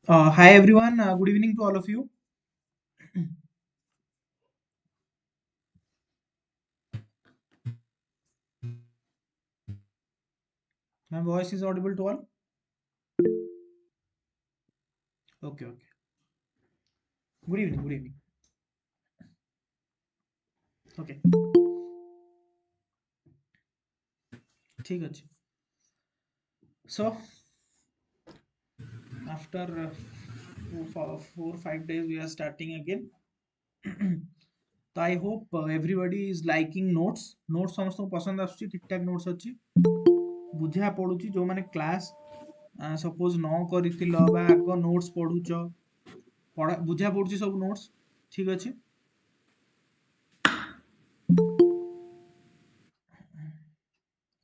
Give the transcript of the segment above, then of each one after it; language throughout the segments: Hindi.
Hi everyone, good evening to all of you. My voice is audible to all? Okay, okay. Good evening, good evening. Okay, ठीक ଅଛି. So, after 4 5 days, we are starting again. तो I hope everybody is liking notes. Notes ସମସ୍ତଙ୍କୁ ପସନ୍ଦ ଆସୁଛି, ଠିକ ଠାକ notes ଅଛି, ବୁଝା ପଡୁଛି ଯୋଉମାନେ କ୍ଲାସ୍ ସପୋଜ ନ କରିଥିଲ ବା ଆଗ notes ପଢୁଛ, ବୁଝା ପଡୁଛି ସବୁ notes, ଠିକ ଅଛି.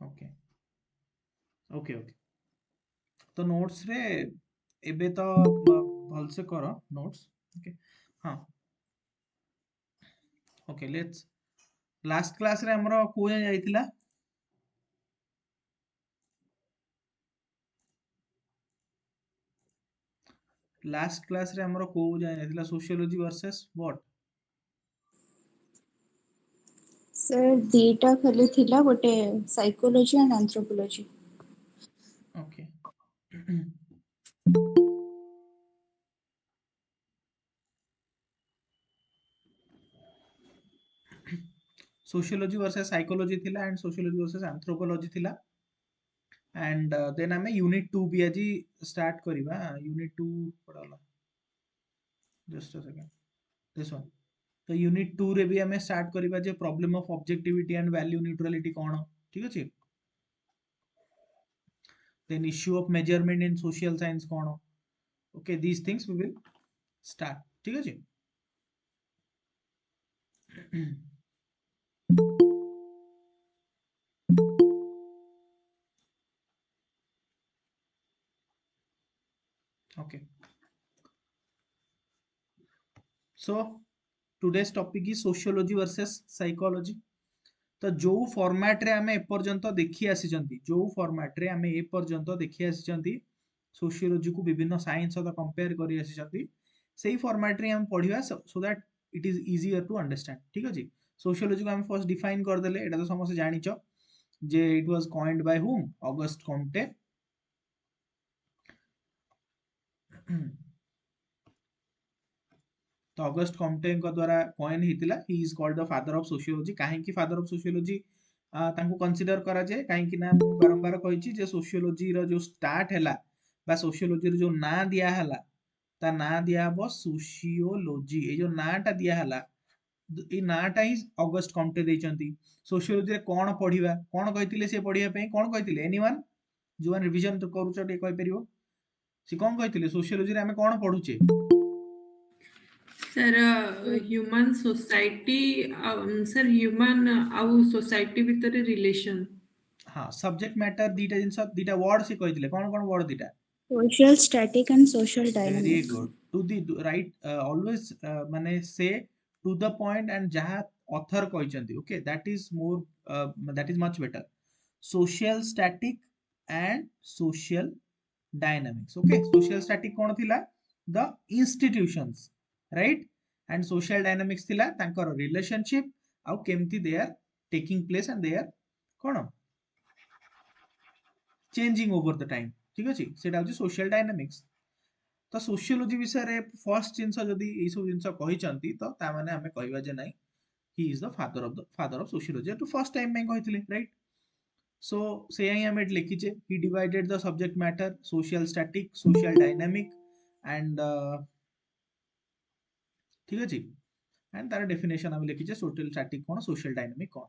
Okay okay okay. ତ notes ରେ ଏବେ ତ ଭଲସେ କର notes. ଓକେ ହଁ ଓକେ ଲେଟ୍ସ. ଲାଷ୍ଟ କ୍ଲାସରେ ଆମର କୋଉ ଯାଏଁ ଯାଇଥିଲା? ଲାଷ୍ଟ କ୍ଲାସରେ ଆମର କୋଉ ଯାଏଁ ଯାଇଥିଲା? Sociology versus what? सर दीटा खाली थिला गोटे psychology and anthropology. Okay. Sociology versus psychology थिला and sociology versus anthropology थिला. And then ଆମେ unit 2 ବି ଆଜି start କରିବା. Unit 2 ପଢାଲା, just a second, this one. ତ यूनिट 2 ରେ ବି ଆମେ start କରିବା ଯେ problem of objectivity and value neutrality କଣ, ଠିକ ଅଛି. Then issue of measurement in social science କଣ. Okay, these things we will start, ଠିକ ଅଛି. Okay, so today's topic is sociology versus psychology. ତ ଯୋଉ ଫର୍ମାଟ ରେ ଆମେ ଏପର୍ଯ୍ୟନ୍ତ ଦେଖି ଆସିଛନ୍ତି, ଯୋଉ ଫର୍ମାଟ ରେ ଆମେ ଏପର୍ଯ୍ୟନ୍ତ ଦେଖି ଆସିଛନ୍ତି ସୋସିଓଲୋଜି କୁ ବିଭିନ୍ନ ସାଇନ୍ସ ସହିତ କମ୍ପେୟାର କରି ଆସିଛନ୍ତି, ସେଇ ଫର୍ମାଟ ରେ ଆମେ ପଢିବା so that it is easier to understand, ଠିକ ଅଛି. ସୋସିଓଲୋଜି କୁ ଆମେ ଫର୍ଷ୍ଟ ଡିଫାଇନ କରିଦେଲେ, ଏଟା ତ ସମସ୍ତେ ଜାଣିଛ ଯେ it was coined by hmm? August Comte. ତ ଅଗଷ୍ଟ କମ୍ଟେଙ୍କ ଦ୍ୱାରା କଏନ୍ ହେଇଥିଲା. He is called the father of sociology. କାହିଁକି ଫାଦର ଅଫ ସୋସିଓଲୋଜି ତାଙ୍କୁ କନସିଡର କରାଯାଏ? କାହିଁକି ନା ମୁଁ ବାରମ୍ବାର କହିଛି ଯେ ସୋସିଓଲୋଜିର ଯୋଉ ଷ୍ଟାର୍ଟ ହେଲା ବା ସୋସିଓଲୋଜିର ଯୋଉ ନାଁ ଦିଆ ହେଲା, ତା ନାଁ ଦିଆହବ ସୋସିଓଲୋଜି. ଏଇ ଯୋଉ ନାଁଟା ଦିଆହେଲା, ଏଇ ନାଁଟା ହିଁ ଅଗଷ୍ଟ କମ୍ଟେ ଦେଇଛନ୍ତି. ସୋସିଓଲୋଜିରେ କଣ ପଢିବା, କଣ କହିଥିଲେ ସେ ପଢିବା ପାଇଁ, କଣ କହିଥିଲେ? ଏନିୱାନ ଯୋଉମାନେ ରିଭିଜନ କରୁଛ ଟିକେ କହିପାରିବ, ସେ କଣ କହିଥିଲେ ସୋସିଓଲୋଜିରେ ଆମେ କଣ ପଢୁଛେ? Sir human society sir human आउ सोसाइटी भितर रिलेशन. हाँ, सब्जेक्ट मैटर दिटा जिंस, दिटा वर्ड से कहथिले. कौन कौन वर्ड दिटा? Social static and social Very dynamics. good. To the right, always माने say to the point and जहाँ author कहचंती. Okay, that is more, that is much better. Social static and social dynamics. Okay, social static कौन थिला? The institutions, right? And social dynamics थिला तांकर relationship ଆଉ କେमती they are taking place and they are कौन changing over the time, ठीक ଅଛି. ସେଟା ହଉଛି social dynamics. ତ sociology ବିଷୟରେ ଫର୍ଷ୍ଟ ଜିନିଷ ଯଦି ଏଇ ସବୁ ଜିନିଷ କହିଛନ୍ତି, ତ ତା ମାନେ ଆମେ କହିବା ଯେ ନାଇଁ, he is the father of sociology. to first time ପାଇଁ କହିଥିଲେ, right? so ସେଇଆ ହିଁ ଆମେ ଏଠି ଲେଖିଛେ. he divided the subject matter social static, social dynamic and ଠିକ ଅଛି. and ତାର definition ଆମେ ଲେଖିଛେ social static କଣ, social dynamic କଣ.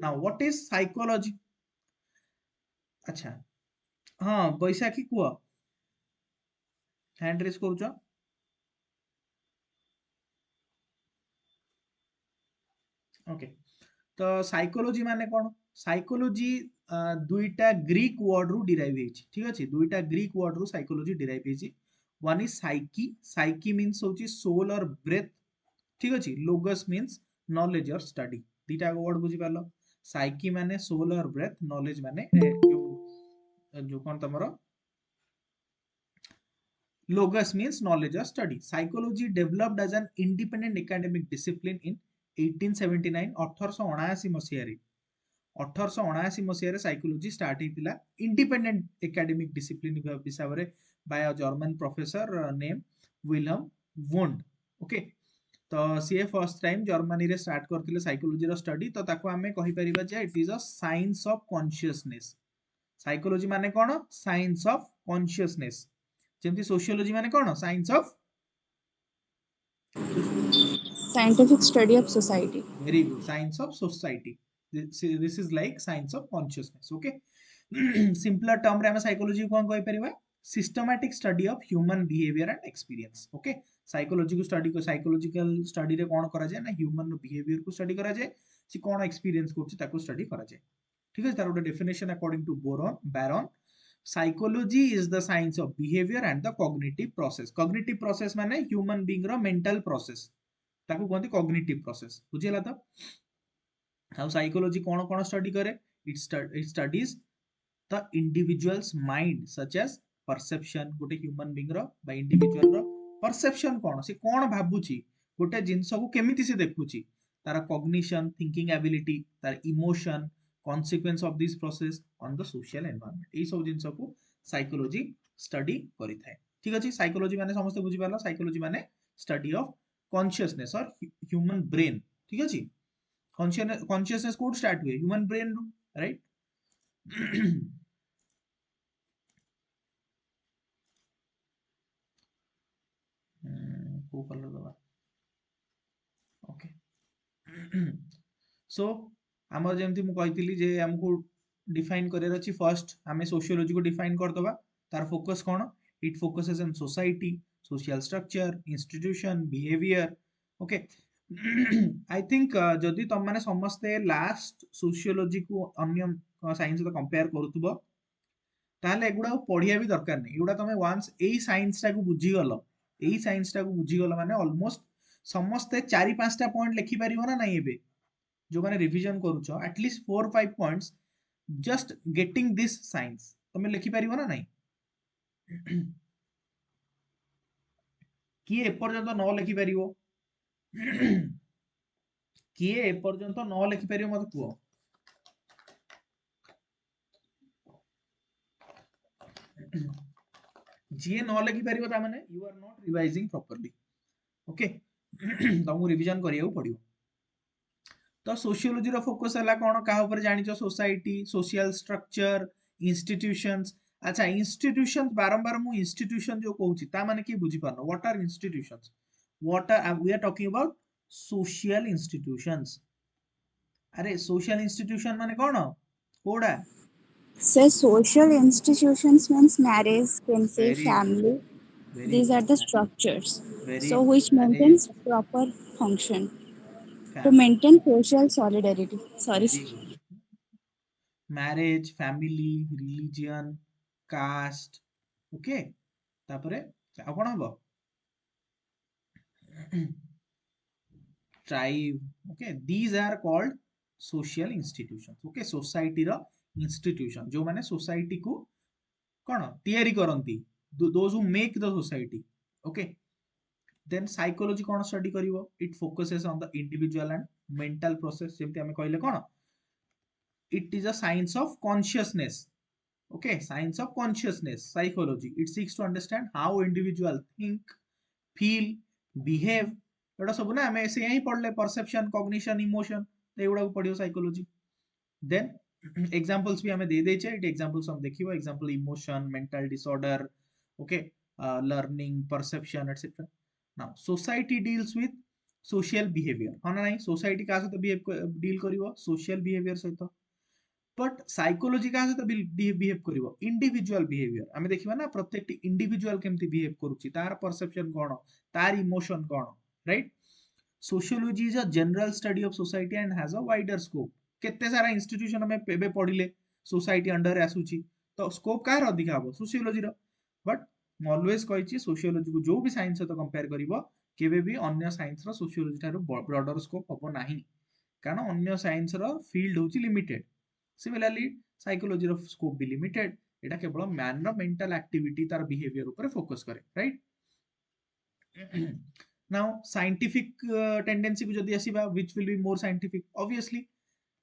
now what is psychology? ଆଚ୍ଛା, ହଁ ବୈଶାଖୀ କୁହ, ହ୍ୟାଣ୍ଡ ରେଜ୍ କରୁଛ. ଓକେ, ତ ସାଇକୋଲୋଜି ମାନେ କଣ? ସାଇକୋଲୋଜି ଦୁଇଟା ଗ୍ରୀକ ୱାର୍ଡ ରୁ ଡିରାଇଭ୍ ହେଇଛି, ଠିକ ଅଛି. ଦୁଇଟା ଗ୍ରୀକ ୱାର୍ଡ ରୁ ସାଇକୋଲୋଜି ଡିରାଇଭ୍ ହେଇଛି. One is psyche. Psyche means ହଉଛି সোল ଅର ବ୍ରେଥ, ଠିକ ଅଛି. Logos means knowledge or study. ଦିଟା ୱାର୍ଡ ବୁଝିପାରିଲ? ସାଇକି ମାନେ সোল ଅର ବ୍ରେଥ, ନଲେଜ ମାନେ ଯୋଉ କଣ ତମର Logos means knowledge or study. Psychology developed as an independent academic discipline in 1879 1879 ମସିହାରେ 1879 ମସିହାରେ ସାଇକୋଲୋଜି ଷ୍ଟାର୍ଟ ହେଇଥିଲା ଇଣ୍ଡିପେଣ୍ଡେଣ୍ଟ ଏକାଡେମିକ ଡିସିପ୍ଲିନ ହିସାବରେ ବାୟ ଅ ଜର୍ମାନ ପ୍ରଫେସର ନେମ୍ ୱିଲହମ୍ ଭୋଣ୍ଡ ଓକେ ତ ସିଏ ଫର୍ଷ୍ଟ ଟାଇମ୍ ଜର୍ମାନୀରେ ଷ୍ଟାର୍ଟ କରିଥିଲେ ସାଇକୋଲୋଜିର ଷ୍ଟଡି ତ ତାକୁ ଆମେ କହିପାରିବା ଯେ it is a science of consciousness psychology ମାନେ କଣ ସାଇନ୍ସ ଅଫ୍ କନସିୟସନେସ୍ ଯେମିତି सोशियोलॉजी माने कौन science of Scientific study of society. Very good science of society this is like science of consciousness okay simpler term रे हम साइकोलॉजी को कहि परिबा systematic study of human behaviour and experience okay psychology को स्टडी को साइकोलॉजिकल स्टडी रे कोन करा जाय ना ह्यूमन बिहेवियर को स्टडी करा जाय से कोन एक्सपीरियंस करछि ताको स्टडी करा जाय ठीक है तार गोटे definition according to Baron psychology is the science of behavior and the cognitive process माने human being रो mental process ताको कहते cognitive process बुझिला तो हाउ साइकोलॉजी कोन कोन स्टडी करे it studies the individual's mind such as perception गोटे ह्यूमन बीइंग रो बा इंडिविजुअल रो परसेप्शन कोन से कोन भाबुची गोटे जिंस को केमिति से देखुची तार कॉग्निशन थिंकिंग एबिलिटी तार emotion consequence of this process on the social environment এই সব জিনিস को साइकोलॉजी स्टडी करि थाए ठीक अछि साइकोलॉजी माने समस्त बुझि पारला साइकोलॉजी माने स्टडी ऑफ कॉन्शियसनेस और ह्यूमन ब्रेन ठीक अछि कॉन्शियसनेस कोड स्टार्ट हुए ह्यूमन ब्रेन राइट को कलर दबा ओके सो आमर जेमती मु कहितली जे हमको डिफाइन करियर अछि फर्स्ट हमें सोशियोलॉजी को डिफाइन कर दबा तार focus cone it focuses on society social structure institution behaviour okay I think जदि तुम माने समस्ते लास्ट सोशियोलॉजी को अन्य साइंस तो कंपेयर करूथबो ताहले एगुडा पढ़िया भी दरकार नहीं एगुडा तुम वंस एई साइंस टा को बुझी गलो एई साइंस टा को बुझी गलो माने ऑलमोस्ट समस्ते 4-5 टा पॉइंट लिखि परिबो ना नहीं एबे जो माने रिवीजन करूछो at least 4-5 points just getting this science तुम लिखि परिबो ना नहीं किए एपर्यंत न लिखि परिबो किए एपर्यंत न लिखि परिबो मते कुओ जीए न लिखि परिबो ता माने you are not revising properly okay तुमको रिवीजन करियो पड़ियो तो सोशियोलॉजी रो फोकस हला कोन का ऊपर जानिचो सोसाइटी सोशल स्ट्रक्चर इंस्टीट्यूशंस अच्छा इंस्टीट्यूशन बारंबार मु इंस्टीट्यूशन जो कहूची ता माने की बुझी पानो what are institutions what are we are talking about social institutions अरे सोशल इंस्टीट्यूशन माने कोन कोडा So social institutions means marriage, friendship, very good family. Very These are good the structures. Very So good which marriage maintains proper function to family maintain social solidarity. Sorry. Very good marriage family religion caste okay तापरे आ कोन हबो tribe okay these are called social institutions okay society row institution जो माने society को कोन तयारी करंती those who make the society okay then psychology कोन स्टडी करिवो it focuses on the individual and mental process जेमति हमें कहले कोन it is a science of consciousness okay science of consciousness psychology it seeks to understand how individual think feel behave एटा सब ना हमें से यही पढ़ले परसेप्शन कॉग्निशन इमोशन एगुडा को पढ़ियो साइकोलॉजी देन एग्जांपल्स भी हमें दे देचे इट एग्जांपल्स हम देखियो example emotion mental disorder okay learning perception etcetera now society deals with social behaviour हां ना नहीं सोसाइटी का सहित डील करिवो सोशल बिहेवियर सहित बट साइकोलॉजी का सहित बिहेव करिवो इंडिविजुअल बिहेवियर हमें देखिबा ना प्रत्येक इंडिविजुअल केमती बिहेव करूची तार परसेप्शन कोन तार emotion cone right sociology is a general study of society and has a wider scope केते सारा इंस्टीट्यूशन हमें पेबे पढिले सोसाइटी अंडर आसुची तो स्कोप कार अधिक हबो सोशियोलॉजी रो बट म ऑलवेज कहिची सोशियोलॉजी को जो भी साइंस तो कंपेयर करिवो केबे भी अन्य साइंस रो सोशियोलॉजी तारो ब्रॉडर स्कोप हबो नाही कारण अन्य साइंस रो फील्ड होची लिमिटेड सिमिलरली साइकोलॉजी रो स्कोप भी लिमिटेड एटा केवल मैन रो मेंटल एक्टिविटी तार बिहेवियर ऊपर फोकस करे राइट नाउ साइंटिफिक टेंडेंसी को जदी आसीबा which will be more scientific obviously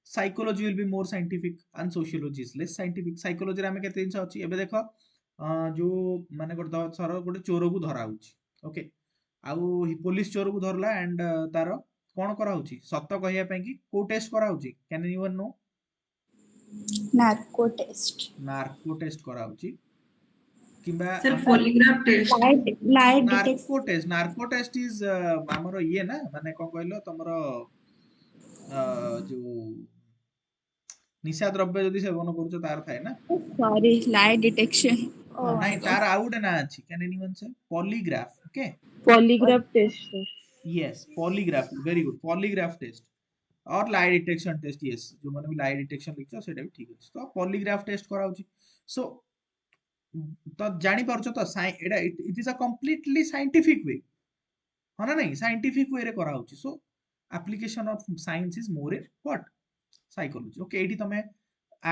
psychology will be more scientific and sociology is less scientific psychology रे हमें केते जिंस अछि एबे देखो जो माने गोटे सर गोटे चोर को धरा होउची ओके आउ पुलिस चोर को धरला एंड तार कोन करा होउची सत्य कहिया पे कि को टेस्ट करा होउची can anyone know narco test narco test करा होउची किंबा सर हमर polygraph test lie detect narco test is हमर ये ना माने कोन कहलो तमरो जो निशा द्रव्य जदि सेवन करूछ तार थाए ना सॉरी लाई डिटेक्शन हाँ ओह माय नहीं गॉड तार आउट ना अछि can anyone say polygraph okay polygraph test sir yes polygraph very good polygraph test और लाई डिटेक्शन टेस्ट यस जो माने भी लाई डिटेक्शन लिखछ सेटा भी ठीक अछि तो पॉलीग्राफ टेस्ट करा होछि सो तो जानि परछ तो एटा it is a completely scientific way हाँ ना नहीं साइंटिफिक वे रे करा होछि so application of science is more in what psychology okay एठी तमे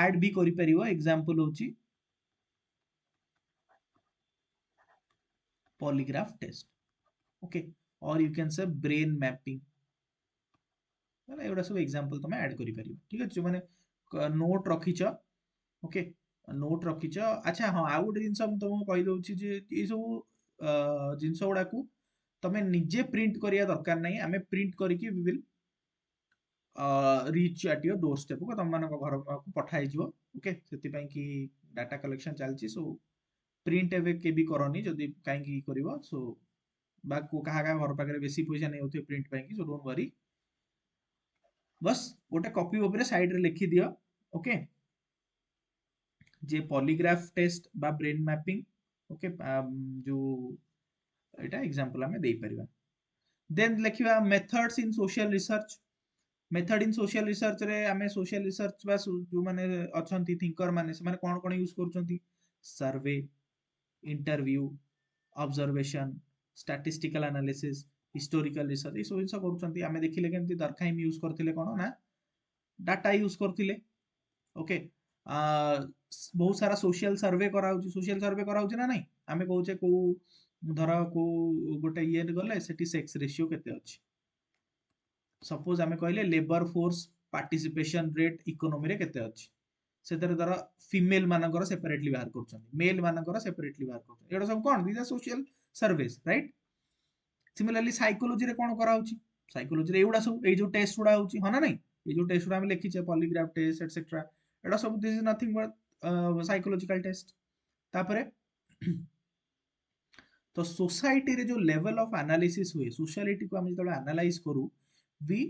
ऐड भी करि परिबो एग्जांपल होछि polygraph test okay or you can say brain mapping मतलब एगुड़ा सब एग्जांपल तमे ऐड करि परिबो ठीक अछि माने नोट रखिछ ओके नोट रखिछ अच्छा हां आ गुटे जिंस हम तुमको कहि दउछि जे ए सब जिंस गुडा को तमे निजे प्रिंट करिया दरकार नै हमें प्रिंट करिकि we will reach at your doorstep को तम मानक घर को पठाई जिवो ओके सेति पई कि डाटा कलेक्शन चलछि सो प्रिंट एवे के भी करनी जदि काई की करिवो सो बा को कहा का घर पाखरे बेसी पैसा नै होथे प्रिंट पई कि सो डोंट वरी बस गोटे कॉपी ऊपर साइड रे लिखि दियो ओके जे पॉलीग्राफ टेस्ट बा ब्रेन मैपिंग ओके जो एटा एग्जांपल हमें देई परिबा देन लिखिबा methods in social research method in social research रे हमें सोशल रिसर्च बा जो माने अछंती थिंकर माने से माने कोन कोन यूज करछंती survey interview observation statistical analysis historical research ए सब जिंस करूछंती हमें देखिले केमती दरखाइम यूज करथिले कोन ना डाटा यूज करथिले ओके बहुत सारा सोशल सर्वे कराउची ना नहीं आमे कहूचे को धर को गोटे ये गले सेठी सेक्स रेशियो केते अछि सपोज आमे कहले labour force participation rate economy रे केते अछि सेतरे धर फीमेल मानकर सेपरेटली बाहर करछन मेल मानकर सेपरेटली बाहर करछन एडा सब कोन this are social surveys right similarly psychology रे कोन करा होची साइकोलॉजी रे एउडा सब ए जो टेस्ट उडा होची हना नहीं ए जो टेस्ट उडा हम लिखि छे पॉलीग्राफ टेस्ट एटसेट्रा एडा सब this is nothing but psychological test तापरे तो सोसाइटी रे जो लेवल ऑफ एनालिसिस हुए सोशलिटी को हम जतले एनालाइज करू we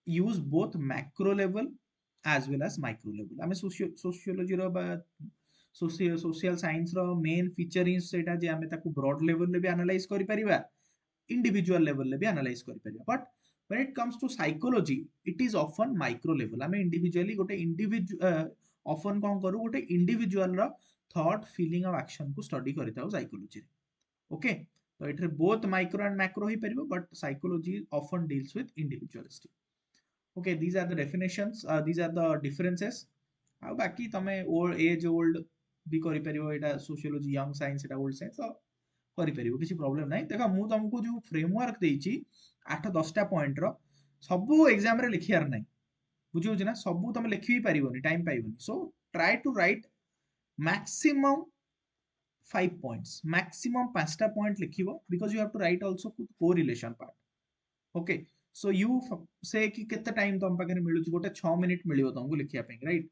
use both macro level as well as micro level आमे सोशियोलॉजी रो बा सोशल साइंस रो मेन फीचर इन सेटा जे आमे ताको ब्रॉड लेवल ले भी एनालाइज करि परिबा इंडिविजुअल लेवल ले भी एनालाइज करि परिबा but when it comes to psychology it is often micro level आमे इंडिविजुअली गोटे इंडिविजुअल often कोन करू गोटे इंडिविजुअल रो थॉट फीलिंग और एक्शन को स्टडी करताउ साइकोलॉजी रे ओके तो it both micro and macro ही परिबो but psychology often deals with individualistic okay these are the definitions these are the differences आ बाकी तमे ओल्ड एज ओल्ड भी करि परिबो एटा सोशियोलॉजी यंग साइंस एटा ओल्ड साइंस तो करि परिबो किछि प्रॉब्लम नै देखा मु तुमको जो फ्रेमवर्क देइछि 8 10 टा पॉइंट रो सब एग्जाम रे लिखियार नै बुझियो जे ना सब तमे लिखि भी परिबोनी टाइम पाइबोनी so try to write maximum 5 points maximum 5टा पॉइंट लिखिबो because you have to write also correlation part okay so you say कि केते टाइम तम पाखरे मिलु छि गोटे 6 मिनिट मिलियो तुमको लिखिया पे राइट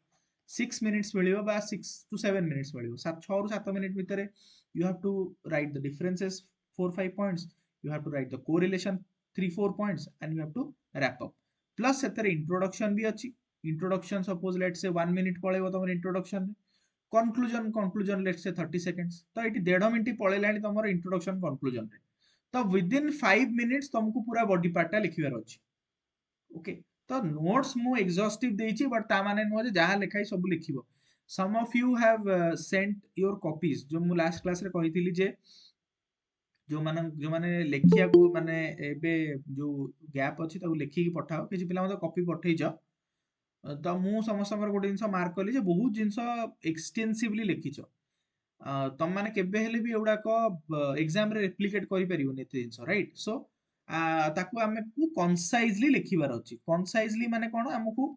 6 मिनिट्स मिलियो बा 6 to 7 मिनिट्स मिलियो 6 रु 7 मिनिट भितरे you have to write the differences 4-5 points you have to write the correlation 3-4 points and you have to wrap up plus सेतरे इंट्रोडक्शन भी अछि introduction suppose let's say 1 minute पळेबो तमर introduction conclusion let's say 30 seconds तो ये 1.5 मिनिट पळेलाणी तमर इंट्रोडक्शन conclusion रे तो within 5 minutes तुमको पूरा बॉडी पार्ट टा लिखिबार अछि ओके तो नोट्स मु एग्जॉस्टिव देइछि बट ता माने न जे जहा लिखाई सब लिखिबो some of you have sent your copies जो मु लास्ट क्लास रे कहिथिली जे जो माने लेखिया को माने एबे जो गैप अछि ताको लेखि की पठाओ किछि पिला मते कॉपी पठेइछ तो मु समस्तकर गोटे जिनस मार्क कली जे बहुत जिनस एक्सटेंसिवली लिखिछ तुम माने केबे हेले भी एउडाक एग्जाम रे रेप्लिकेट करि परिबोनी एते जिनस राइट सो ताकू आमे को कंसाइजली लिखिबार अछि कंसाइजली माने कोन हमकु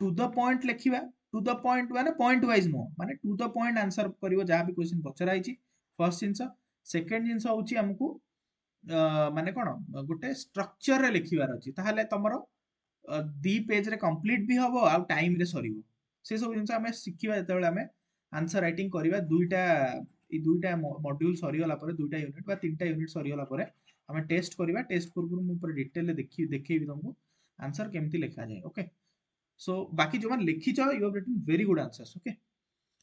टू द पॉइंट लिखिबा टू द पॉइंट माने पॉइंट वाइज नो माने टू द पॉइंट आंसर करिवो जहा भी क्वेश्चन पचरा आइछि फर्स्ट जिनस सेकंड जिनस होछि हमकु माने कोन गोटे स्ट्रक्चर रे लिखिबार अछि ताहाले तमरो दी पेज रे कंप्लीट भी हबो आ टाइम रे सरीबो से सब जिनस आमे सिखिबा जतेबेले आमे आंसर राइटिंग करिबा दुईटा मॉड्यूल सरी गला परे दुईटा यूनिट बा तीनटा यूनिट सरी गला परे आमे टेस्ट करिबा टेस्ट पूर्व मु पूरा डिटेल रे देखैबी तुमको आंसर केमती लिखा जाए ओके सो बाकी जो मान लिखिछ you have written very good answers okay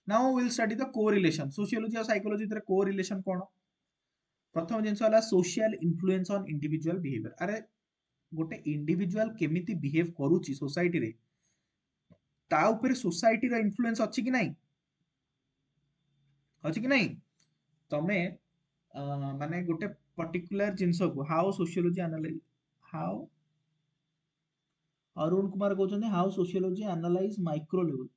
now we will study the correlation sociology और साइकोलॉजी रे कोरिलेशन कोन प्रथम जिनस होला social influence on individual behaviour अरे गोटे इंडिविजुअल केमिति बिहेव करूची सोसाइटी रे ता ऊपर सोसाइटी रो इन्फ्लुएंस अछि कि नाही अछि कि नाही तमे माने गोटे पर्टिकुलर जिनस को how sociology analyse how Arun Kumar कहउछन्ते how sociology analyse micro level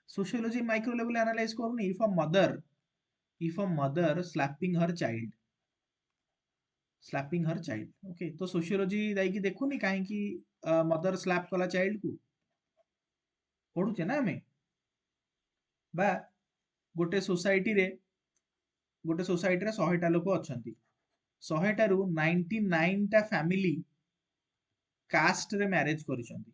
sociology micro level analyse करूनी if a mother slapping her child okay तो सोशियोलॉजी दाइकी देखुनी काहे कि मदर स्लैप कला चाइल्ड को पढुचे ना हमें बा गोटे सोसाइटी रे 100 टा लोक अछंती 100 टारू 99 टा फैमिली कास्ट रे मैरिज करिसंती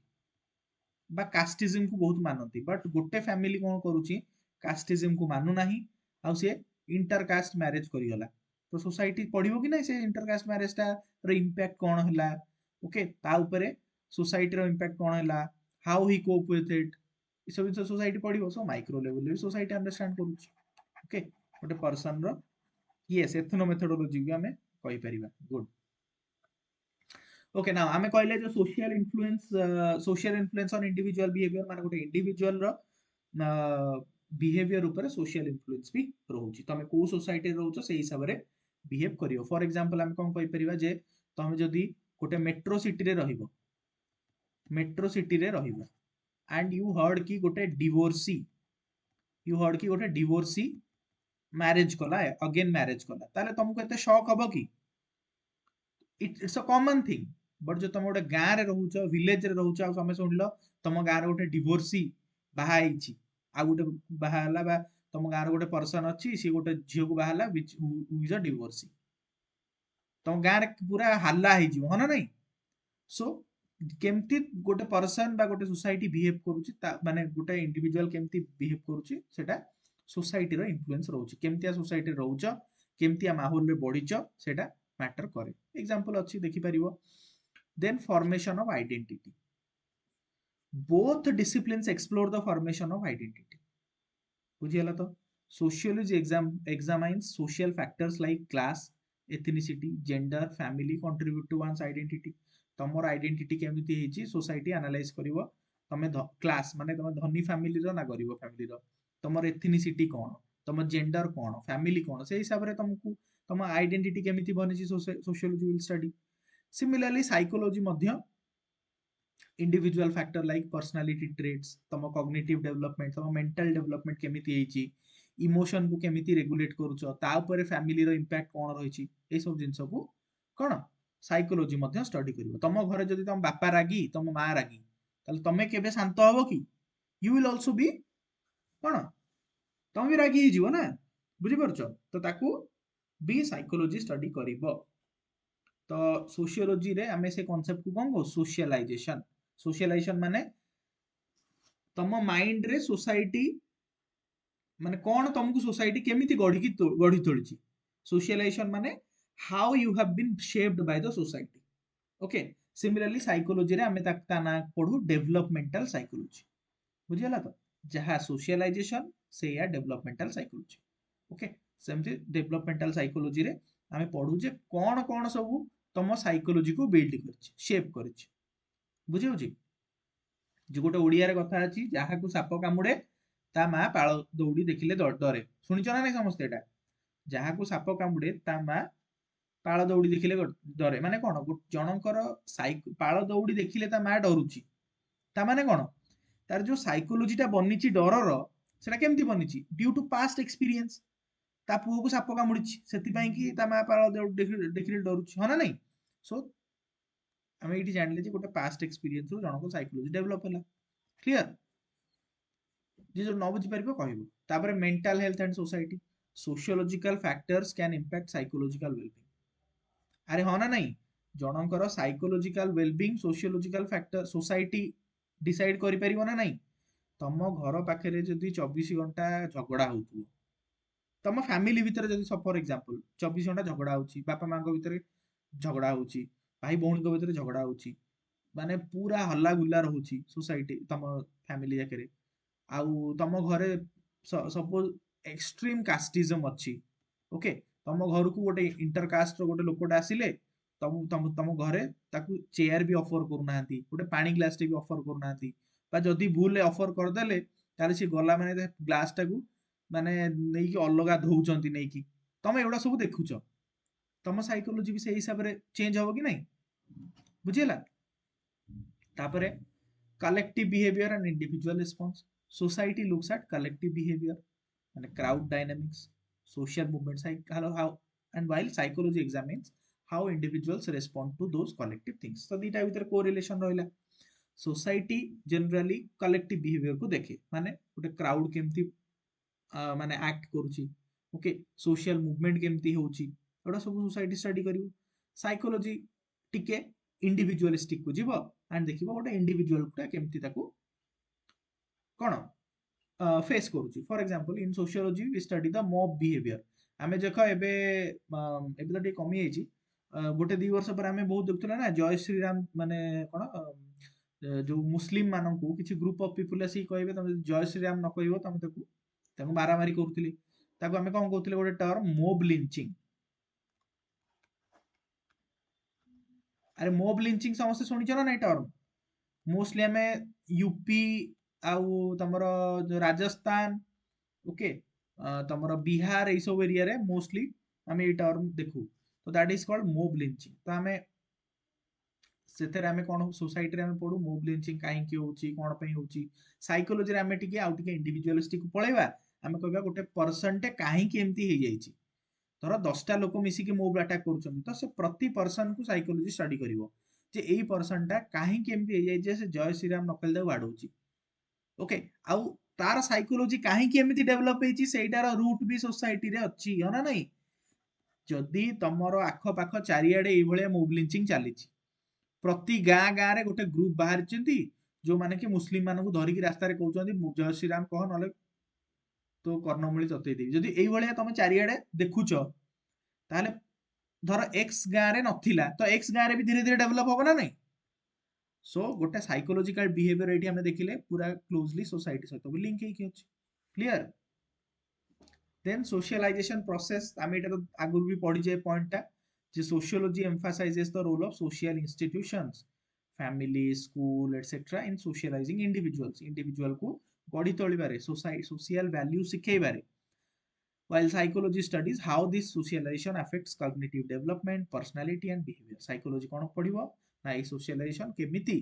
बा कास्टिज्म को बहुत मानती बट गोटे फैमिली कोन करूची कास्टिज्म को मानु नाही आ से इंटरकास्ट मैरिज करिगला तो सोसाइटी पढ़िबो कि नाही से इंटरकास्ट मैरिज टा रो इंपैक्ट कोन हला ओके ता ऊपरे सोसाइटी रो इंपैक्ट कोन हला how he cope with it ई सब सोसाइटी पढ़िबो सो माइक्रो लेवल रे सोसाइटी अंडरस्टैंड करूची ओके गोटे पर्सन रो यस एथनो मेथोडोलॉजी भी हमें कहि परिबा गुड ओके नाउ आमे कहले जो social influence on individual behaviour माने गोटे इंडिविजुअल रो बिहेवियर ऊपर सोशल इन्फ्लुएंस भी रहउची तमे को सोसाइटी रहउछो से हिसाब रे बिहेव करियो फॉर एग्जांपल हम कोन कहि परिबा जे तमे जदी गोटे मेट्रो सिटी रे रहिबो एंड यू हर्ड कि गोटे डिवोर्सी मैरिज कला अगेन मैरिज कला ताले तुमको एते शॉक हबो कि it's a common thing but जो तुम गोटे गाँ रे रहउछ विलेज रे रहउछ आ तमे सुनलो तुम गाँ रे गोटे डिवोर्सी बाहा आइछि आ गोटे बाहा हला बा तुम गाँ रे गोटे पर्सन अछि सी गोटे झियो को बाहा हला व्हिच इज अ डिवोर्सी तुम गाँ रे पूरा हल्ला हे जिवो हना नहीं सो केमती गोटे पर्सन बा गोटे सोसाइटी बिहेव करूची माने गोटे इंडिविजुअल केमती बिहेव करूची सेटा सोसाइटी रो इन्फ्लुएंस रहउची केमतिया सोसाइटी रहउछ केमतिया माहौल रे बढिछ सेटा मैटर करे एग्जांपल अछि देखि परिबो then formation of identity both disciplines explore the formation of identity बुझियला तो sociology examines social factors like class ethnicity gender family contribute to one's identity तमर आइडेंटिटी केमिति हेची सोसाइटी एनालाइज करिवो तमे क्लास माने तमे धनी फैमिली रो ना गरीब फैमिली रो तमर एथनिसिटी कोन तमर जेंडर कोन फैमिली कोन से हिसाब रे तुमको तम आइडेंटिटी केमिति बनिची sociology will study similarly psychology मध्य individual factor like personality traits तम कॉग्निटिव डेवलपमेंट तम मेंटल डेवलपमेंट केमिति हेची इमोशन को केमिति रेगुलेट करूछो ता ऊपर फैमिली रो इंपैक्ट कोन रहिची ए सब जिंस को कोन साइकोलॉजी मध्य स्टडी करिवो तम घरे जदी तम बापा रागी तम मां रागी ताले तमे केबे शांत हबो कि यू विल आल्सो बी कोन तम भी रागी ही जीवो ना बुझि परछो तो ताकू भी साइकोलॉजी स्टडी करिवो तो सोशियोलॉजी रे हमें से कांसेप्ट को कोन को सोशलाइजेशन माने तम माइंड रे सोसाइटी माने कोन तुमको सोसाइटी केमिति गढ़ी तोळिची सोशलाइजेशन माने how you have bean shaped by the society okay similarly psychology रे हमें ता ना पढू डेवलपमेंटल साइकोलॉजी बुझियला तो जहा सोशलाइजेशन से या डेवलपमेंटल साइकोलॉजी ओके सेमति डेवलपमेंटल साइकोलॉजी रे हमें पढू जे कोन कोन सब तम साइकोलॉजी को बिल्ड करछि शेप करछि बुझियो जी जे गोटे ओडिया रे कथा अछि जहा को साप कामुडे ता मा पाळ दौड़ी देखिले डरे सुनिछ ना नै समस्त एटा जहा को साप कामुडे ता मा पाळ दौड़ी देखिले डरे माने कोन जनकर पाळ दौड़ी देखिले ता मा डरुची ता माने कोन तार जो साइकोलोजीटा बनीची डरर सेटा केमती बनीची ड्यू टू पास्ट एक्सपीरियंस ता पुओ को साप कामुड़ी से कि ता माँ पार देखिले डरुची हाँ ना नहीं सो आम ये जानले जे गोटे पास्ट एक्सपीरियंस रू जनक साइकोलोजी डेवलप है क्लियर जे जो न बुझी पारिबो कहबो तापर mental health and society sociological factors can impact psychological wellbeing अरे हाँ ना नहीं जनकर psychological wellbeing sociological factor society decide करि परिबो ना नहीं तम घर पाखे जदि 24 घंटा झगड़ा होउथु तम फैमिली भितर जदि फॉर एग्जांपल 24 घंटा झगड़ा होउची बापा मां को भितर झगड़ा होउची भाई भौणी को भितर झगड़ा होउची माने पूरा हल्ला गुल्ला रहूची सोसाइटी तम फैमिली जाके आउ तम घरे सपोज एक्सट्रीम कास्टिज्म अच्छी ओके तम घर को गोटे इंटरकास्ट गोटे लोकटा आसिले तम तम तम घरे ताकू चेयर भी ऑफर करूना गोटे पानी ग्लास टे भी ऑफर करूना बा जदि भूल ऑफर करदेले ताले से गला माने ग्लास टाकू माने नहीं कि अलगा धोउचंती नहीं कि तम एगुड़ा सब देखुच तम साइकोलॉजी भी से हिसाब रे चेंज हो कि नहीं बुझिला तापरे collective behavior and individual response society looks at collective behavior and crowd dynamics social movements how and while psychology examines how individuals respond to those collective things so dita bhitar correlation rahila society generally collective behavior को देखे माने गोटे crowd केमती माने act करूची ओके social movement केमती होची एडा सब सोसाइटी स्टडी करिवो साइकोलॉजी टिके इंडिविजुअलिस्टिक को जीव एंड देखिबो गोटे इंडिविजुअल गुटा केमती ताकू कोन फेस करूची for example in sociology we study the mob behaviour आमे देखो एबे एबे तो टी कमी आइची गोटे 2 वर्ष पर आमे बहुत देखतला ना जय श्री राम माने कोन जो मुस्लिम माननकू किछि ग्रुप ऑफ पीपल आसी कहबे तमे जय श्री राम न कहबो तमे ताकू मारामारी करथिले ताकू आमे कोन कहथिले गोटे टर्म मॉब लिंचिंग अरे मॉब लिंचिंग समस्त शुणिच ना नहीं टर्म मोस्टली आम यूपी आउ तमर जो राजस्थान ओके तमर बिहार ये सब एरिया रे मोस्टली आम ये टर्म देखू तो that is called mob lynching तो आम से आम कौन सोसाइटी रे आम पढ़ू मॉब लिंचिंग कहीं होची कौन पे होची साइकोलॉजी रे आम टिके आउ टिके इंडिविजुअलिस्टिक पळेबा आम कहबा गोटे पर्सन टे कहीं एमती हो जाइछि धर 10टा लोक मिसिकी मोब अटैक करूछन तो से प्रति पर्सन को साइकोलॉजी स्टडी करिवो जे एई पर्सन टा काहे केमती हे जाय जे से जय श्री राम नकल दे वाडौची ओके आउ तार साइकोलॉजी काहे केमती डेवलप हेची सेटार रूट भी सोसाइटी रे अछि हना नहीं जदी तमरो आखो पाखो चारियाडे एई भलिया मोब लिंचिंग चालीछि प्रति गां गां रे गोटे ग्रुप बाहर चंती जो माने कि मुस्लिम मानन को धरि कि रास्ता रे कहउचंदी जय श्री राम कह नले तो कर्णमूली ततई देवी जदी एई भलिया तमे चारियाडे देखुच ताले धर एक्स गाँ रे नथिला तो एक्स गाँ रे भी धीरे धीरे डेवलप होबो ना नहीं सो गोटे साइकोलॉजिकल बिहेवियर एठी हमने देखिले पूरा क्लोजली सोसाइटी सहित लिंक हेकी अछि क्लियर देन सोशलाइजेशन प्रोसेस आमे एटा तो आगुर भी पढि जे पॉइंट टा जे sociology emphasises the role of social institutions family school etcetera in socialising individual को गढ़ी तोलिबारे सोशल वैल्यू सिखेइबारे while psychology studies how this socialization affects cognitive development personality and behavior psychology कोन पढिबो ना ए socialization केमिति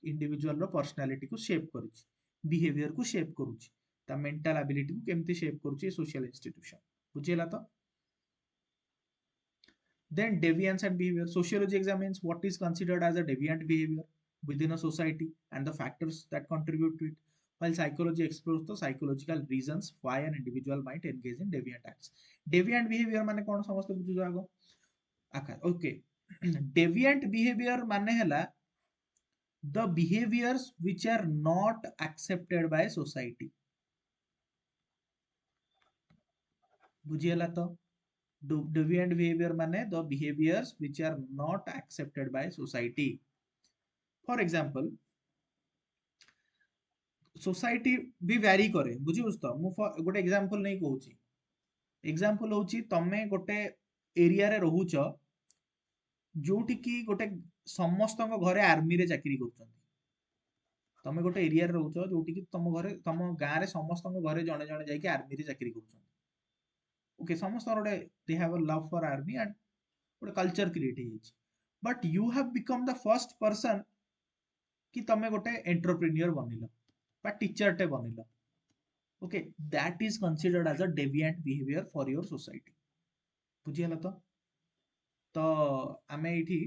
इंडिविजुअल रो पर्सनालिटी को शेप करूची बिहेवियर को शेप करूची ता मेंटल एबिलिटी को केमिति शेप करूची सोशल इंस्टीट्यूशन बुझिला तो then deviance and behavior sociology examines what is considered as a deviant behavior within a society and the factors that contribute to it while psychology explores the psychological reasons why an individual might engage in deviant acts deviant behavior माने कोन समस्त बुझु जागो आका ओके deviant behavior माने हला the behaviors which are not accepted by society बुझियला तो deviant behavior माने the behaviors which are not accepted by society for example society भी वैरी करे बुझी तो मु गोटे एग्जांपल नहीं कहूची एग्जांपल होची तमे गोटे एरिया रे रहूच जोटी की गोटे समस्त घरे आर्मी रे चाकरी करछन तमे गोटे एरिया रे रहूच जोटी की तम घरे तम गां रे समस्त घरे जणे जणे जाई की आर्मी रे चाकरी करछन ओके समस्त गोटे they have a love for army and गोटे कल्चर क्रिएट हेची but you have become the first person कि तमे गोटे एंटरप्रेन्योर बनिलो बा टीचर टे बनिल okay that is considered as a deviant behaviour for your society बुझीगला तो आमे एठी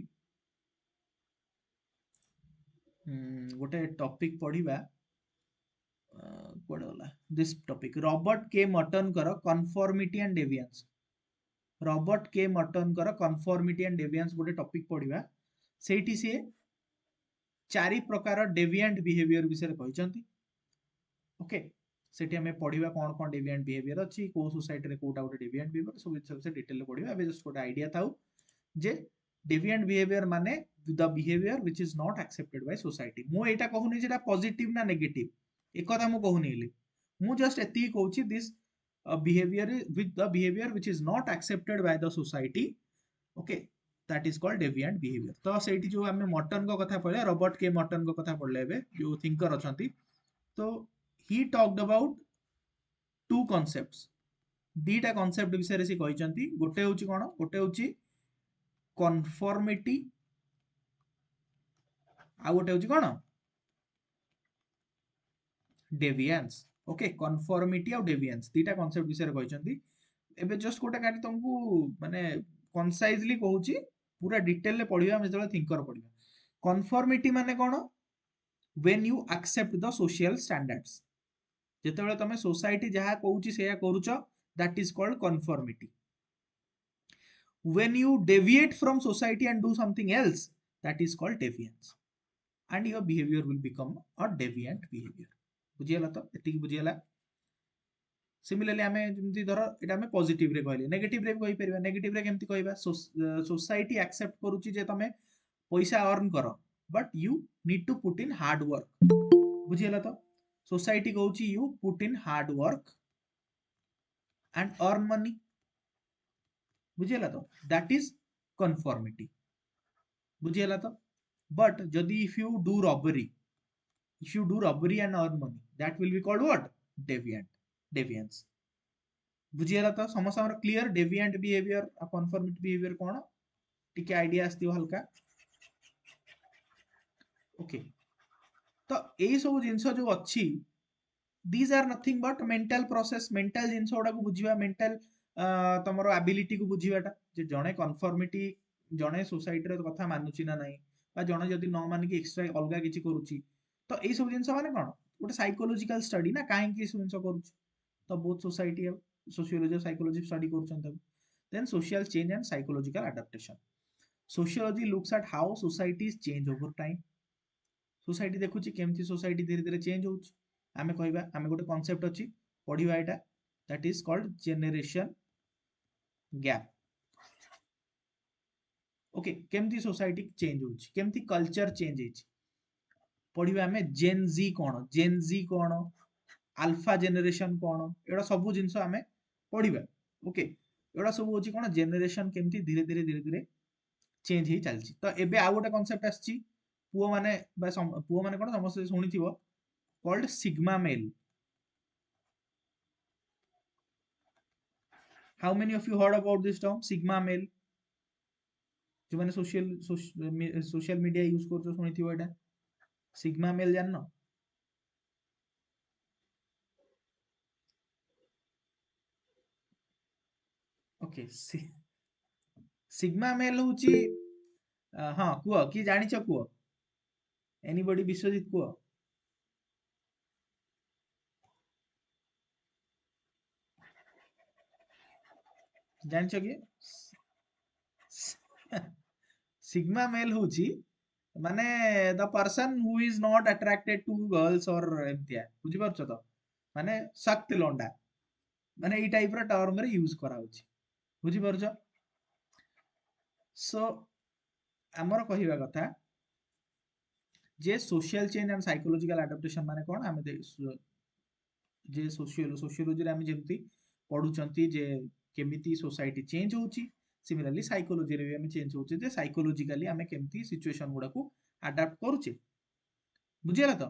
गोटे टॉपिक पढ़िबा कुआडे गला this topic Robert K Merton कर conformity and deviance Robert K Merton कर कन्फर्मिटी एंड डेविएंस गोटे टॉपिक पढ़िबा सेठी से चारि प्रकार डेविएंट बिहेवियर विषय कहते ओके सेठी हमें पढ़िबा कौन कौन डेविएंट बिहेवियर अच्छी को सोसाइटी रे कोटा गोटे डेविएंट बिहेवियर सब विषय से डिटेल रे पढ़िबा एबे जस्ट गोटे आइडिया थाउ जे डेविएंट बिहेवियर माने the behaviour which is not accepted by society मु एटा कहूनी जेटा पॉजिटिव ना नेगेटिव एक कथा मु कहूनी इले मु जस्ट एती कहूची this behaviour with the behaviour which is not accepted by the society okay that is called deviant behaviour तो सेठी जो हमें मर्टन को कथा पढ़ले रॉबर्ट के मर्टन को कथा पढ़ले एबे जो थिंकर अछंती तो he talked about two concepts दीटा कॉन्सेप्ट विषय से कहिसंती गोटे होची कोन गोटे होची कन्फर्मिटी आ गोटे होची कोन डेविएंस ओके कन्फर्मिटी और डेविएंस दीटा कॉन्सेप्ट विषय कहिसंती एबे जस्ट गोटे काटी तुमको माने कंसाइजली कहूची पूरा डिटेल ले पढ़िबा हम जले थिंकर पढ़िबा कन्फर्मिटी माने कोन when you accept the social standards जेतेबेले तमे सोसाइटी जहा कहूची सेया करूछ that is called conformity when you deviate from society and do something else that is called deviance and your behavior will become a deviant behavior बुझियला तो एतिक बुझियला सिमिलरली आमे जेमति धर एटा आमे पॉजिटिव रे कहले नेगेटिव रे कहि परिबा नेगेटिव रे केमति कहबा सोसाइटी एक्सेप्ट करूची जे तमे पैसा अर्न करो but you need to put in hard work बुझियला तो सोसाइटी कहूची you put in hard work and earn money बुझियला तो दैट इज कन्फर्मिटी बुझियला तो बट जदि if you do robbery and earn money that will be called what deviance बुझियला तो समस्त हमर क्लियर डेविएंट बिहेवियर आ कन्फर्मिटी बिहेवियर कोन टिके आइडिया आस्तियो हल्का ओके तो एई सब जिंस जो अच्छी these are nothing but mental process mental जिंस गुडा को बुझिबा mental तमरो एबिलिटी को बुझिबाटा जे जणे कन्फर्मिटी जणे सोसाइटी रे कथा मानुची ना नाही बा जणे जदी न मान की एक्स्ट्रा अलगा किछि करूची तो एई सब जिंस माने कोन गोटे साइकोलॉजिकल स्टडी ना काहे की सब जिंस करूची तो both society sociology psychology study करूछन तब then social change and psychological adaptation sociology looks at how societies change over time society देखुची केमती सोसाइटी धीरे धीरे चेंज होउची आमे कहबा आमे गोटे कांसेप्ट अछि पढिबा एटा that is called generation gap okay केमती सोसाइटी चेंज होउची केमती कल्चर चेंज होइची पढिबा हमें जेन जी कोन अल्फा जनरेशन कोन एडा सब जिंस हमें पढिबा ओके एडा सब होची कोन जनरेशन केमती धीरे धीरे चेंज ही चलची तो एबे आ गोटे कांसेप्ट आछि पुओ माने कोन समस्त सुनिथिबो called sigma male how many of you heard about this term sigma male जो माने सोशल मीडिया यूज करछो सुनिथिबो एटा सिग्मा मेल जाननो ओके सिग्मा मेल होची हां कुओ की जानिछ कुओ एनीबॉडी विश्वजित कुओ जानिछ कि सिग्मा मेल होची माने the person who is not attracted to girls और एमतिया बुझी परछो तो माने सख्त लोंडा माने ई टाइप रो टर्म रे यूज करा होची बुझी परछो सो हमर कहिबा कथा जे social change and psychological adaptation माने कोन हम जे सोशियोलॉजी रे हम जेमती पढुचंती जे केमिति सोसाइटी चेंज होची सिमिलरली साइकोलॉजी रे भी हम चेंज होची जे साइकोलॉजिकली हम केमिति सिचुएशन गुडा को अडॉप्ट करूचे बुझियला तो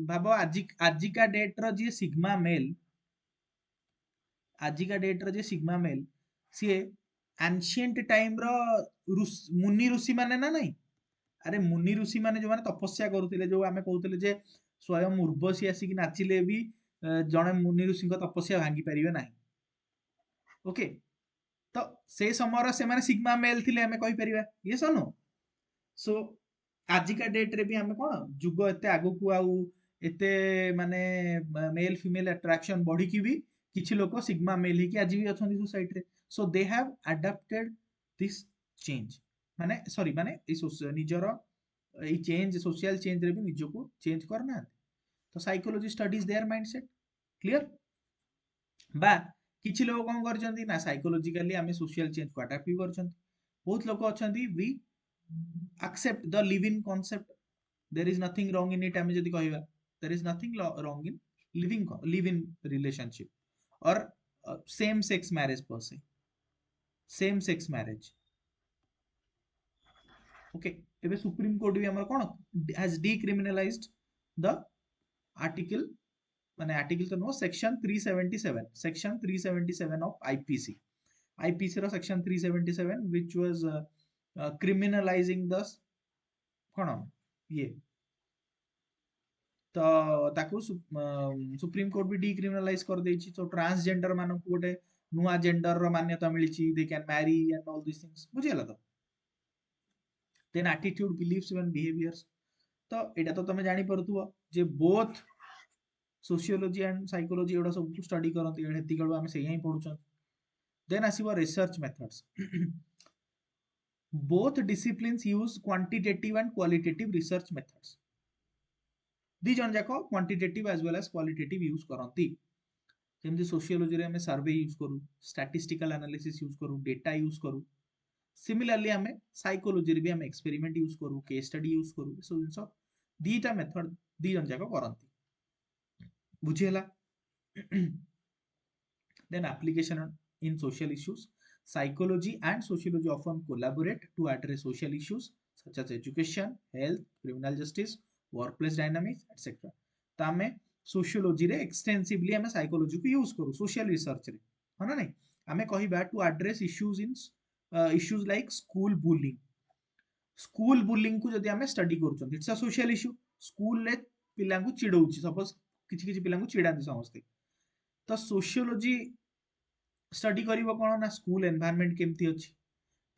भाबो आजिका डेट रो जे सिग्मा मेल आजिका डेट रो जे सिग्मा मेल सी एंशिएंट टाइम रो मुनि ऋषि माने ना नहीं अरे मुनि ऋषि माने जो माने तपस्या करुथिले जो आमे कहउथिले जे स्वयं उर्वशी आसिक नाचिले भी जणे मुनि ऋषिଙ୍କ तपस्या भांगी परिबे नाही ओके तो से समय से माने सिग्मा मेल थिले आमे कहि परिबा यस और नो सो आजिका डेट रे भी आमे कोन जुग एते आगु को आउ एते माने मेल फीमेल अट्रैक्शन बढ़ी की भी किछि लोक सिग्मा मेल ही कि आज भी अछंती सोसाइटी रे so they have adopted this change माने सॉरी माने निजर ए चेंज सोशल चेंज रे भी निजको चेंज करना तो psychology studies there mindset clear बा किछि लोक कोन करछंती ना साइकोलॉजिकली आमे सोशल चेंज को अडॉप्ट भी करछंती बहुत लोक अछंती we accept the living concept there is nothing wrong in it आमे जदी कहिबा there is nothing wrong in live in relationship or same sex marriage per se same sex marriage okay एबे सुप्रीम कोर्ट भी हमर कोन has decriminalized the article माने आर्टिकल तो नो सेक्शन 377 of IPC रो section 377 which was criminalizing the कोन ये तो ताकू सुप्रीम कोर्ट भी डिक्रिमिनलाइज कर देछि तो ट्रांसजेंडर मानन को गोटे नुआ जेंडर रो मान्यता मिलिछि they can marry and all this things बुझियला तो then attitude beliefs and behaviours तो एटा तो तमे जानि परथुओ जे बोथ सोशियोलॉजी एंड साइकोलॉजी एडा सब स्टडी करंती हेती गळो हम सेही पढुछन देन आसीबो research methods both disciplines use quantitative and qualitative research methods दी जन जाको quantitative as well as qualitative use करंती जेमति सोशियोलॉजी रे हमें सर्वे यूज करू स्टैटिस्टिकल एनालिसिस यूज करू डेटा यूज करू सिमिलरली हमें साइकोलॉजी रे भी हम एक्सपेरिमेंट यूज करू केस स्टडी यूज करू सो जिंस दीटा मेथड दी जन जाको करंती बुझियला then application in social issues psychology and sociology often collaborate to address social issues such as education health criminal justice workplace dynamics etc तो आमे सोशियोलॉजी रे एक्सटेंसिवली आमे साइकोलॉजी को यूज करू सोशल रिसर्च रे हना नै आमे कहिबा to address issues like school bullying को जदी आमे स्टडी करूछन it's a social issue school ले पिला को चिडौची सपोज किछि किछि पिला को चिडांती समस्ते तो सोशियोलॉजी स्टडी करिवो कोन ना स्कूल एनवायरनमेंट केमती अछि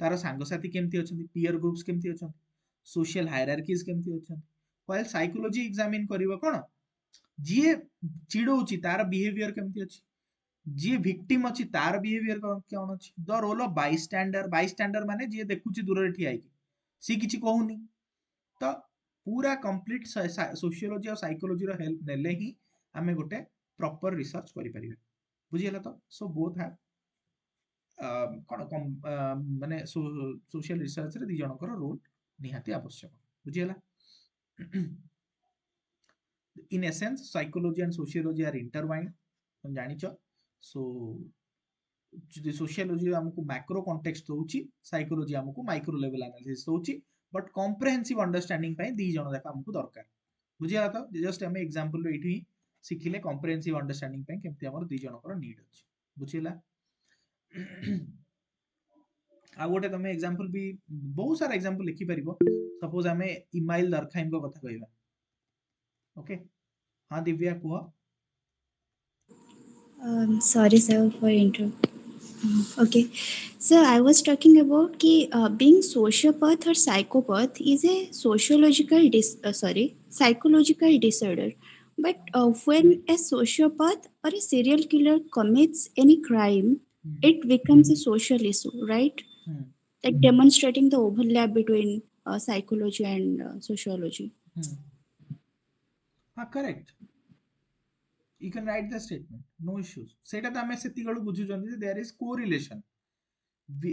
तार सांगसाथी केमती अछंती पीयर ग्रुप्स केमती अछंती सोशल हायरार्कीज केमती अछंती व्हाइल साइकोलॉजी एग्जामिन करिवो कोन जे चिडौची तार बिहेवियर केमती अछि जे विक्टिम अछि तार बिहेवियर कोन अछि द रोल ऑफ बाइस्टैंडर माने जे देखुची दूर रे ठिया सी किछि कहूनी तो पूरा कंप्लीट सोशियोलॉजी और साइकोलॉजी रो हेल्प नेले ही हमें गोटे प्रॉपर रिसर्च करि परिबे बुझियला तो सो बोथ हैव कोन माने सोशल रिसर्च रे दी जनकर रोल निहाती आवश्यक बुझियला in essence psychology and sociology are intertwined तुम जानिଛ सो सोशियोलॉजी हमको मैक्रो कॉन्टेक्स्ट दोउची साइकोलॉजी हमको माइक्रो लेवल एनालिसिस दोउची बट कॉम्प्रिहेंसिव अंडरस्टैंडिंग पई दी जण जाका हमको दरकार बुझिया तो जस्ट हम एग्जांपल एठी सिखिले कॉम्प्रिहेंसिव अंडरस्टैंडिंग पई केमती हमर दी जनकर नीड अछि बुझिला आ गोटे तुम एग्जांपल भी बहुत सारा एग्जांपल लिखि परिबो सपोज हमें इमाइल दरखाइम को कथा कहबा ओके हाँ दिव्या को Sorry, sir, for interrupt. Okay, so I was talking about कि being sociopath or psychopath is a psychological disorder. But when a sociopath or a serial killer commits any crime, it becomes a social issue, right? Like demonstrating the overlap between psychology and sociology. Correct. You can write the statement no issues सेटा त हमें सेति गळु बुझु जंदी देयर इज कोरिलेशन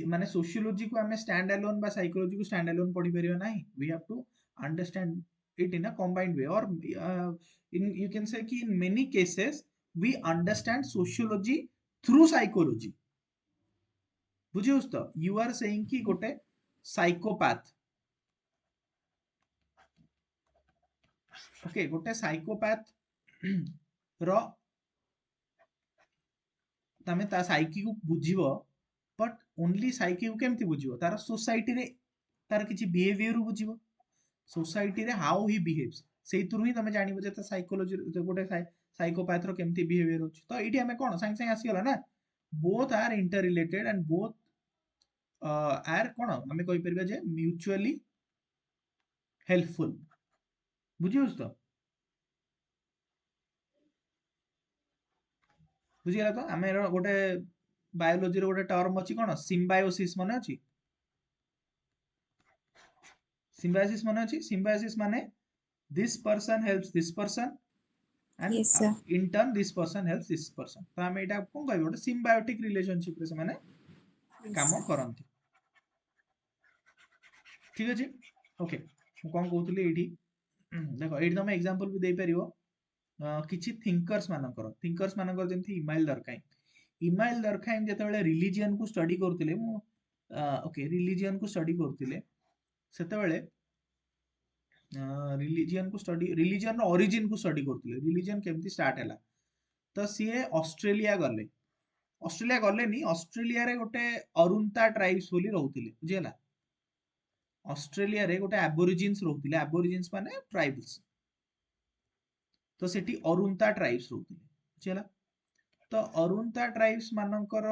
माने सोशियोलॉजी को हमें स्टैंड अलोन बा साइकोलॉजी को स्टैंड अलोन पढी परियो नाही we have to understand it in a combined way और in you can say कि in many cases we understand sociology through psychology बुझियोस तो you are saying कि गोटे साइकोपैथ ओके गोटे साइकोपैथ रो तमे ता साइकी को बुझिबो बट ओनली साइकी को केमती बुझिबो तार सोसाइटी रे तार किछि बिहेवियर बुझिबो सोसाइटी रे हाउ ही बिहेव्स सेइतुरु ही तमे जानिबो जे साइकोलॉजी गोटे साइकोपैथ रो केमती बिहेवियर होची तो एठी हमें कोन संग संग आसी गला ना both are interrelated and both are कोन हमें कहि परबे जे म्यूचुअली हेल्पफुल बुझियोस तो बुझिगला तो हमें गोटे बायोलॉजी रो गोटे टर्म अछि कोन सिम्बायोसिस माने अछि सिम्बायोसिस माने अछि सिम्बायोसिस माने this person helps this person and Yes, sir. in turn this person helps this person तो हमें एटा कोन कहबो गोटे सिम्बायोटिक रिलेशनशिप रे से माने Yes, काम sir. करंती ठीक अछि ओके मु कोन कहउतली एठी देखो एठी तमे एग्जांपल भी दे परियो किछि थिंकर्स मानकर जेंति इमाइल दरखाइम जेतेबेले रिलीजियन को स्टडी करथिले मु ओके रिलीजियन को स्टडी करथिले सेतेबेले रिलीजियन रो ओरिजिन को स्टडी करथिले रिलीजियन केमती स्टार्ट हैला तो सीए ऑस्ट्रेलिया गलेनी ऑस्ट्रेलिया रे गोटे अरुंता ट्राइब्स बोली रहउथिले बुझियला ऑस्ट्रेलिया रे गोटे एबोरिजिन्स रहउथिले एबोरिजिन्स माने ट्राइब्स तो सेठी अरुंता ट्राइब्स रहउथिले बुझियला तो अरुंता ट्राइब्स मानकर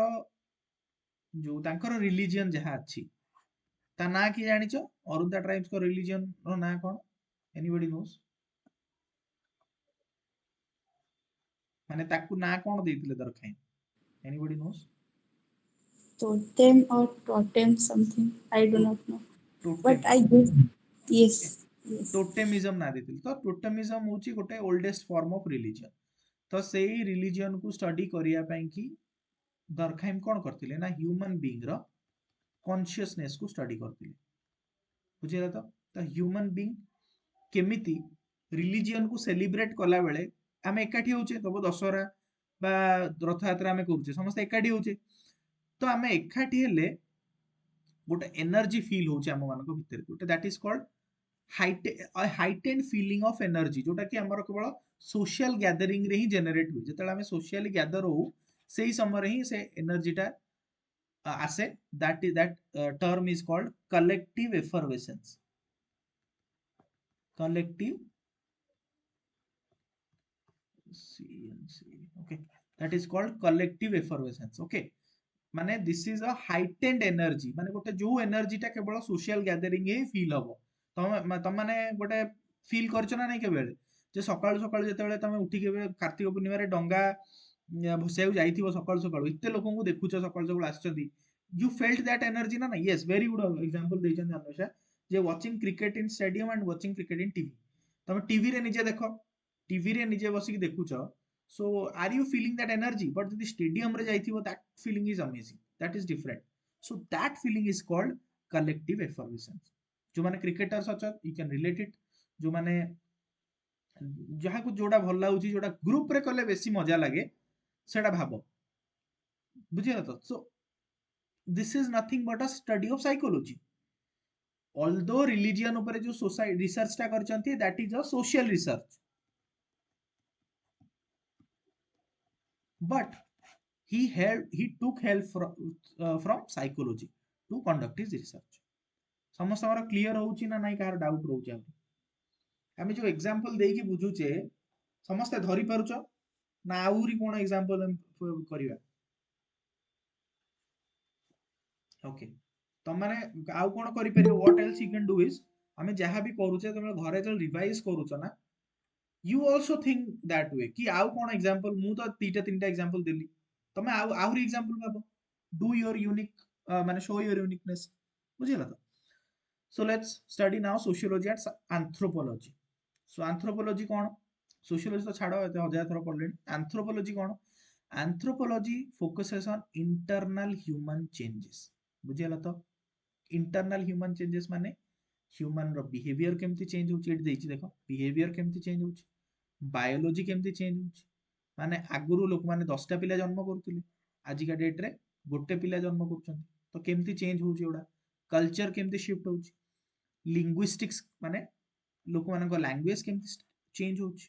जो तांकर रिलीजियन जहा अछि ता ना की जानिचो अरुंता ट्राइब्स को रिलीजियन रो ना कोन एनीबॉडी नोस माने ताकू ना कोन देइथिले दरखाई anybody knows Totem or totem something. I do not know. But I totemism guess okay yes. Yes. Totemism ना देइथिले तो टोटेमिज्म होची गोटे ओल्डेस्ट फॉर्म ऑफ रिलीजन तो सेही रिलीजन को स्टडी करिया पई की दरखाइम कोन करथिले ना ह्यूमन बीइंग रो कॉन्शियसनेस को स्टडी करथिले बुझिला तो ह्यूमन बीइंग केमिति रिलीजियन को सेलिब्रेट कला बेले आमे एकाठी होचे तब दशहरा बा रथ यात्रा आमे करूचे समस्त एकाठी होचे तो आमे एकाठी हेले गोटे एनर्जी फील होचे हम मानको भितर गोटे that is called heightened feeling of energy जोटा कि हमर केवल सोशल गैदरिंग रे ही जनरेट हुए जेतेला आमे सोशली गैदर हो सेही समय रे ही से एनर्जीटा आसे that term is called collective effervescence collective okay that is called collective effervescence okay माने this is a heightened energy माने गोटे जो एनर्जी टा केवल सोशल गैदरिंग ही फील हबो तम माने गोटे फील करछ ना नै केबेले जे सकाळ सकाळ जेतेबेले तमे उठी केबे कार्तिक पूर्णिमा रे डंगा भसेउ जाईथिबो सकाळ सकाळ इत्ते लोकन को देखुछ सकाळ सकाळ आछथि यू फेल्ट दैट एनर्जी ना यस वेरी गुड एग्जांपल देछन अनुषा जे watching cricket in stadium and watching cricket in TV तमे टीवी रे निजे देखो टीवी रे निजे बसी के देखुछ so are you feeling that energy but the stadium re jaithibo that feeling is amazing that is different so that feeling is called collective effervescence जो माने क्रिकेटर्स अछ you can relate it जो माने जहा को जोड़ा भल लाउची जोड़ा ग्रुप रे कले बेसी मजा लागे सेटा भाबो बुझिला तो so this is nothing but a study of psychology although religion ऊपर जो सोसाइटी रिसर्च टा करचंती that is a social research but he took help from psychology to conduct his research समस्त हमर क्लियर होउची ना नाही कार डाउट रहउची हम जो एग्जांपल देई की बुझुचे समस्त धरि पारुछ ना आउरी कोन एग्जांपल हम करिवा ओके त माने आउ कोन करि परियो what else you can do is हमें जहां भी करूचे तमे घरे जल रिवाइज करूछ ना you also think that way कि आउ कोन एग्जांपल मु तो तीटा तीनटा एग्जांपल देली तमे आउरी एग्जांपल भाबो डू योर यूनिक माने शो योर यूनिकनेस बुझिला तो so let's study now sociology and anthropology so anthropology कोन सोशियोलॉजी तो छाड़ो एते हजार थर पढ़ले एंथ्रोपोलॉजी कोन anthropology focuses on internal human changes बुझिला तो इंटरनल ह्यूमन चेंजेस माने ह्यूमन रो बिहेवियर केमती चेंज होची एट देछि देखो बिहेवियर केमती चेंज होची बायोलॉजी केमती चेंज होची माने आगुरु लोक माने 10 टा पिला जन्म करथिले आज का डेट रे गोटे पिला जन्म करछन तो केमती चेंज होची ओडा कल्चर केमती शिफ्ट होची लिंग्विस्टिक्स माने लोक मानक लैंग्वेज केमती चेंज होची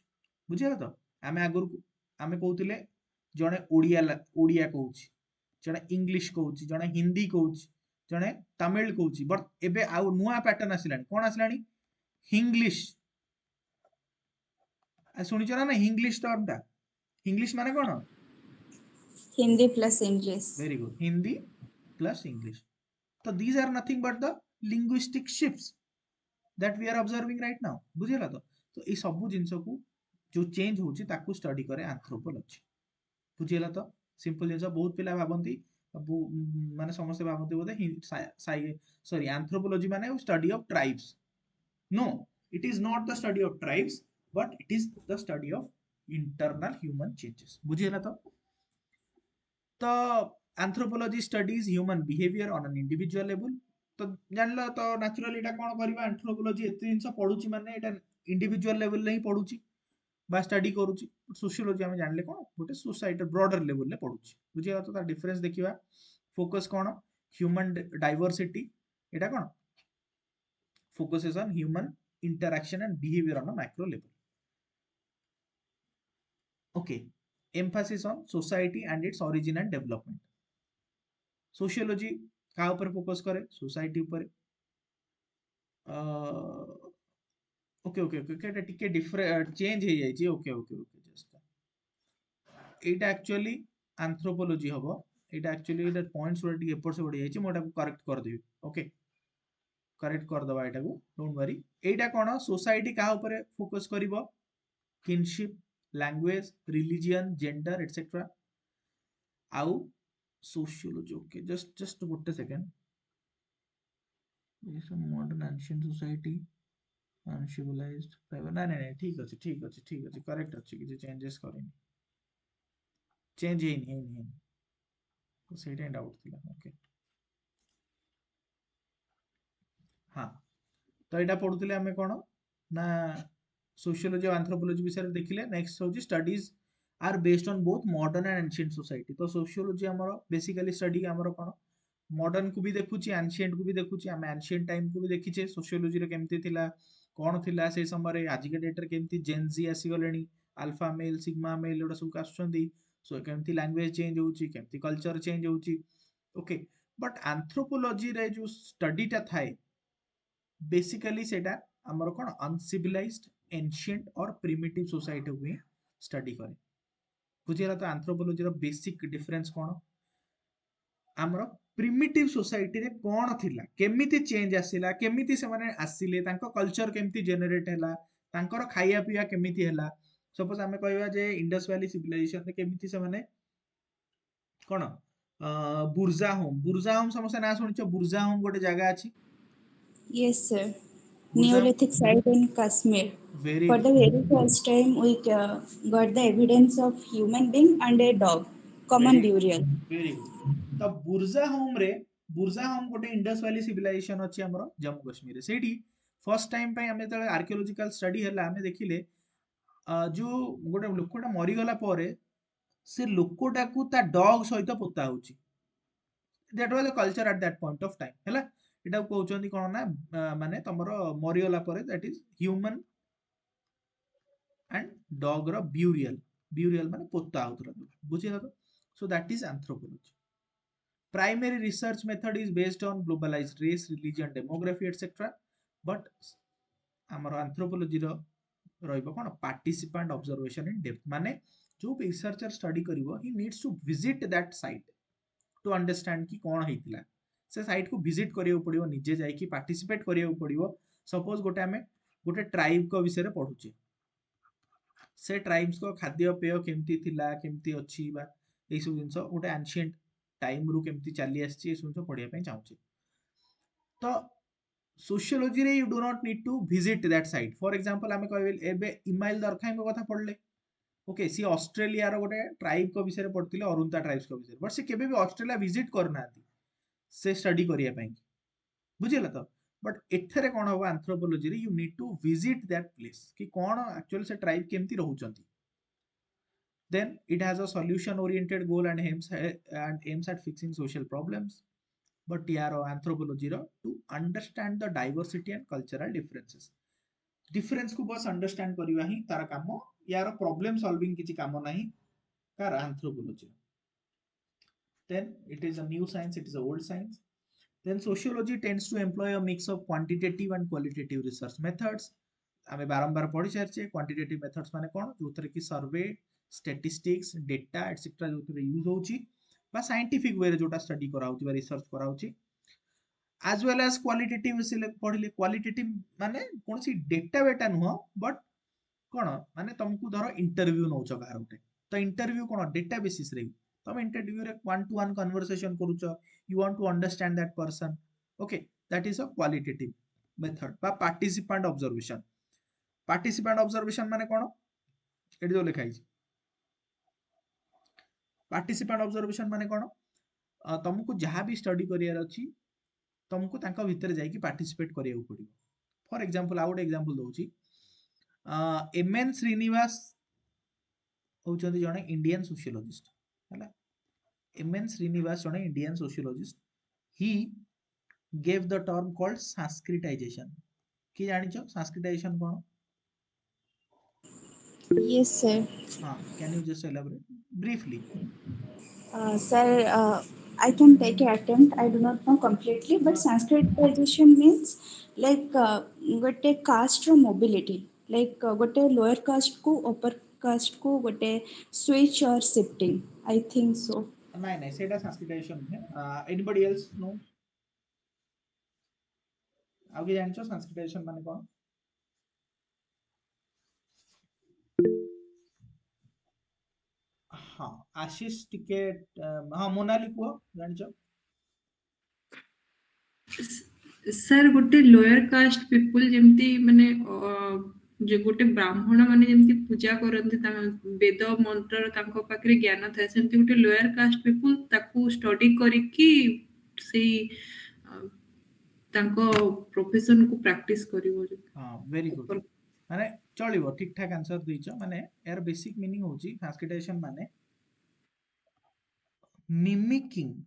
बुझिया तो आमे आगुरु आमे कहउतिले जणे ओडिया कहउची जणे इंग्लिश कहउची जणे हिंदी कहउची जणे तमिल कहउची बट एबे आउ नुआ पैटर्न आसिलानी कोन आसिलानी हिंग्लिश शुणिच ना हिंग्लिश टर्मटा इंग्लिश माने कौन Hindi plus English. Very good Hindi plus English तो these are nothing but the linguistic shifts that we are observing right now बुझिला तो ये सब जिंस को जो चेंज होची ताकू स्टडी करे एंथ्रोपोलॉजी बुझिला तो सिंपल जिंस बहुत पिला भाबंती माने समस्त भाबंती बोधे सॉरी एंथ्रोपोलॉजी माने study of tribes no it is not the study of tribes but it is the study of internal human changes बुझिला तो anthropology studies human behaviour on an individual level तो जानल तो नेचुरली एटा कोन करबा एंथ्रोपोलॉजी एते जिंस पढुची माने एटा इंडिविजुअल लेवल ले ही पढुची बा स्टडी करूची सोशियोलॉजी हम जानले कोन गोटे सोसाइटी ब्रॉडर लेवल ले पढुची बुझिया तो ता डिफरेंस देखिबा फोकस कोन ह्यूमन डाइवर्सिटी एटा कोन focuses on human interaction and behaviour on a micro level okay emphasis on society and its origin and development sociology का ऊपर फोकस करे सोसाइटी ऊपर ओके ओके ओके केटा टिके डिफरेंट चेंज हे जाई छी ओके ओके ओके जस्ट एटा एक्चुअली एंथ्रोपोलॉजी हबो एटा एक्चुअली एटा पॉइंट्स गुडा टिके एपर से बढ़ी जाई छी मोटा को करेक्ट कर देबी ओके करेक्ट कर दबा एटा को don't worry Etah cone society का ऊपर फोकस करिवो kinship language religion gender etcetera आउ सोशियोलॉजी ओके जस्ट गोटे second modern ancient society uncivilised private ना नहीं ठीक अछि ठीक अछि ठीक अछि करेक्ट अछि कि चेंजेस करेनी चेंज हे नहीं तो सेटा डाउट थिला ओके हां तो एटा पढुतले हमें कोन ना सोशियोलॉजी और एंथ्रोपोलॉजी विषय देखिले नेक्स्ट होची studies are based on both modern and ancient society तो सोशियोलॉजी हमरो बेसिकली स्टडी हमरो कोन मॉडर्न को भी देखुची एंशिएंट को भी देखुची हम एंशिएंट टाइम को भी देखिचे सोशियोलॉजी रे केमती थिला कोन थिला से समय रे आज के डेट रे केमती जेन जी आसी गलेनी अल्फा मेल सिग्मा मेल एडा सब आछंती सो केमती लैंग्वेज चेंज होची केमती कल्चर चेंज होची ओके बट एंथ्रोपोलॉजी रे जो स्टडी ता थाए बेसिकली सेटा हमर कोन अनसिविलाइज्ड एंशिएंट और प्रिमिटिव सोसाइटी को स्टडी करे बुझिला तो एंथ्रोपोलॉजी रो बेसिक डिफरेंस कोन हमर प्रिमिटिव सोसाइटी रे कोन थिला केमिति चेंज आसिला केमिति से माने आसिले तांको कल्चर केमिति जनरेट हैला तांकर खाइया पिया केमिति हैला सपोज हमें कहबा जे इंडस वैली सिविलाइजेशन रे केमिति से माने कोन बुर्जा होम समस्त ना सुनिचो बुर्जा होम गोटे जगह अछि Yes, sir. बुर्जा Neolithic site in Kashmir. Very For the very first time, we got the evidence of human being and a dog. Very Common burial. Very good तो बुर्जा होम गोटे इंडस वैली सिविलाइजेशन अछि हमरो जम्मू कश्मीर रे सेठी फर्स्ट टाइम पे हमें तळे आर्कियोलॉजिकल स्टडी हला हमें देखिले जो गोटे लोकटा मरी गला परे से लोकटा को ता डॉग सहित पोता होची that was the culture at that point of time हैला एटा कहउचंदी कोन ना माने तमरो मरी गला परे that is human and dog रो ब्यूरियल माने पोता होतरा बुझिला तो so that is anthropology primary research method is based on globalized race religion demography etc but ଆମର anthropology ର ରହିବ କଣ participant observation in depth ମାନେ जो researcher study करिवो he needs to visit that site to understand कि कौन ହେଇଥିଲା से साइट को विजिट करियो पड़ियो निजे जाई कि पार्टिसिपेट करियो पड़ियो सपोज गोटे हमें गोटे ट्राइब को विषय रे पढुचे से ट्राइब्स को खाद्य पेय केमती थिला केमती अछि बा ए सब जिंस गोटे एंशिएंट टाइम रु केमती चली आछि ए सब पढिया पय चाहूचे तो सोशियोलॉजी रे you do not need to visit that site for example हमें कहबे एबे इमाइल दरखाई को कथा पढले ओके सी ऑस्ट्रेलिया रो गोटे ट्राइब को विषय रे पढतिले अरुंता ट्राइब्स को विषय बट से केबे भी ऑस्ट्रेलिया विजिट करना से स्टडी करिया पय बुझिला तो बट एथरे कोन हो एंथ्रोपोलॉजी रे you need to visit that place कि कोन एक्चुअली से ट्राइब केमती रहउचंती then it has a solution oriented goal and aims at fixing social problems but यार anthropology row to understand the diversity and cultural differences difference को बस understand करिवा ही तार काम यार problem solving किछि काम नाही car anthropology then it is a new science it is a old science then sociology tends to employ a mix of quantitative and qualitative research methods. आमे बारंबार पढ़ी सारिछे क्वांटिटेटिव मेथड्स माने कोन जोथरे कि सर्वे स्टैटिस्टिक्स डेटा एटसेट्रा जोथरे यूज होउची बा साइंटिफिक वे रे जोटा स्टडी करा होउची बा रिसर्च करा होउची as well as qualitative से पढ़िले क्वालिटेटिव माने कोनसी डेटा बेटा नुह बट कोन माने तुमको धरो इंटरव्यू नउछ कार उठे तो इंटरव्यू कोन डेटा बेसिस रे तुम इंटरव्यू रे 1 to 1 कन्वर्सेशन करूछ you want to understand that person okay that is a qualitative method बा पार्टिसिपेंट ऑब्जर्वेशन माने कोन एडी जो लिखा है पार्टिसिपेंट ऑब्जर्वेशन माने कोन तुमको जहां भी स्टडी करियर अछि तुमको तांका भीतर जाई कि पार्टिसिपेट करिया पड़िबो फॉर एग्जांपल आउट एग्जांपल दोची एमएन श्रीनिवास होचंदी जने इंडियन सोशियोलॉजिस्ट हला एमएन श्रीनिवास जने Indian sociologist he gave the term called sanskritization कि जानिछो sanskritization cone Yes, sir. can you just elaborate briefly? Sir, I can take an attempt. I do not know completely, but Sanskritization means like गोटे caste रो mobility, like गोटे lower caste को upper caste को गोटे switch or shifting. I think so. नहीं सेटा sanskritization है anybody else know आगे जानिछो sanskritization माने कोन हाँ आशीष टिके हाँ मोनाली को जानिछो सर गोटे लोअर कास्ट पीपुल जेमती माने जे गोटे ब्राह्मण माने जेमती पूजा करंती वेद मंत्र तांको पाखरे ज्ञान थाए सेमती गोटे लोअर कास्ट पीपुल ताकू स्टडी करिकी से तांको प्रोफेशन को प्रैक्टिस करिवो हां वेरी गुड माने चलिबो ठीक ठाक आंसर दैछो माने यार बेसिक मीनिंग होची ट्रांसक्रिप्शन माने mimicking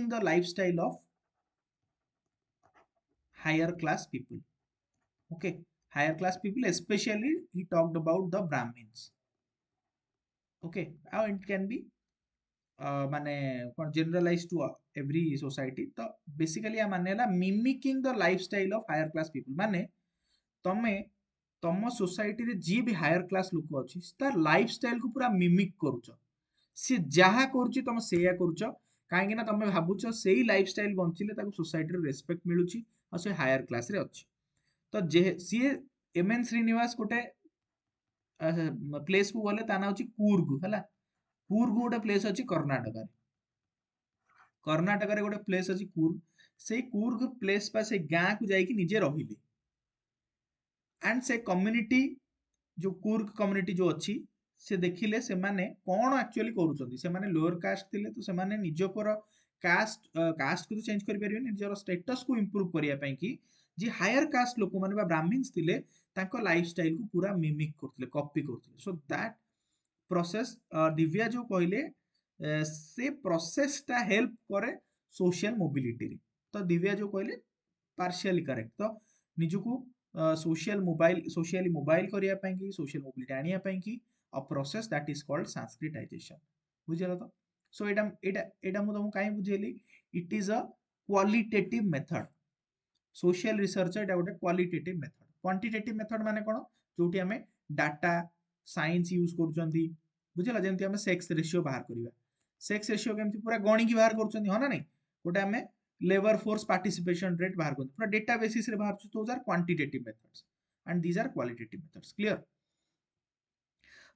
the lifestyle of higher class people okay higher class people especially he talked about the brahmins okay how it can be माने generalized to every society तो basically या माने ला mimicking the lifestyle of higher class people माने तमे तम सोसाइटी रे जी भी हायर क्लास लोक अछि तार लाइफस्टाइल को पूरा मिमिक करूछ से जहा करूची तम सेया करूछ काहे ना तमे भाबुछ सेही लाइफस्टाइल बंचिले ताको सोसाइटी रे रेस्पेक्ट मिलुची आ से हायर क्लास रे अछि तो जे सी एमएन श्रीनिवास कोटे प्लेस को गले ताना होची कूर्ग हला कूर्ग गोटे प्लेस अछि कर्नाटक रे गोटे प्लेस अछि कूर्ग से कूर्ग प्लेस पा से गां को जाई कि निजे रहिले एंड से कम्युनिटी जो कूर्ग कम्युनिटी जो अच्छी से देखिले से माने कौन एक्चुअली करूछंती से माने लोअर कास्ट थिले तो से माने निजकर कास्ट कास्ट को तो चेंज करि परिबे निजर स्टेटस को इंप्रूव करिया पई कि जे हायर कास्ट लोक माने बा ब्राह्मण्स थिले तांको लाइफस्टाइल को पूरा मिमिक करथिले कॉपी करथिले सो दैट प्रोसेस दिव्या जो कहले से प्रोसेस ता हेल्प करे सोशल मोबिलिटी रे तो दिव्या जो कहले पार्शियली करेक्ट तो निजुको सोशली मोबाइल करिया पई कि सोशल मोबिलिटी आनिया पई कि a process that is called Sanskritisation बुझिला तो सो एटा मु तुमको काई बुझेली it is a qualitative method social research एटा गोटे क्वालिटेटिव मेथड क्वांटिटेटिव मेथड माने कोन जोटी हमें डाटा साइंस यूज करचंदी बुझिला जेंति हमें सेक्स रेशियो बाहर करिवा सेक्स रेशियो केमति पूरा गणी की बाहर करचंदी हो ना नहीं गोटे हमें लेबर फोर्स पार्टिसिपेशन रेट बाहर करते पूरा डेटा बेसिस रे बाहर छु those are quantitative methods and these are qualitative methods clear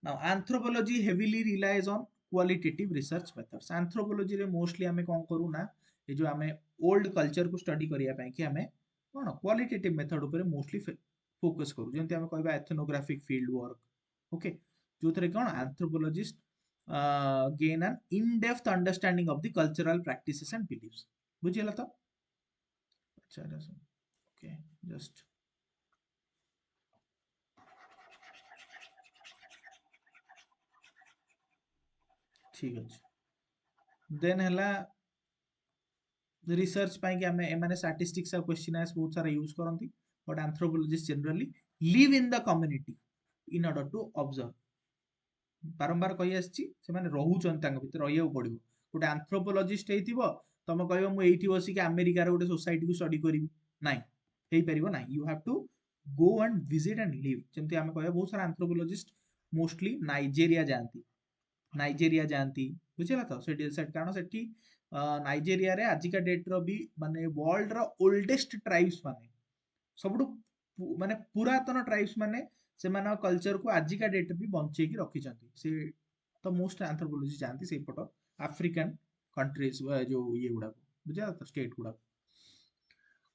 now anthropology heavily relies on qualitative research methods anthropology रे मोस्टली हमें कोन करू ना ये जो हमें ओल्ड कल्चर को स्टडी करिया पई कि हमें कोन क्वालिटेटिव मेथड ऊपर मोस्टली फोकस करू जेंति हमें कहबा एथनोग्राफिक फील्ड वर्क ओके जोथरे कोन anthropologist gain an in-depth understanding of the cultural practices and beliefs बुझिला तो अच्छा ओके जस्ट ठीक अछि देन हला रिसर्च पाई कि हमें माने स्टैटिस्टिक्स और क्वेश्चनर्स बहुत सारा यूज करंती but anthropologist generally live in the community in order to observe बारंबार कही आसी से रोचन भितर रही पड़ो गोटे आंथ्रोपोलोजिस्ट हो तुम कह मुझे बसिक अमेरिकार गोटे सोसाइटी को स्टडी करी ना हो पार ना you have to go and visit and live जमी आम कह बहुत सारा आंथ्रोपोलोजिस्ट मोस्टली नाइजेरिया जाती नाइजेरिया जाती बुझेगा तो कारण से नाइजेरिया रे आजिका डेट्र भी माने वर्ल्ड रो ओल्डेस्ट ट्राइब्स माने सब माने पुरातन ट्राइब्स माने से कल्चर को आजिका डेट भी बंचे रखी से तो मोस्ट एंथ्रोपोलॉजी जानती से पट आफ्रिकन कंट्रीज जो ये गुड़ा बुझा तो स्टेट गुड़ा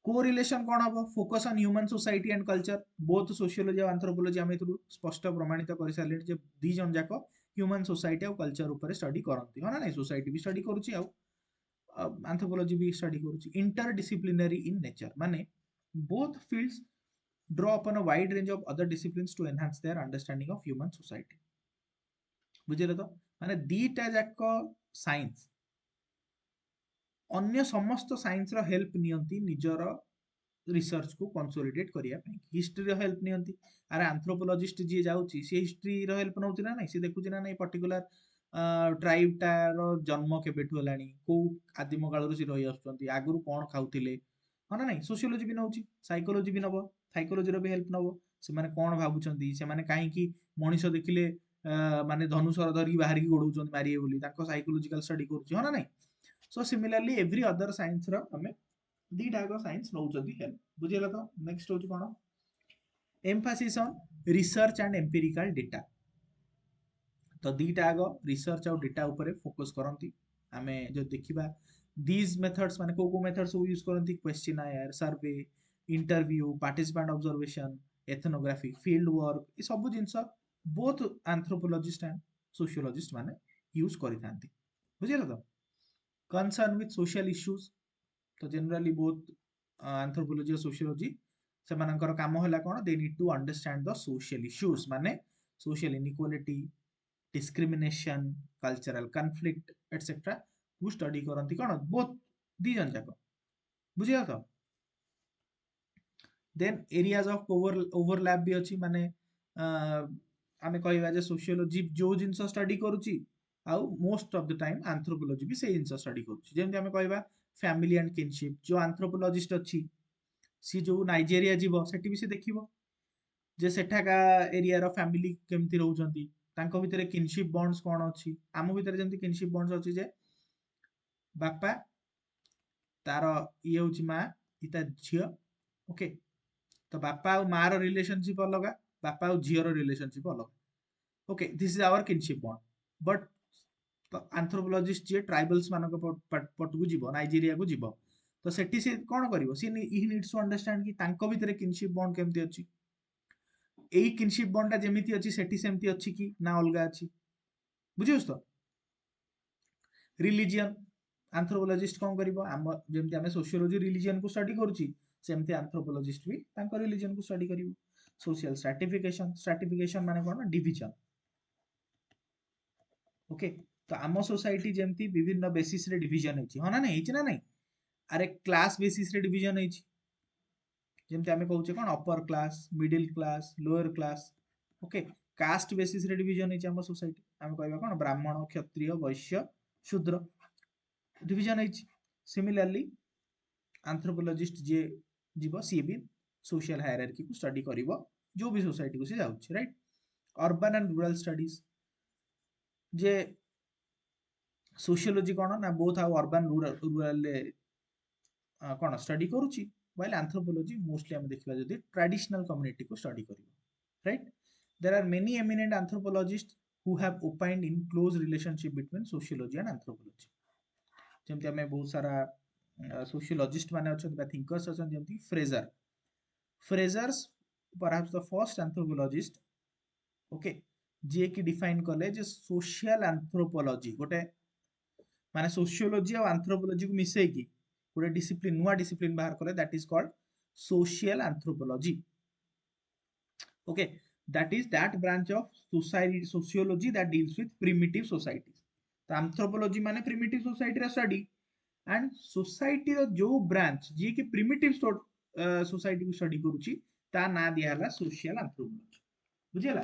कोरिलेशन कौन हम focus on human society and culture both sociology और एंथ्रोपोलॉजी आम स्पष्ट प्रमाणित कर सारे जे दी जन जाक ह्यूमन सोसाइटी और कल्चर ऊपर स्टडी करती हाँ ना नहीं सोसाइटी भी स्टडी करुच्ची एंथ्रोपोलॉजी भी स्टडी करुच्ची इंटरडिसिप्लिनरी इन नेचर माने both fields draw upon a wide range of other disciplines to enhance their understanding of human society बुझे तो माने दीटा जाक साइंस अन्य समस्त साइंस रो हेल्प नियंती निजर रिसर्च को कंसोलिडेट करिया पई हिस्ट्री रो हेल्प नियंती अरे एंथ्रोपोलॉजिस्ट जी जाउची से हिस्ट्री रो हेल्प नउती ना नहीं से देखुची ना नहीं पर्टिकुलर ट्राइब टार जन्म केबेठु हलानी को आदिम काल रो से रही आछुंती आगुरु कोन खाउथिले हाँ ना नहीं सोशियोलॉजी भी नउची साइकोलॉजी भी नब साइकोलॉजी रो भी हेल्प नब से माने कोन भाबुचंती से माने काहे की मनुष्य देखिले माने धनुषर धरी बाहर की गोडौचंती मारिए बोली ताको साइकोलॉजिकल स्टडी करूची हाँ ना नहीं so similarly every other science रो हमें दीटा को साइंस नउचंती हेल्प बुझिला तो नेक्स्ट होची कोन emphasis on research and empirical data तो दीटा आग रिसर्च और डेटा ऊपर फोकस करती आम जो देखा दीज मेथड्स माने को मेथड्स यूज करती questionnaire survey interview participant observation ethnography field work ये सब जिनस बोथ एंथ्रोपोलॉजिस्ट एंड सोशियोलॉजिस्ट माने यूज करिथांती बुझिला तो कंसर्न विथ सोशल इश्यूज तो जनरली बोथ एंथ्रोपोलॉजी और सोशियोलॉजी से काम है कौन they need to understand the social issues माने social inequality discrimination cultural conflict etcetera को स्टडी करती कौन बोथ दी जन जाक बुझिया तो देन एरियाज ऑफ ओवरलैप भी अच्छी माने आमे कहबा जे सोशियोलॉजी जो जिंस स्टडी करूची आउ most of the time anthropology भी से जिंस स्टडी करूची जेमति आमे कहबा फैमिली एंड किनशिप जो एंथ्रोपोलॉजिस्ट अच्छी सी जो नाइजेरिया जीवो सेठी भी से देखिबो जे सेठाका एरिया रो फैमिली केमति रहउचंती तांको भितरे किनशिप बॉन्ड्स कोन अछि आम भितरे जेमति किनशिप बॉन्ड्स अछि जे बापा तार ये होची मा इता झियो ओके तो बापा और माँ रो रिलेशनशिप अलग बापा और झियो रो रिलेशनशिप अलग okay this is our kinship bond but anthropologist जे ट्राइबल्स मानक पट को जीवो नाइजेरिया को जीवो तो सेठी से कोन करिवो सी ही नीड्स टू अंडरस्टैंड कि तांको भितरे किनशिप बॉन्ड केमति अछि एई किनशिप बॉन्डा जेमिति अछि सेठी सेमति अछि कि ना अलगा अछि बुझियोस तो रिलीजियन एंथ्रोपोलॉजिस्ट कोन करिवो हम जेमति हमें सोशियोलॉजी रिलीजियन को स्टडी करूची सेमति एंथ्रोपोलॉजिस्ट भी तांको रिलीजियन को स्टडी करिवो सोशल स्ट्रैटिफिकेशन माने कोन डिवीजन ओके तो आम सोसाइटी जेमति विभिन्न बेसिस रे डिवीजन हेछि हो ना नहीं अरे क्लास बेसिस रे डिवीजन हेछि जेमति आमे कहउचे कोन upper class middle class lower class okay caste basis रे डिवीजन हेछि आम सोसाइटी आमे कहबा कोन ब्राह्मण क्षत्रिय वैश्य शूद्र डिवीजन हेछि सिमिलरली एंथ्रोपोलॉजिस्ट जे जीव सी भी सोशल हायरार्की को स्टडी करिवो जो भी सोसाइटी को से जाउछि right urban and rural studies जे सोशियोलॉजी कोन ना बोथ आउ अर्बन रूरल कोन स्टडी करूछि while anthropology mostly हम देखिबा जदि ट्रेडिशनल कम्युनिटी को स्टडी करिवो right there are many eminent anthropologist who have opined in close relationship between sociology and anthropology जेमति हमें बहुत सारा सोशियोलॉजिस्ट माने अछन बा थिंकर्स अछन जेमति Frazer's perhaps the first anthropologist okay जे की डिफाइन कले जे सोशल एंथ्रोपोलॉजी गोटे माने सोशियोलॉजी और एंथ्रोपोलॉजी को मिसै की गोटे डिसिप्लिन नुआ डिसिप्लिन बाहर करे that is called social anthropology okay that is that branch of society sociology that deals with primitive societies तो एंथ्रोपोलॉजी माने प्रिमिटिव सोसाइटी रा स्टडी एंड सोसाइटी रो जो ब्रांच जे कि प्रिमिटिव सोसाइटी को स्टडी करूची ता ना दिया हला सोशल एंथ्रोपोलॉजी बुझियला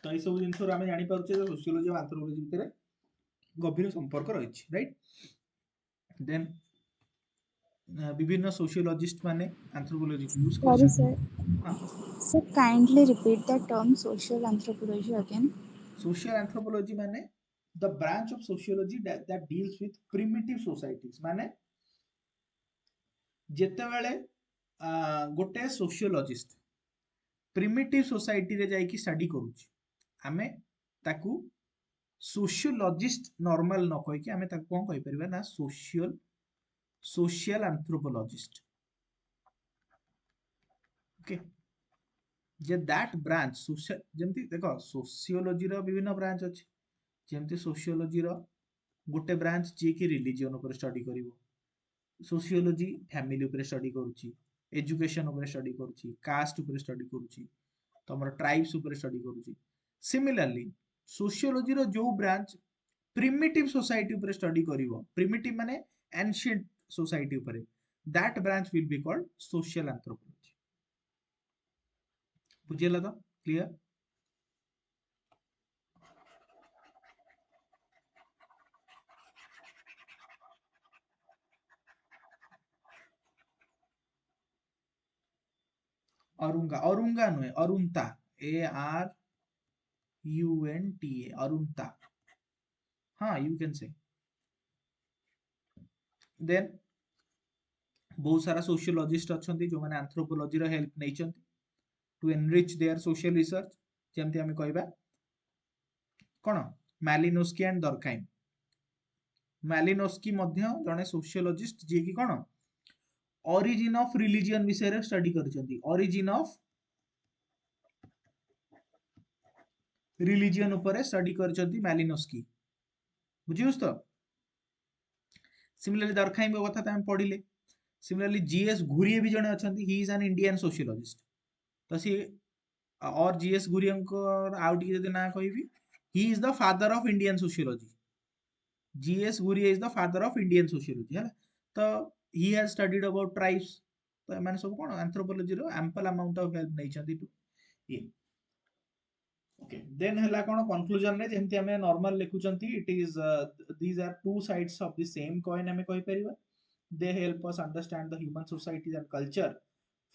तो ये सब जिनस आम जापर सोशियोलोजी और आंथ्रोपोलॉजी भितर गभीर संपर्क रही राइट देन विभिन्न सोशियोलॉजिस्ट माने आंथ्रोपोलॉजी को यूज Sorry, करछन sir. हां Sir, kindly repeat the term social anthropology again. Social anthropology माने the branch of sociology that deals with primitive societies माने जेतेबेले गोटे सोशियोलॉजिस्ट प्रिमिटिव सोसाइटी रे जाई की स्टडी करूची आमे ताकू सोशियोलॉजिस्ट नॉर्मल न कहि कि आमे ताकू कोन कहि परिबा ना सोशियल एंथ्रोपोलॉजिस्ट ओके जे दैट ब्रांच सोशल जेमती देखो सोशियोलॉजी रो विभिन्न ब्रांच अछि जेमती सोशियोलॉजी रो गोटे ब्रांच जे कि रिलीजन ऊपर स्टडी करिवो सोशियोलॉजी फैमिली ऊपर स्टडी करूची एजुकेशन ऊपर स्टडी करूची कास्ट ऊपर स्टडी करूची तमर ट्राइब्स ऊपर स्टडी करूची सिमिलरली सोशियोलॉजी रो जो ब्रांच प्रिमिटिव सोसाइटी ऊपर स्टडी करिवो प्रिमिटिव माने एंशिएंट सोसाइटी ऊपर that branch will be called social anthropology बुझियला तो क्लियर औरुंगा नुहे अरुंता ARUNTA अरुंता हाँ यू कैन से देन बहुत सारा सोशियोलॉजिस्ट अछंती जो माने एंथ्रोपोलॉजी रो हेल्प नै छंती to enrich their social research जेमती हमें कहबा कोन मैलिनोस्की एंड दरखाइम मैलिनोस्की मध्य जने सोशियोलॉजिस्ट जे कि कोन ओरिजिन ऑफ रिलीजन विषय रे स्टडी करछंती ओरिजिन ऑफ रिलीजन ऊपर स्टडी करछंती मैलिनोस्की बुझियोस तो सिमिलरली दरखाइम को कथा हम पढिले सिमिलरली जीएस घुरिए भी जने अछंती he is an Indian sociologist तो सी और जीएस घुरिए को आउट की जदी ना कहबी he is the father of Indian sociology G S Ghurye is the father of Indian sociology है तो he has studied about tribes तो माने सब कोन एंथ्रोपोलॉजी रो एम्पल अमाउंट ऑफ हेल्प नै छंती टू ये ओके देन हला कोन कंक्लूजन रे जेंति हमें नॉर्मल लिखुचंती it is these are two sides of the same coin हमें कहि परिबा they help us understand the human societies and culture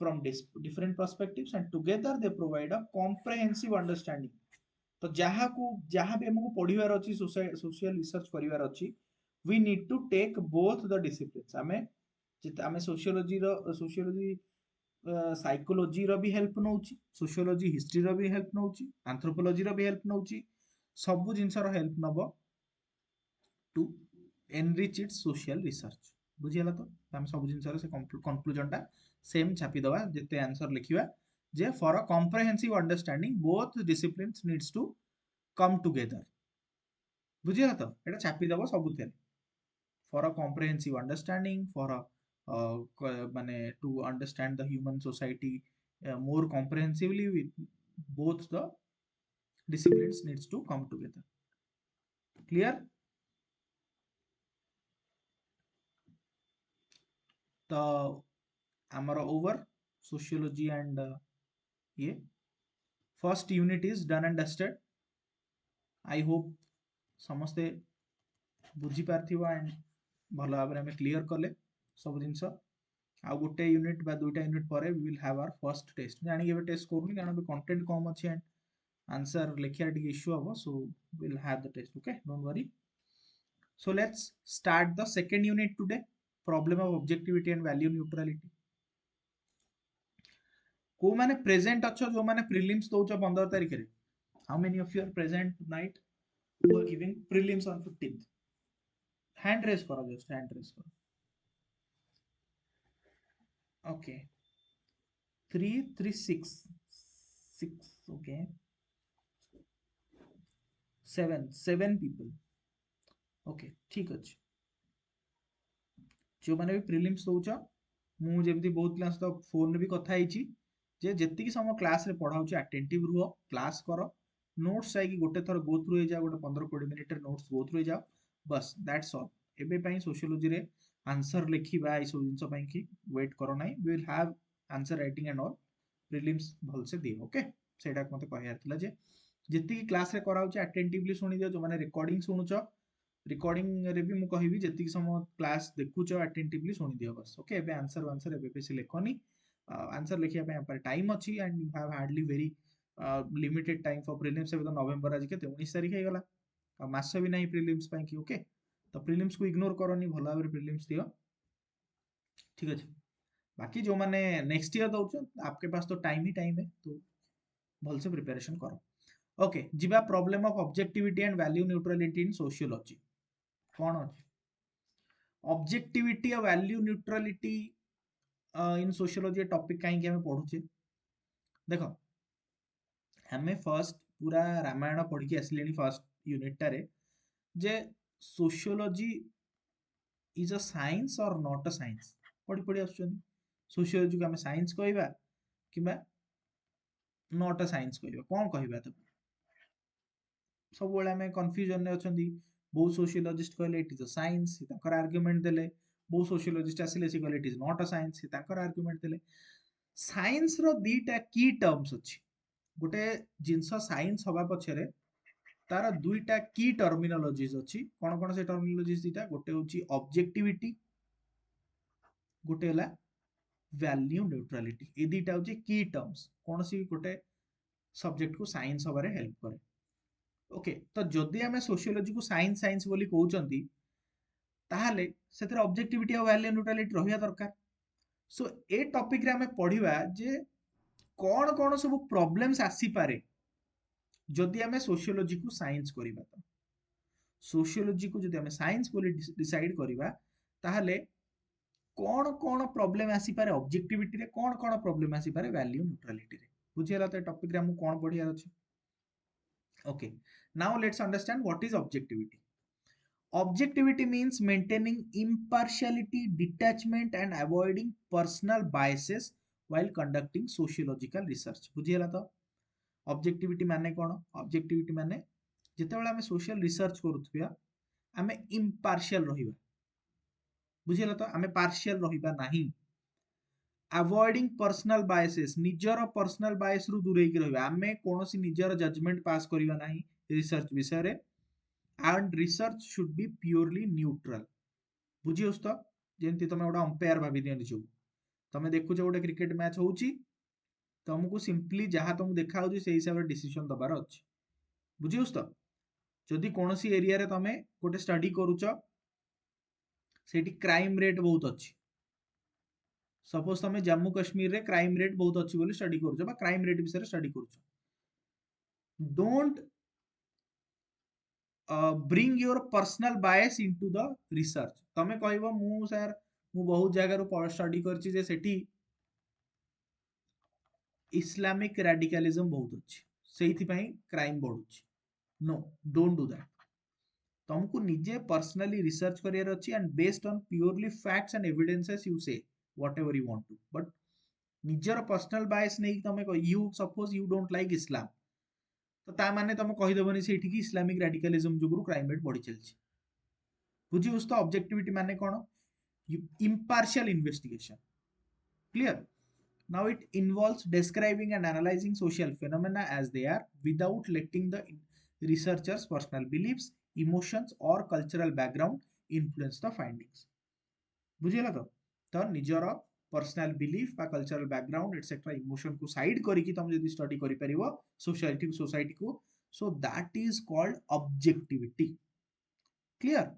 from different perspectives and together they provide a comprehensive understanding तो जहाँ भी हमको पढ़िबार अछि सोशल रिसर्च करिवार अछि we need to take both the disciplines आमे सोशियोलॉजी साइकोलॉजी रो भी हेल्प नउची सोशियोलॉजी हिस्ट्री रो भी हेल्प नउची एंथ्रोपोलॉजी रो भी हेल्प नउची सब जिंस रो हेल्प नबो to enrich its social research बुझियला तो हम सब जिंस रो से कंक्लूजन टा सेम छापी दवा जेते आंसर लिखिबा जे for a comprehensive understanding both disciplines needs to come together बुझियला तो एटा छापी दबो सबुते for a comprehensive understanding for a माने to understand the human society more comprehensively with both the disciplines needs to come together clear तो आमर ओवर सोशियोलॉजी एंड ये first unit is done and dusted I hope समस्ते बुझी पार्थिबो एंड भलो भाबरे हमें क्लियर कले सब जिंस आ गोटे यूनिट बा दुईटा यूनिट पर we will have our first test जानी के टेस्ट करूनी कारण बे कंटेंट कम अछि एंड आंसर लिखिया टी इश्यू हबो so we will have the test okay don't worry so let's start the second unit today problem of objectivity and value neutrality को माने प्रेजेंट अच्छो जो माने प्रीलिम्स दोचो 15 तारिख रे how many of you are present tonight who are giving prelims on 15th hand raise करो just hand raise करो okay 3 3 6 okay 7 people okay ठीक अछि जो माने भी प्रीलिम्स दोचो मु जेमती बहुत क्लास तो फोन रे भी कथा हिची जे जेतिकी समय क्लास रे पढ़ाउची अटेंटिव रुहो क्लास करो नोट्स आइ गोटे थर गो थ्रू हो जाओ गोटे 15-20 मिनिट रे नोट्स गो थ्रू हो जाओ बस दैट्स ऑल एबे पई सोशियोलॉजी रे आंसर लिखिबा ई सब जिंस पई की वेट करो नाही we will have answer writing and all prelims भल से दियो ओके सेटा मते कहयार थिला जे जेति क्लास रे कराउछ अटेंटिवली सुनी दियो, जो माने रिकॉर्डिंग सुनुछ रिकॉर्डिंग रे भी मु कहिबी जेति समय क्लास देखुछ अटेंटिवली सुनी दियो बस। ओके, एबे आंसर एबे बेसी लेखनी, आंसर लिखिया पे पर टाइम अछि and you have hardly very limited time for prelims. एबे तो नवंबर आज केते 19 तारिख हे गला, मास भी नहीं प्रीलिम्स ପାଇଁ कि। ओके, तो प्रीलिम्स को इग्नोर करनी, भल भाव प्रीलिम्स दियो, ठीक अछि। बाकी जो माने नेक्स्ट ईयर दउछ, आपके पास तो टाइम ही टाइम है, तो भल से प्रिपरेशन करो। ओके, जिबा problem of objectivity and value neutrality in sociology. कौन अछि ऑब्जेक्टिविटी और वैल्यू न्यूट्रलिटी इन सोशियोलॉजी टॉपिक कहीं के हमें पढुचे? देखो, हमें फर्स्ट पूरा रामायण पढ़ के आसलेनी फर्स्ट यूनिट टारे, जे सोशियोलॉजी इज अ साइंस और नॉट अ साइंस पढ़ी पढ़ी आसुचंदी। सोशियोलॉजी को हमें साइंस कहबा किबा नॉट अ साइंस कहबा, कोन कहबा? तो सब बेले हमें कंफ्यूजन रे अछंदी। बहुत सोशियोलॉजिस्ट कहले इट इज अ साइंस, ताकर आर्गुमेंट देले। बहुत सोशियोलॉजिस्ट आसिले से कहले it is not a science, ताकर आर्गुमेंट देले। साइंस रो दीटा की टर्म्स अछि। गोटे जिंस साइंस हवा पछरे तार दुईटा की टर्मिनोलॉजीज अछि। कोन कोन से टर्मिनोलॉजीज दीटा? गोटे होची ऑब्जेक्टिविटी, गोटे हला वैल्यू न्यूट्रलिटी। ए दीटा होची की टर्म्स, कोन सी गोटे सब्जेक्ट को साइंस हबारे हेल्प करे। ओके, तो जदि आमे सोशियोलॉजी को साइंस साइंस बोली कहउचंती, ताहाले सेतिर ऑब्जेक्टिविटी और वैल्यू न्यूट्रलिटी रहिया दरकार। सो ए टॉपिक रे आमे पढिबा जे कोन कोन सब प्रॉब्लम्स आसी पारे जदि आमे सोशियोलॉजी को साइंस करिबा। तो सोशियोलॉजी को जदि आमे साइंस बोली डिसाइड करिबा, ताहाले कोन कोन प्रॉब्लम आसी पारे ऑब्जेक्टिविटी रे, कोन कोन प्रॉब्लम आसी पारे वैल्यू न्यूट्रलिटी रे। बुझियला तो टॉपिक रे हम कोन पढियार अछि। Okay, now let's understand what is objectivity. Objectivity means maintaining impartiality, detachment and avoiding personal biases while conducting sociological research. बुझियला तो objectivity माने कोन? Objectivity माने जेतेबेले हमें सोशल रिसर्च करूथिया, हमें impartial रहिबा। बुझियला तो हमें पार्शियल रहिबा नाही। अवॉइडिंग पर्सनल बायसेस, निजर पर्सनल बायस रु दूरे की रहिबा। हमें कोनोसी निजर जजमेंट पास करिबा नाही रिसर्च विषय रे। And research should be purely neutral. बुझियोस तो? जेंति तमे ओडा अंपायर भाबी दियन छु, तमे देखु छ ओडा क्रिकेट मैच होउची, तुमको सिंपली जहां तुम देखा होउची सेही हिसाब रे डिसीजन दबार अछि। बुझियोस तो? जदि कोनोसी एरिया रे तमे गोटे स्टडी करूछ, सेठी क्राइम रेट बहुत अछि। सपोज तमे जम्मू कश्मीर रे क्राइम रेट बहुत अच्छी बोली स्टडी करूछ, बा क्राइम रेट विषय स्टडी करूछ, don't bring your personal bias into the research. तमे कहबो मु सर मु बहुत जगह रो स्टडी करछि जे सेठी इस्लामिक रेडिकलिज्म बहुत अछि, सेहिथि पई क्राइम बढ़ुछि। No, don't do that. तुमको निजे पर्सनली रिसर्च करियर अछि and based on purely facts and evidences you say whatever you want to. But निजर पर्सनल बायस नहीं तमे you suppose you don't like Islam, तो ता माने तमे कहि देबनी सेठी कि इस्लामिक रेडिकलिज्म जुगुरु क्राइम रेट बढ़ी चलछि। बुझी उस तो ऑब्जेक्टिविटी माने कोन? impartial investigation. Clear? Now it involves describing and analyzing social phenomena as they are without letting the researcher's personal beliefs, emotions or cultural background influence the findings. बुझिला तो? तो निजर पर्सनल बिलीफ बा कल्चरल बैकग्राउंड एटसेट्रा इमोशन को साइड करिकी तुम जदि स्टडी करि परिबो सोसाइटी को, so that is called objectivity. Clear?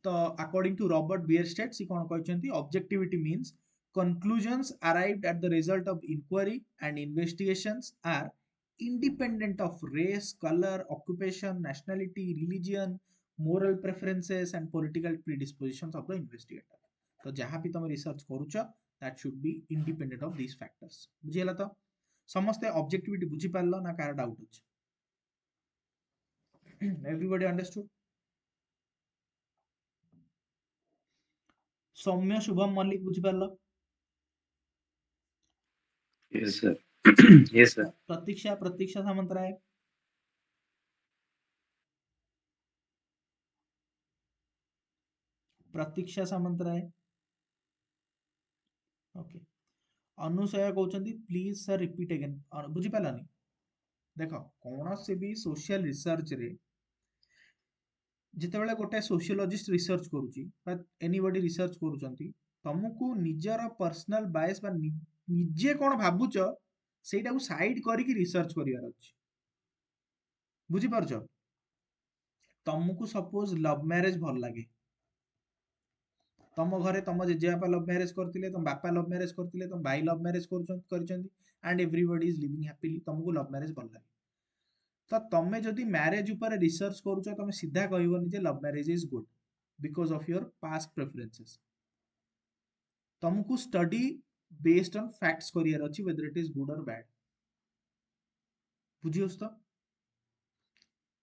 तो अकॉर्डिंग टू रॉबर्ट बियरस्टेड सी कोन कहचंती, objectivity means conclusions arrived at the result of inquiry and investigations are independent of race, color, occupation, nationality, religion, moral preferences and political predispositions of the investigator. तो जहाँ भी तुम रिसर्च करूछ, that should be independent of these factors. बुझिला तो? समस्ते ऑब्जेक्टिविटी बुझी पारलो ना? कार डाउट अछि? Everybody understood? सौम्य शुभम मल्लिक बुझी पारलो? Yes, sir. Yes, sir. Pratiksha Samantaray? Pratiksha Samantaray? Okay. Anusuya कहउछंती प्लीज सर रिपीट अगेन बुझी पालानी देखो कौन से भी सोशल रिसर्च रे जितेबाला गोटे सोशियोलॉजिस्ट रिसर्च करूची बा एनीबॉडी रिसर्च करूचंती तुमको निजर पर्सनल बायस बा निजे कौन भाबुच सेटा को साइड करिकी रिसर्च करिवार अछि बुझी पारछ तुमको सपोज लव मैरिज भल लागे तुम घरे तुम जेजेबापा लव मैरिज करथिले तुम बापा लव मैरिज करथिले तुम भाई लव मैरिज करछंती and everybody is living happily तुमको लव मैरिज भल लागे तो तमे जदि मैरिज ऊपर रिसर्च करूछ तमे सीधा कहबोनी जे love marriage is good because of your past preferences तुमको स्टडी बेस्ड ऑन फैक्ट्स करियर अछि वेदर इट इज गुड और बैड बुझियोस तो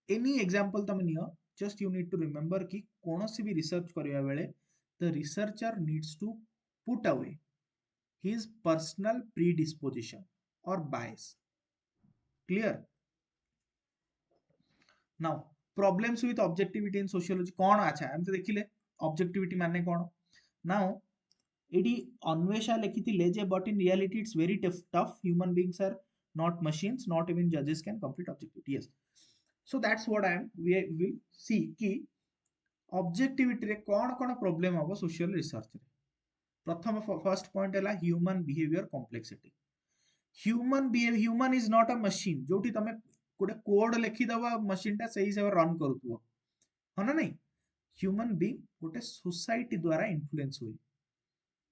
एनी एग्जांपल तमे नियो just you need to remember कि कोनोसी भी रिसर्च करिया बेले the researcher needs to put away his personal predisposition or bias clear now problems with objectivity in sociology कौन अच्छा हम तो देखिले objectivity माने कौन now एडी अन्वेषा लिखिथिले जे but in reality it's very tough human beings are not machines not even judges can complete objectivity yes so that's what we will see कि objectivity रे कौन कौन problem हो social research रे प्रथम फर्स्ट पॉइंट है human behaviour complexity human is not a machine जोटी तमे गोटे कोड लिखि दबा मशीन टा सही हिसाब रन करूथबो ह ना नहीं ह्यूमन बीइंग गोटे सोसाइटी द्वारा इन्फ्लुएंस हुई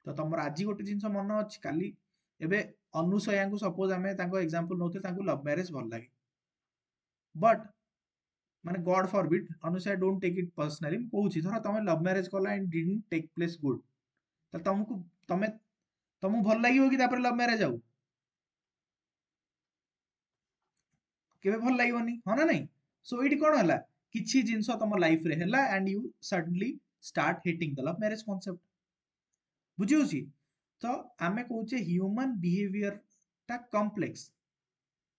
तो तमर आज गोटे जिंस मन अछि काली एबे अनुसया को सपोज हमें ताको एग्जांपल नोते ताको लव मैरिज भल लागे बट माने God forbid Anusuya don't take it personally कहूची धर तमे लव मैरिज कला and didn't take place good तो तुमको तमे तुमको भल लागियो कि तापर लव मैरिज आउ केबे भल लागियोनी ह ना नहीं सो इट कोन हला किछि जिंस तम लाइफ रे हला and you suddenly start hitting the love marriage concept बुझियोसी तो आमे कहूचे ह्यूमन बिहेवियर टा कॉम्प्लेक्स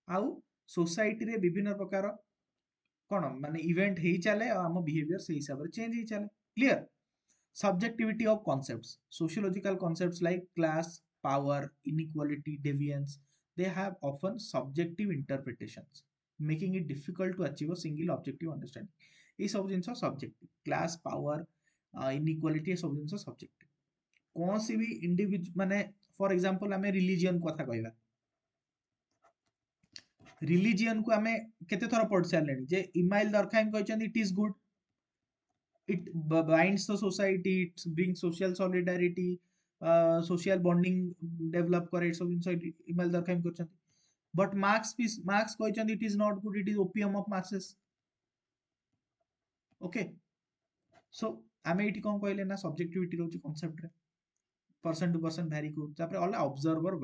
आउ सोसाइटी रे विभिन्न प्रकार कोन माने इवेंट हेई चले आ हम बिहेवियर से हिसाब रे चेंज हेई चले clear subjectivity of concepts sociological concepts like class power inequality deviance they have often subjective interpretations making it difficult to achieve a single objective understanding ये सब जिंस subjective class power inequality ये सब जिंस subjective कौन सी भी इंडिविजुअल माने फॉर एग्जांपल हमें रिलीजियन कथा कहबा रिलीजियन को हमें केते थरा पढ़ सारलेनी जे इमाइल दरखाइम कहचंदी it is good it binds the society it brings social solidarity social bonding develop करे सब जिंस ईमेल दरखाइम करछन but marks कहचंदी it is not good it is opium of masses okay so आमे इटी कोन कहले ना सब्जेक्टिविटी रोची कांसेप्ट रे पर्सन टू पर्सन वैरी को तापर ऑल ऑब्जर्वर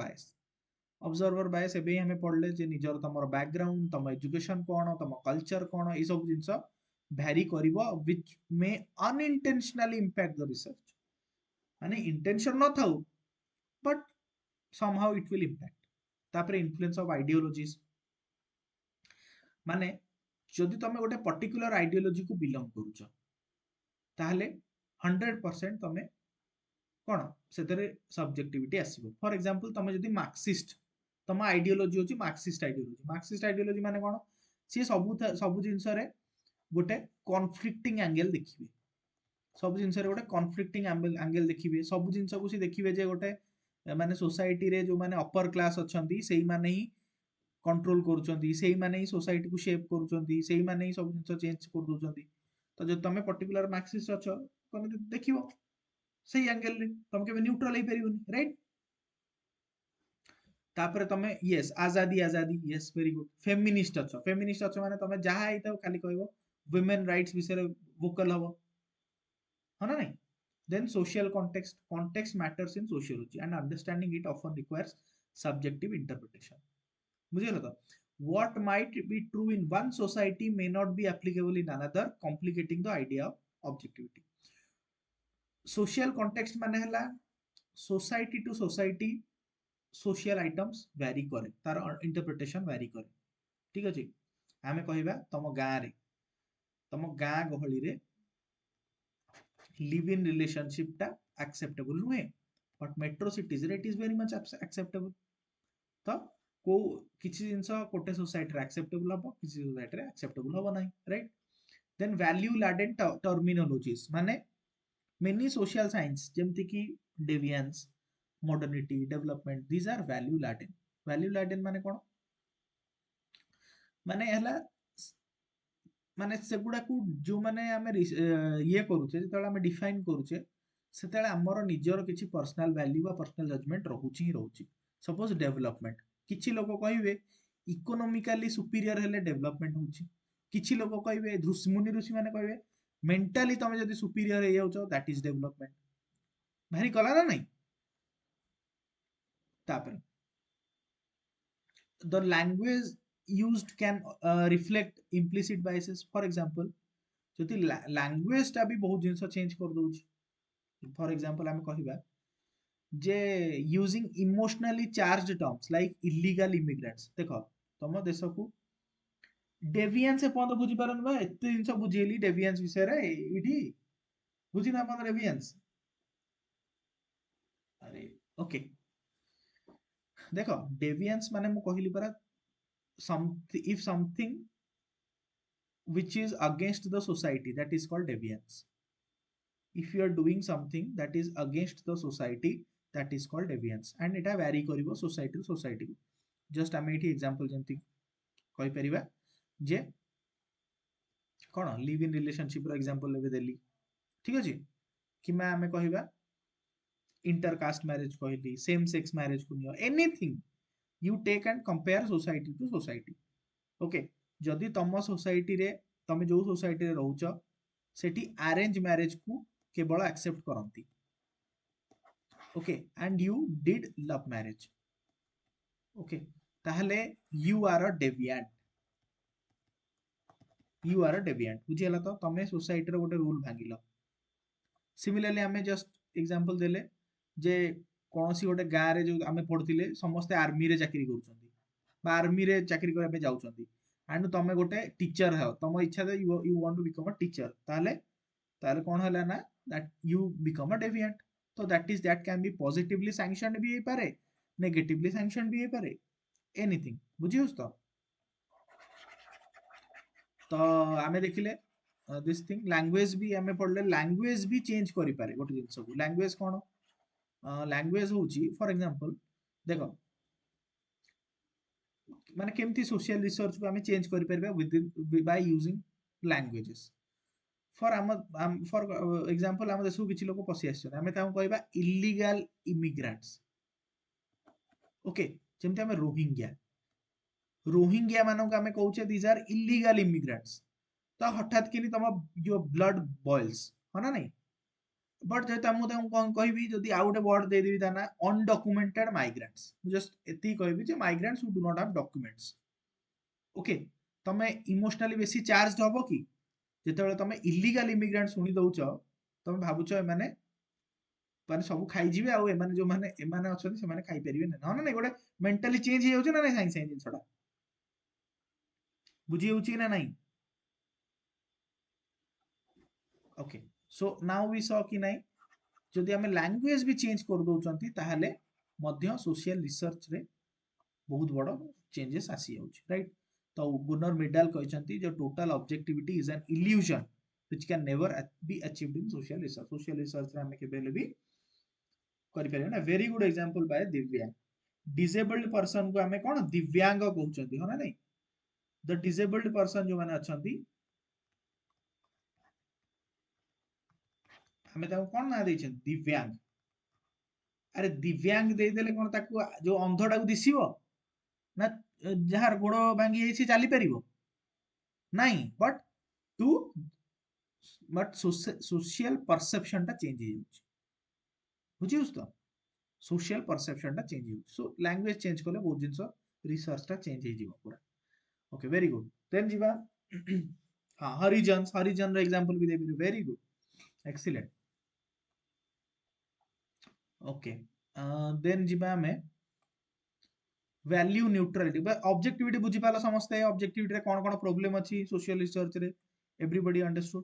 बायस एबे हमें पढ़ले जे निजर तमर बैकग्राउंड तम एजुकेशन कोन तम कल्चर कोन ए सब जिंस vary करिवो which may unintentionally impact the research माने इंटेंशन न थाउ but somehow it will impact तापर influence of ideologies माने जदि तमे गोटे पर्टिकुलर आइडियोलॉजी को बिलोंग करूछ ताहले 100% तमे कोन सेतरे सब्जेक्टिविटी आसीबो फॉर एग्जांपल तमे जदि मार्क्सिस्ट तम आइडियोलॉजी होची मार्क्सिस्ट आइडियोलॉजी माने कोन सी सब जिंस रे गोटे कॉन्फ्लिक्टिंग एंगल देखिबे सब जिंस रे गोटे कॉन्फ्लिक्टिंग एंगल देखिबे सब जिंस को सी देखिबे जे गोटे माने सोसाइटी रे जो माने अपर क्लास अछंती सेही माने ही कंट्रोल करूचंती सेही माने ही सोसाइटी को शेप करूचंती सेही माने ही सब जिंस चेंज कर दोचंती तो जो तमे पर्टिकुलर मार्क्सिस्ट अछ तमे देखिबो सेही एंगल रे तमे केबे न्यूट्रल हे परिबोनी राइट तापर तमे यस आजादी यस वेरी गुड फेमिनिस्ट अछ माने तमे जहा आइतो खाली कहबो women rights विषय वोकल हबो है ना नहीं then social context matters in sociology and understanding it often requires subjective interpretation मुझे लगा what might be true in one society may not be applicable in another complicating the idea of objectivity social context माने हला society to society social items vary करे तार interpretation vary करे ठीक अछि हमें कहिबा तम गां रे तम गां गहली रे लिव इन रिलेशनशिप टा एक्सेप्टेबल नुहे बट मेट्रो सिटीज रे it is very much acceptable. तो को किसी जिंस कोटे सोसाइटी रे एक्सेप्टेबल हबो, किसी सोसाइटी रे एक्सेप्टेबल हबो नाही, right. Then value laden terminologies माने मेनी सोशल साइंस जेमति कि deviance, modernity, development, these are value laden. Value laden माने कोन, माने हला माने सेगुडा को जो माने आमे ये करूचे जेतला आमे डिफाइन करूचे सेतला हमर निजर किछि पर्सनल वैल्यू बा पर्सनल जजमेंट रहूची ही रहूची। सपोज डेवलपमेंट, किछि लोक कहिबे इकोनॉमिकली सुपीरियर हेले डेवलपमेंट होची, किछि लोक कहिबे मुनि ऋषि माने कहिबे मेंटली तमे जदी सुपीरियर हे जाउछो दैट इज डेवलपमेंट। भारी कला ना नहीं। तापर the language used can reflect implicit biases. For example, जदि language टा भी बहुत जिनस चेंज कर दउछि। फॉर एग्जांपल हम कहिबा जे using emotionally charged terms like illegal immigrants. देखो तम देश को डेविएंस पॉइंट बुझी पारन बा, एते जिनस बुझेली डेविएंस विषय रे इडी बुझी ना पन डेविएंस। अरे ओके देखो डेविएंस माने मु कहली परा if something which is against the society, that is called deviance. If you are doing something that is against the society, that is called deviance, and it vary karibo society to society। just ame ethi example jemti koi periba je kono live in relationship ro example lebe deli, ठीक अछि कि मैं ame कहिबा intercaste marriage कहली, same sex marriage कुनियो, anything you take and compare society to society। Okay जदि तम सोसाइटी रे तमे जो सोसाइटी रे रहउछ सेठी अरेंज मैरिज को केवल एक्सेप्ट करंती, okay, and you did love marriage, okay, ताहले you are a deviant, you are a deviant. बुझी हला तो तमे सोसाइटी रे गोटे रूल भांगिलो। सिमिलरली हमें जस्ट एग्जांपल देले जे कोनोसी गोटे गां रे जो हमें पढथिले समस्त आर्मी रे चाकरी करूछंती बा आर्मी रे चाकरी करे पे जाउछंती, एंड तमे गोटे टीचर है, तम इच्छा दे you want to become a teacher, ताले ताले कोन हला ना that you become a deviant. तो that can be positively sanctioned भी हे पारे, नेगेटिवली सैंक्शनड भी हे पारे, एनीथिंग। बुझियोस तो आमे देखिले दिस थिंग लैंग्वेज भी आमे पढ़ले, लैंग्वेज भी चेंज करि पारे गोटे जिंस को। लैंग्वेज कोन, लैंग्वेज होची फॉर एग्जांपल देखो माने केमती सोशल रिसर्च को हमें चेंज करि परबा with by using languages. For example हम देश किछि लोक पसि आछन, हमें ताऊ कहबा इलीगल इमिग्रेंट्स, ओके, जेमते हमें रोहिंग्या मानन को हमें कहउछे दीज आर इलीगल इमिग्रेंट्स। तो हठात किनी तम योर ब्लड बॉइल्स हो ना नहीं, बट जे तमु तम कोन कहबी जदी आ गोटे वर्ड दे देबी ता ना अनडॉक्यूमेंटेड माइग्रेंट्स, जस्ट एती कहबी जे migrants who do not have documents, okay. तमे इमोशनली बेसी चार्ज्ड हबो कि जेतेबेले तमे इलीगल इमिग्रेंट सुनी दउछ, तमे भाबुछ ए माने माने सब खाइ जिवे आ ए माने जो माने ए माने अछन से माने खाइ परिबे ना ना नहीं, गोटे मेंटली चेंज हे जाउछ ना नहीं साइंस जिंसडा। बुझी होउची ना नहीं, okay. So now we saw कि नहीं जदि हमें लैंग्वेज भी चेंज कर दउचंती ताहले मध्य सोशल रिसर्च रे बहुत बड़ चेंजेस आसी जाउछ, राइट। तो गुनर मिडाल कहचंती जो total objectivity is an illusion which can never be achieved in social research. Social research रे हमें केबेले भी करि परियो ना। वेरी गुड एग्जांपल बाय दिव्यांग, डिसेबल्ड पर्सन को हमें कोन दिव्यांग कहउचंती, हो ना नहीं। द डिसेबल्ड पर्सन जो माने अछंती हमें ताको कोन ना दैछन दिव्यांग। अरे दिव्यांग दे देले कोन ताको जो अंधडा को दिसिबो ना, जहार गोड़ भांगी जाइछि चाली परिबो नहीं, बट सोशल परसेप्शन टा चेंज हो जाउछि। बुझिउस तो सोशल परसेप्शन टा चेंज हो, सो लैंग्वेज चेंज करले बहुत जिंस रिसर्च टा चेंज हे जिवो पूरा। Okay very good. देन जीवा हां हरिजन रो एग्जांपल भी देबी, very good, excellent, okay. Then जीवा हमें वैल्यू न्यूट्रलिटी बा ऑब्जेक्टिविटी बुझी पाला समस्ते। ऑब्जेक्टिविटी रे कोन कोन प्रॉब्लम अछि सोशल रिसर्च रे, एवरीबॉडी अंडरस्टूड।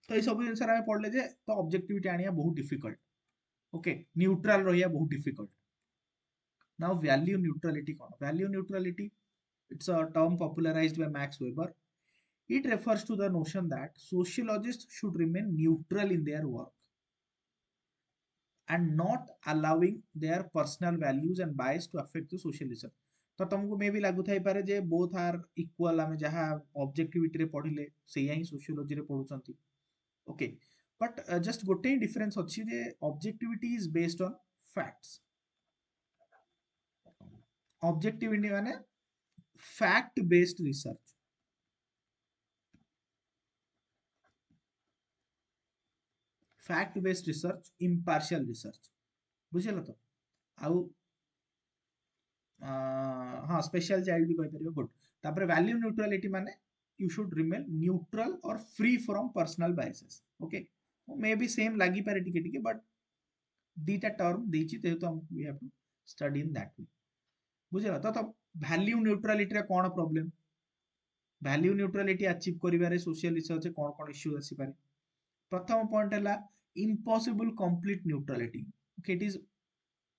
तो ये सब जिनस रे पढ़ले जे तो ऑब्जेक्टिविटी आनिया बहुत डिफिकल्ट, ओके न्यूट्रल रहिया बहुत difficult now value neutrality cone value neutrality it's a term popularized by Max Weber. It refers to the notion that sociologists should remain neutral in their work and not allowing their personal values and bias to affect the social research. तो तुमको मे भी लागू थाई पारे जे बोथ आर इक्वल आमे जहा ऑब्जेक्टिविटी रे पढिले सेया ही सोशियोलॉजी रे पढुचंती ओके बट जस्ट गोटे डिफरेंस अछि जे objectivity is based on facts objectivity माने fact based research fact based research impartial research बुझिल तो आउ हाँ स्पेशल चाइल्ड भी कहि परियो गुड तापर वैल्यू न्यूट्रलिटी माने यू शुड रिमेन न्यूट्रल और free from personal biases okay may be same लागी पारे टिके टिके बट दीटा टर्म देछि तेतो हम we have to study in that way बुझिल तो वैल्यू न्यूट्रलिटी रे कोन प्रॉब्लम वैल्यू न्यूट्रलिटी अचीव करिवारे सोशल रिसर्च कोन कोन इश्यू आसी पारे प्रथम पॉइंट है impossible complete neutrality okay it is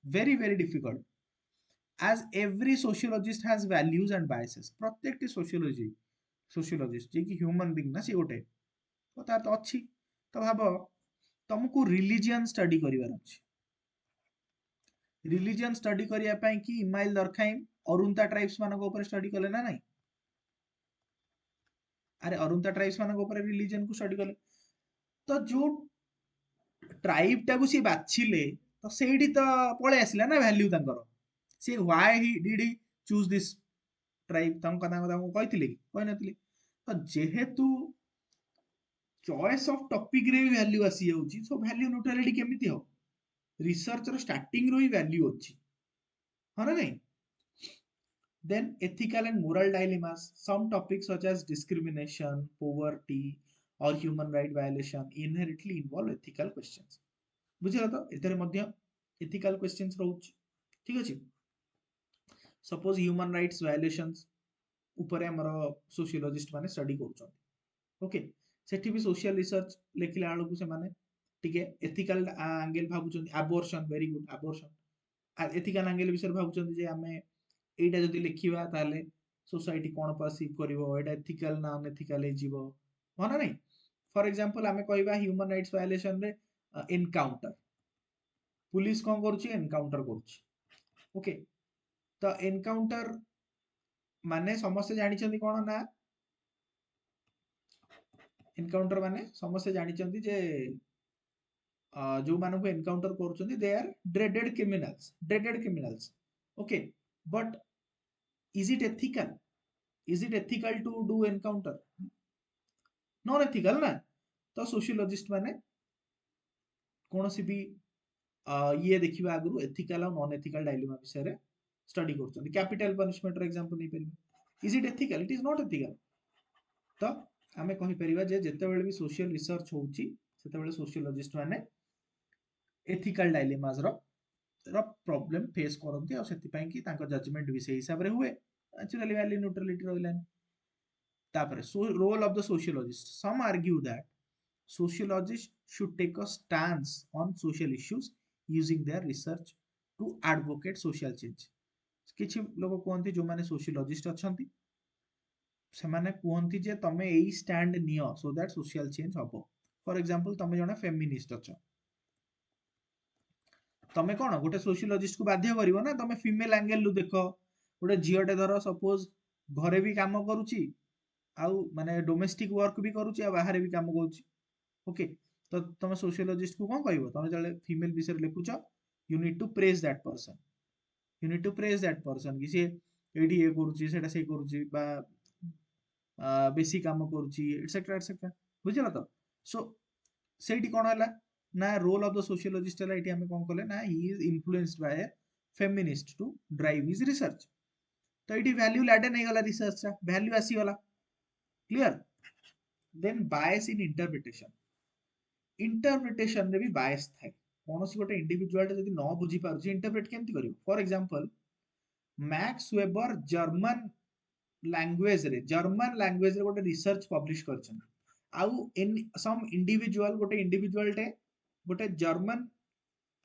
very very difficult as every sociologist has values and biases प्रत्येक sociologist जे कि ह्यूमन बीइंग ना से गोटे तो तार तो अछि तो भाबो तुमको रिलीजन स्टडी करिवार अछि रिलीजन स्टडी करिया पई कि इमाइल दरखाइम अरुंता ट्राइब्स मानको ऊपर स्टडी कले ना नहीं अरे अरुंता ट्राइब्स मानको ऊपर रिलीजन को स्टडी कले तो जो ट्राइब टाकू सी बाछिले तो सेठी तो पळे आसिला ना वैल्यू तांकर सी why he did he choose this tribe तांका तांका कहिथिले कि कहि नथिले तो जेहेतु चॉइस ऑफ टॉपिक रे वैल्यू आसी जाउची सो वैल्यू न्यूट्रलिटी केमिति हो रिसर्च रो स्टार्टिंग रो ही वैल्यू अछि हा ना नहीं then ethical and moral dilemmas some topics such as discrimination poverty or human right violation inherently involve ethical questions बुझिला तो एतरे मध्य एथिकल क्वेश्चंस रहउछ ठीक अछि सपोज ह्यूमन राइट्स वायलेशंस ऊपर हमर सोशियोलॉजिस्ट माने स्टडी करूछन ओके सेठी भी सोशल रिसर्च लेखिला आलो को से माने ठीक है एथिकल एंगल भाबुछन abortion very good abortion ethical angle विषय भाबुछन जे हमें एटा जदि लेखिबा ताले सोसाइटी कोन परसीव करिवो एटा एथिकल ना अनएथिकल हे जीवो माने नहीं फॉर एग्जांपल हमें कहबा ह्यूमन राइट्स वायलेशन रे एनकाउंटर पुलिस कौन करुच्ची एनकाउंटर करुच्ची ओके तो एनकाउंटर माने समस्त जानिछंती कोन ना एनकाउंटर माने समस्त जानिछंती जे जो मानको एनकाउंटर करुछंती they are dreaded criminals okay but is it ethical to do encounter non ethical ना तो सोशियोलॉजिस्ट माने कोनोसी भी ये देखिबा आगु एथिकल और नॉन एथिकल डायलेमा विषय रे स्टडी करछन कैपिटल पनिशमेंट रे एग्जांपल नै परिबे is it ethical it is not ethical तो हमें कहि परिबा जे जते बेले भी सोशल रिसर्च होउची सेते बेले सोशियोलॉजिस्ट माने एथिकल डायलेमास रो प्रॉब्लम फेस करंती और सेति पई कि तांको जजमेंट भी से हिसाब रे हुए नेचुरली वैल्यू न्यूट्रलिटी रहिला तापरे role of the sociologist some argue that sociologists should take a stance on social issues using their research to advocate social change किछि लोग कहंती जो माने सोशियोलॉजिस्ट अछंती से माने कहंती जे तमे एई स्टैंड नियो सो दैट सोशल चेंज हबो फॉर एग्जांपल तमे जणा फेमिनिस्ट अछ तमे कोन गोटे सोशियोलॉजिस्ट को बाध्य करिवो ना तमे फीमेल एंगल लु देखो गोटे जियोटे धरो सपोज घरे भी काम करूची आउ माने डोमेस्टिक वर्क भी करूची आ बाहर भी काम करूची ओके तो तुम सोशियोलॉजिस्ट को कौन कहबो तुम जले फीमेल विषय लिखुछ you need to praise that person कि से एडी ए करूची सेटा से करूची बा बेसी काम करूची एटसेट्रा बुझला तो सो सेठी कोन हला ना रोल ऑफ द सोशियोलॉजिस्ट हला एठी हमें कोन कहले ना he is influenced by feminist to drive his research तो एठी वैल्यू लैडन नै गला रिसर्च रा वैल्यू आसी गला clear then bias in interpretation रे भी बायस थाए कोनोसी गोटे इंडिविजुअल जदी न बुझी पारछि इंटरप्रेट केमति करियो for example max weber German language रे गोटे रिसर्च पब्लिश करछन आउ इन सम इंडिविजुअल गोटे टे गोटे जर्मन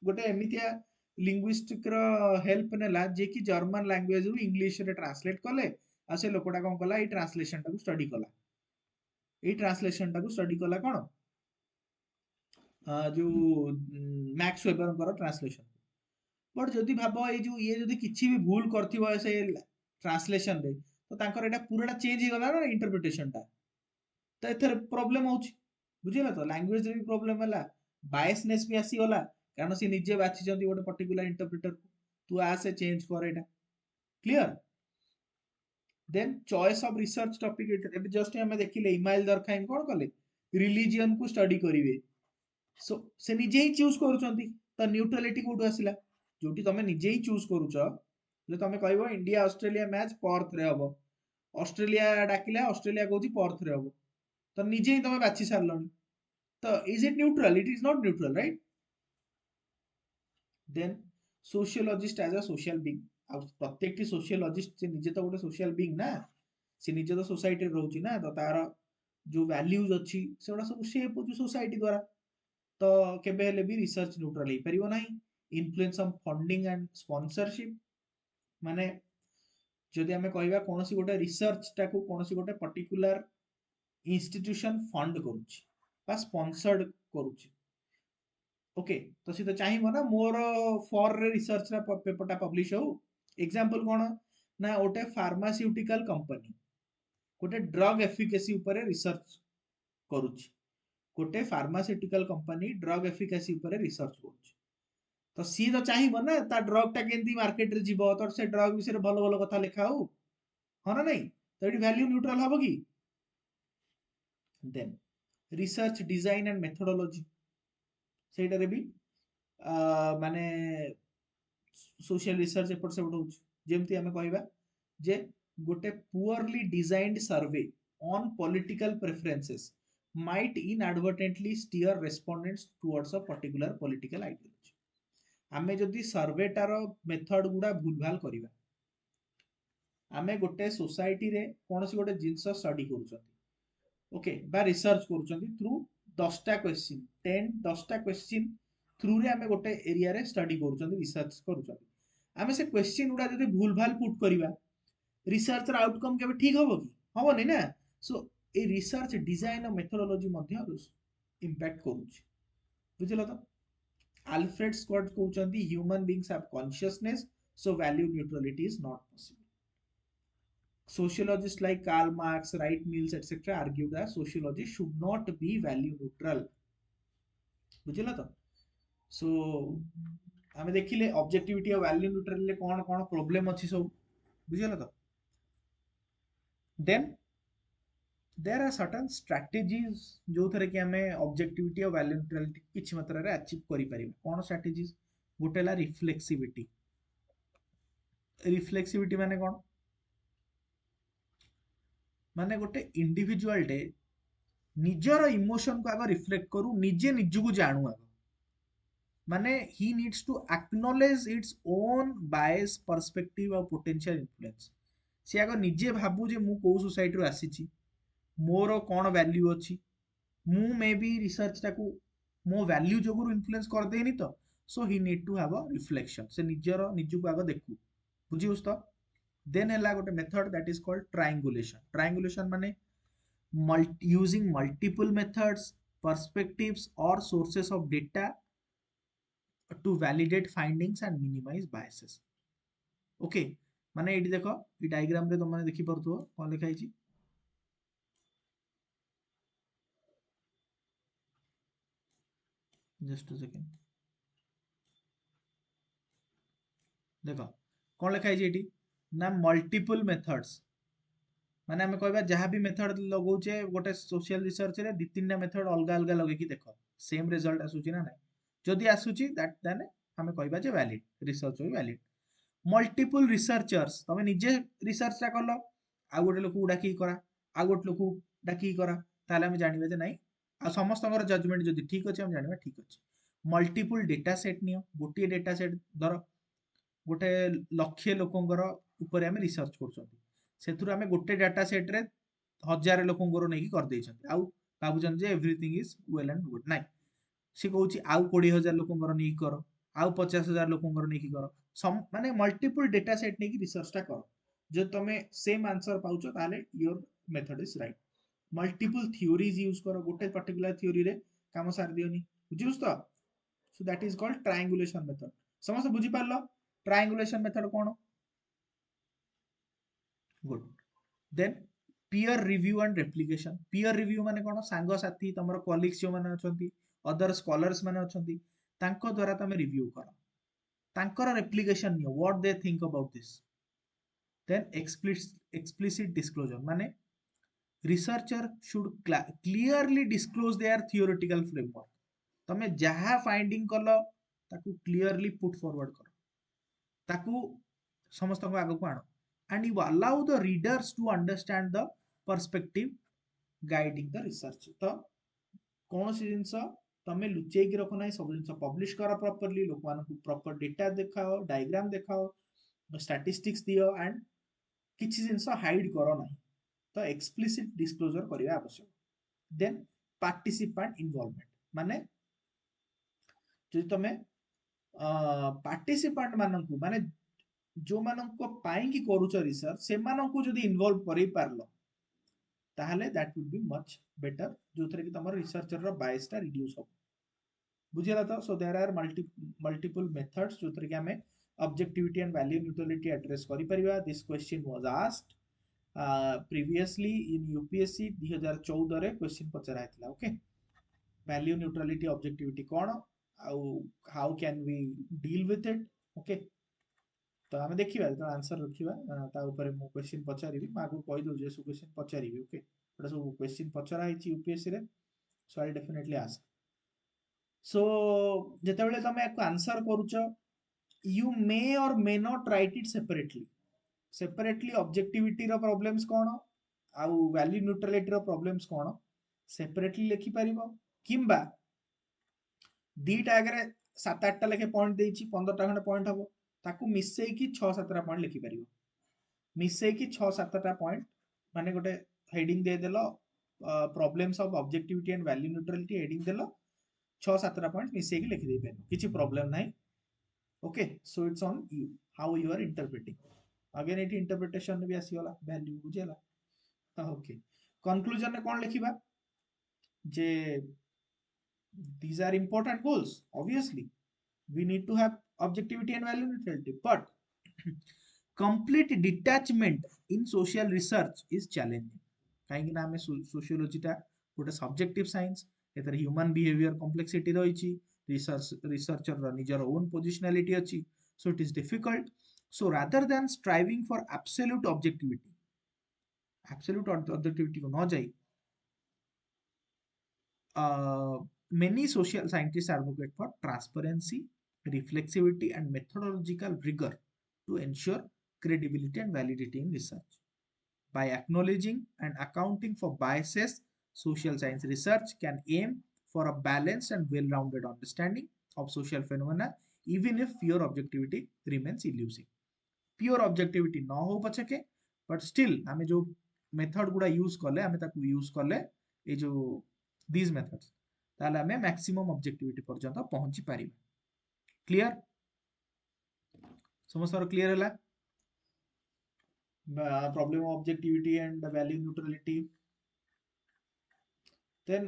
गोटे एमितिया लिंग्विस्टिक रो हेल्प नेला जे कि जर्मन लैंग्वेज रु इंग्लिश रे ट्रांसलेट कले आ से लोकटा कोन कला ई ट्रांसलेशन टाकू स्टडी कला ई ट्रांसलेशन टाकू स्टडी कला कोन जो मैक्स वेबर कर ट्रांसलेशन बट जदि भाब ये जदि किछि भी भूल करथिबो से ट्रांसलेशन रे तो तांकर एटा पूराटा चेंज हो गला ना इंटरप्रिटेशन टा तो एथर प्रॉब्लम होछि बुझिला तो लैंग्वेज रे भी प्रॉब्लम हला बायसनेस भी आसी गला कारण से निजे बाछि जंती गोटे पर्टिकुलर इंटरप्रेटर को तू आ से चेंज कर एटा clear then choice of research topic एबे जस्ट हमें देखिले इमाइल दरखाइन कोन कले रिलीजियन को स्टडी करिवे सो से निजे ही चूज करूछंती तो न्यूट्रलिटी कोड आसिला जोटी तमे निजे ही चूज करूछ ले तमे कहबो इंडिया ऑस्ट्रेलिया मैच पर्थ रे हबो ऑस्ट्रेलिया डाकिला ऑस्ट्रेलिया कहूची पर्थ रे हबो तो निजे ही तमे बाछि सारलनी तो is it neutral it is not neutral right then sociologist as a social being आ प्रत्येकटी सोशियोलॉजिस्ट से निजे तो गोटे सोशल बीइंग ना से निजे तो सोसाइटी रे रहउची ना तो तार जो वैल्यूज अछि सेडा सब शेप होची सोसाइटी द्वारा तो केबे हेले भी रिसर्च न्यूट्रल हे परिबो नाही influence of funding and sponsorship माने जदि हमें कहबा कोनोसी गोटे रिसर्च टाकू कोनोसी गोटे पर्टिकुलर इंस्टीट्यूशन फंड करूची बा स्पॉन्सर्ड करूची ओके तो सी तो चाहिबो ना मोर फॉर रिसर्च रा पेपर टा पब्लिश हो एग्जांपल कोन ना ओटे फार्मास्यूटिकल कंपनी गोटे ड्रग एफिकेसी ऊपर रिसर्च करूची गोटे फार्मास्यूटिकल कंपनी ड्रग एफिकेसी ऊपर रिसर्च करूची तो सी तो चाहिबो ना ता ड्रग टा केंती मार्केट रे जीवो तो से ड्रग विषय भलो भलो कथा लिखा हो हो ना नहीं तो एटी वैल्यू न्यूट्रल हबो की then research design and methodology सेटा रे भी माने सोशल रिसर्च एपट से होउछ जेमती हमें कहबा जे गोटे poorly designed survey on political preferences might inadvertently steer respondents towards a particular political ideology आमे जदि सर्वेटार मेथड गुडा भूल भाल करिबा आमे गोटे सोसाइटी रे कोनोसी गोटे जिंस स्टडी करूछंती ओके बा रिसर्च करूछंती थ्रू 10 टा क्वेश्चन 10 टा क्वेश्चन थ्रू रे आमे गोटे एरिया रे स्टडी करूछंती रिसर्च करूछंती आमे से क्वेश्चन गुडा जदि भूल भाल पुट करिबा रिसर्च र आउटकम केबे ठीक हबो की हबो नै ना सो ए रिसर्च डिजाइन और मेथोडोलॉजी मध्य इंपैक्ट करूछ बुझिलो तो अल्फ्रेड स्कॉट कहउचंती human beings have consciousness so value neutrality is not possible sociologists like Karl Marx Wright Mills etc argue that sociology should not be value neutral बुझिलो तो सो हमें देखिले ऑब्जेक्टिविटी और वैल्यू न्यूट्रल ले कोन कोन प्रॉब्लम अछि सब बुझिलो तो then there are certain strategies जो थरे कि हमें ऑब्जेक्टिविटी और वैल्यू न्यूट्रलिटी किछि मात्रा रे अचीव करि परिबे कोन स्ट्रेटजीज गोटेला रिफ्लेक्सिविटी माने कोन माने गोटे इंडिविजुअल डे निजर इमोशन को आग रिफ्लेक्ट करू निजे निजु जानू आग माने he needs to acknowledge its own bias perspective और पोटेंशियल इन्फ्लुएंस से आग निजे भाबू जे मु को सोसाइटी रो आसीची मोर कौन वैल्यू अच्छी मु मे बी रिसर्च टाकू मो वैल्यू जोगुरु इन्फ्लुएंस कर देनी तो so he need to have a reflection से निजर निजु को आग देखू बुझिउस तो देन हैला गोटे method that is called triangulation माने यूजिंग मल्टीपल मेथड्स पर्सपेक्टिव्स और sources of data to validate findings and minimise biases okay माने एटी देखो ई डायग्राम रे तुम माने देखि परथो कोन लिखा हिची जस्ट अ सेकंड देखो कौन लिखा है एटी ना मल्टीपल मेथड्स माने हमें कहबा जहां भी मेथड लगौचे गोटे सोशल रिसर्च रे दी तीनटा मेथड अलग अलग लगे कि देखो सेम रिजल्ट आसुची ना नहीं जदि आसुची दैट देन हमें कहबा जे वैलिड रिसर्च हो वैलिड मल्टीपल रिसर्चर्स तमे निजे रिसर्च रा करलो आ गोटे लोक डाकी करा आ गोटे लोक डाकी करा ताले हम जानिबा जे नहीं आ समस्तଙ୍କର जजमेंट जदि ठीक अछि हम जानिबा ठीक अछि मल्टीपल डेटा सेट नियो गोटे डेटा सेट धर गोटे लक्ष्य लोकंकर ऊपर हम रिसर्च करछंती सेथुर हम गोटे डाटा सेट रे हजार लोकंकर नेकी कर दैछंती आउ भाबुछन जे everything is well and good नाइ से कहउची आउ 20000 लोकंकर नेकी कर आउ 50,000 लोकंकर नहीं कर माने मल्टीपल डेटा सेट नहीं रिसर्च टा कर जो तुम सेम आंसर पाउछ ताले your method is right multiple theories use कर गोटे पर्टिकुलर थ्योरी रे काम सार दियोनी बुझिउस तो so that is called triangulation method समस्त बुझी पारलो ट्रायंगुलेशन मेथड कोन good then peer review and replication peer review माने कोन सांग साथी तमरो कलीग्स जो माने अछंती अदर स्कॉलर्स माने अछंती तांको द्वारा तमे रिव्यू करो तांकर रेप्लिकेशन नियो what they think about this then explicit disclosure माने researcher should clearly disclose their theoretical framework तमे जहा फाइंडिंग कलो ताकू क्लियरली पुट फॉरवर्ड करो ताकू समस्त को आगो को आनो and you allow the readers to understand the perspective guiding the research तो कौन सी जिनस तमे लुचै कि रखो नै सब जिनस पब्लिश करा प्रॉपर्ली लोक मान को प्रॉपर डेटा देखाओ डायग्राम देखाओ स्टैटिस्टिक्स दियो एंड किछि जिनस हाइड करो नै तो एक्सप्लिसिट डिस्क्लोजर करिया आवश्यक देन पार्टिसिपेंट इन्वॉल्वमेंट माने जदि तमे पार्टिसिपेंट माननकु माने जो माननको पाई कि करूछ रिसर्च से माननको जदि इन्वॉल्व करि पारलो ताहले that would be much better जो थरे कि तमर रिसर्चर रो बायस टा रिड्यूस हो बुझिला तो so there are multiple methods जो थरे कि हमें objectivity and value neutrality address करि परिबा this question was asked previously in UPSC 2014 रे क्वेश्चन पचरा हैतला ओके वैल्यू न्यूट्रलिटी ऑब्जेक्टिविटी कोन आउ how can we deal with it okay तो आम देखा जो आंसर रखा मु क्वेश्चन पचारि आगे कहीदे जे सब क्वेश्चन पचारि ओके सब क्वेश्चन पचरा यूपीएससी रे सो आई डेफिनेटली आस्क सो जिते तुम एक answer करुच you may or may not write it separately objectivity रो प्रॉब्लम्स कौन आउ वैल्यू न्यूट्रलिटी रो प्रॉब्लम्स कौन सेपरेटली लिखि परिबो किंबा दीटा आगे 7-8टा लेखे पॉइंट देछि 15टा खंड पॉइंट हबो ताकू मिसई की 6-7टा पॉइंट लिखि परिबो मिसई की 6-7टा पॉइंट माने गोटे हेडिंग दे देलो problems of objectivity and value neutrality heading देलो 6-7टा पॉइंट मिसई की लिखि दे पेनो किछि प्रॉब्लम नाही okay so it's on you how you are interpreting again एटी इंटरप्रिटेशन भी आसीगला वैल्यू बुझेला ओके कंक्लूजन में कोन लिखिबा जे these are important goals obviously we need to have objectivity and value neutrality but complete detachment in social research is challenging काहेकि ना हमें सोशियोलॉजी टा गोटे सब्जेक्टिव साइंस एतर ह्यूमन बिहेवियर कॉम्प्लेक्सिटी रहिछि रिसर्चर रो निजर ओन पोजिशनलिटी अछि so it is difficult so rather than striving for absolute objectivity को न जाई many social scientists advocate for transparency, reflexivity, and methodological rigor to ensure credibility and validity in research. By acknowledging and accounting for biases, social science research can aim for a balanced and well-rounded understanding of social phenomena, even if pure objectivity remains elusive. Pure objectivity न हो पछके, but still हमें जो मेथड गुड़ा यूज कले हमें ताकू यूज कले ये जो these methods ताले हमें मैक्सिमम ऑब्जेक्टिविटी पर्यंत पहुंची पारिबा क्लियर समस्या क्लियर हैला problem objectivity and value neutrality then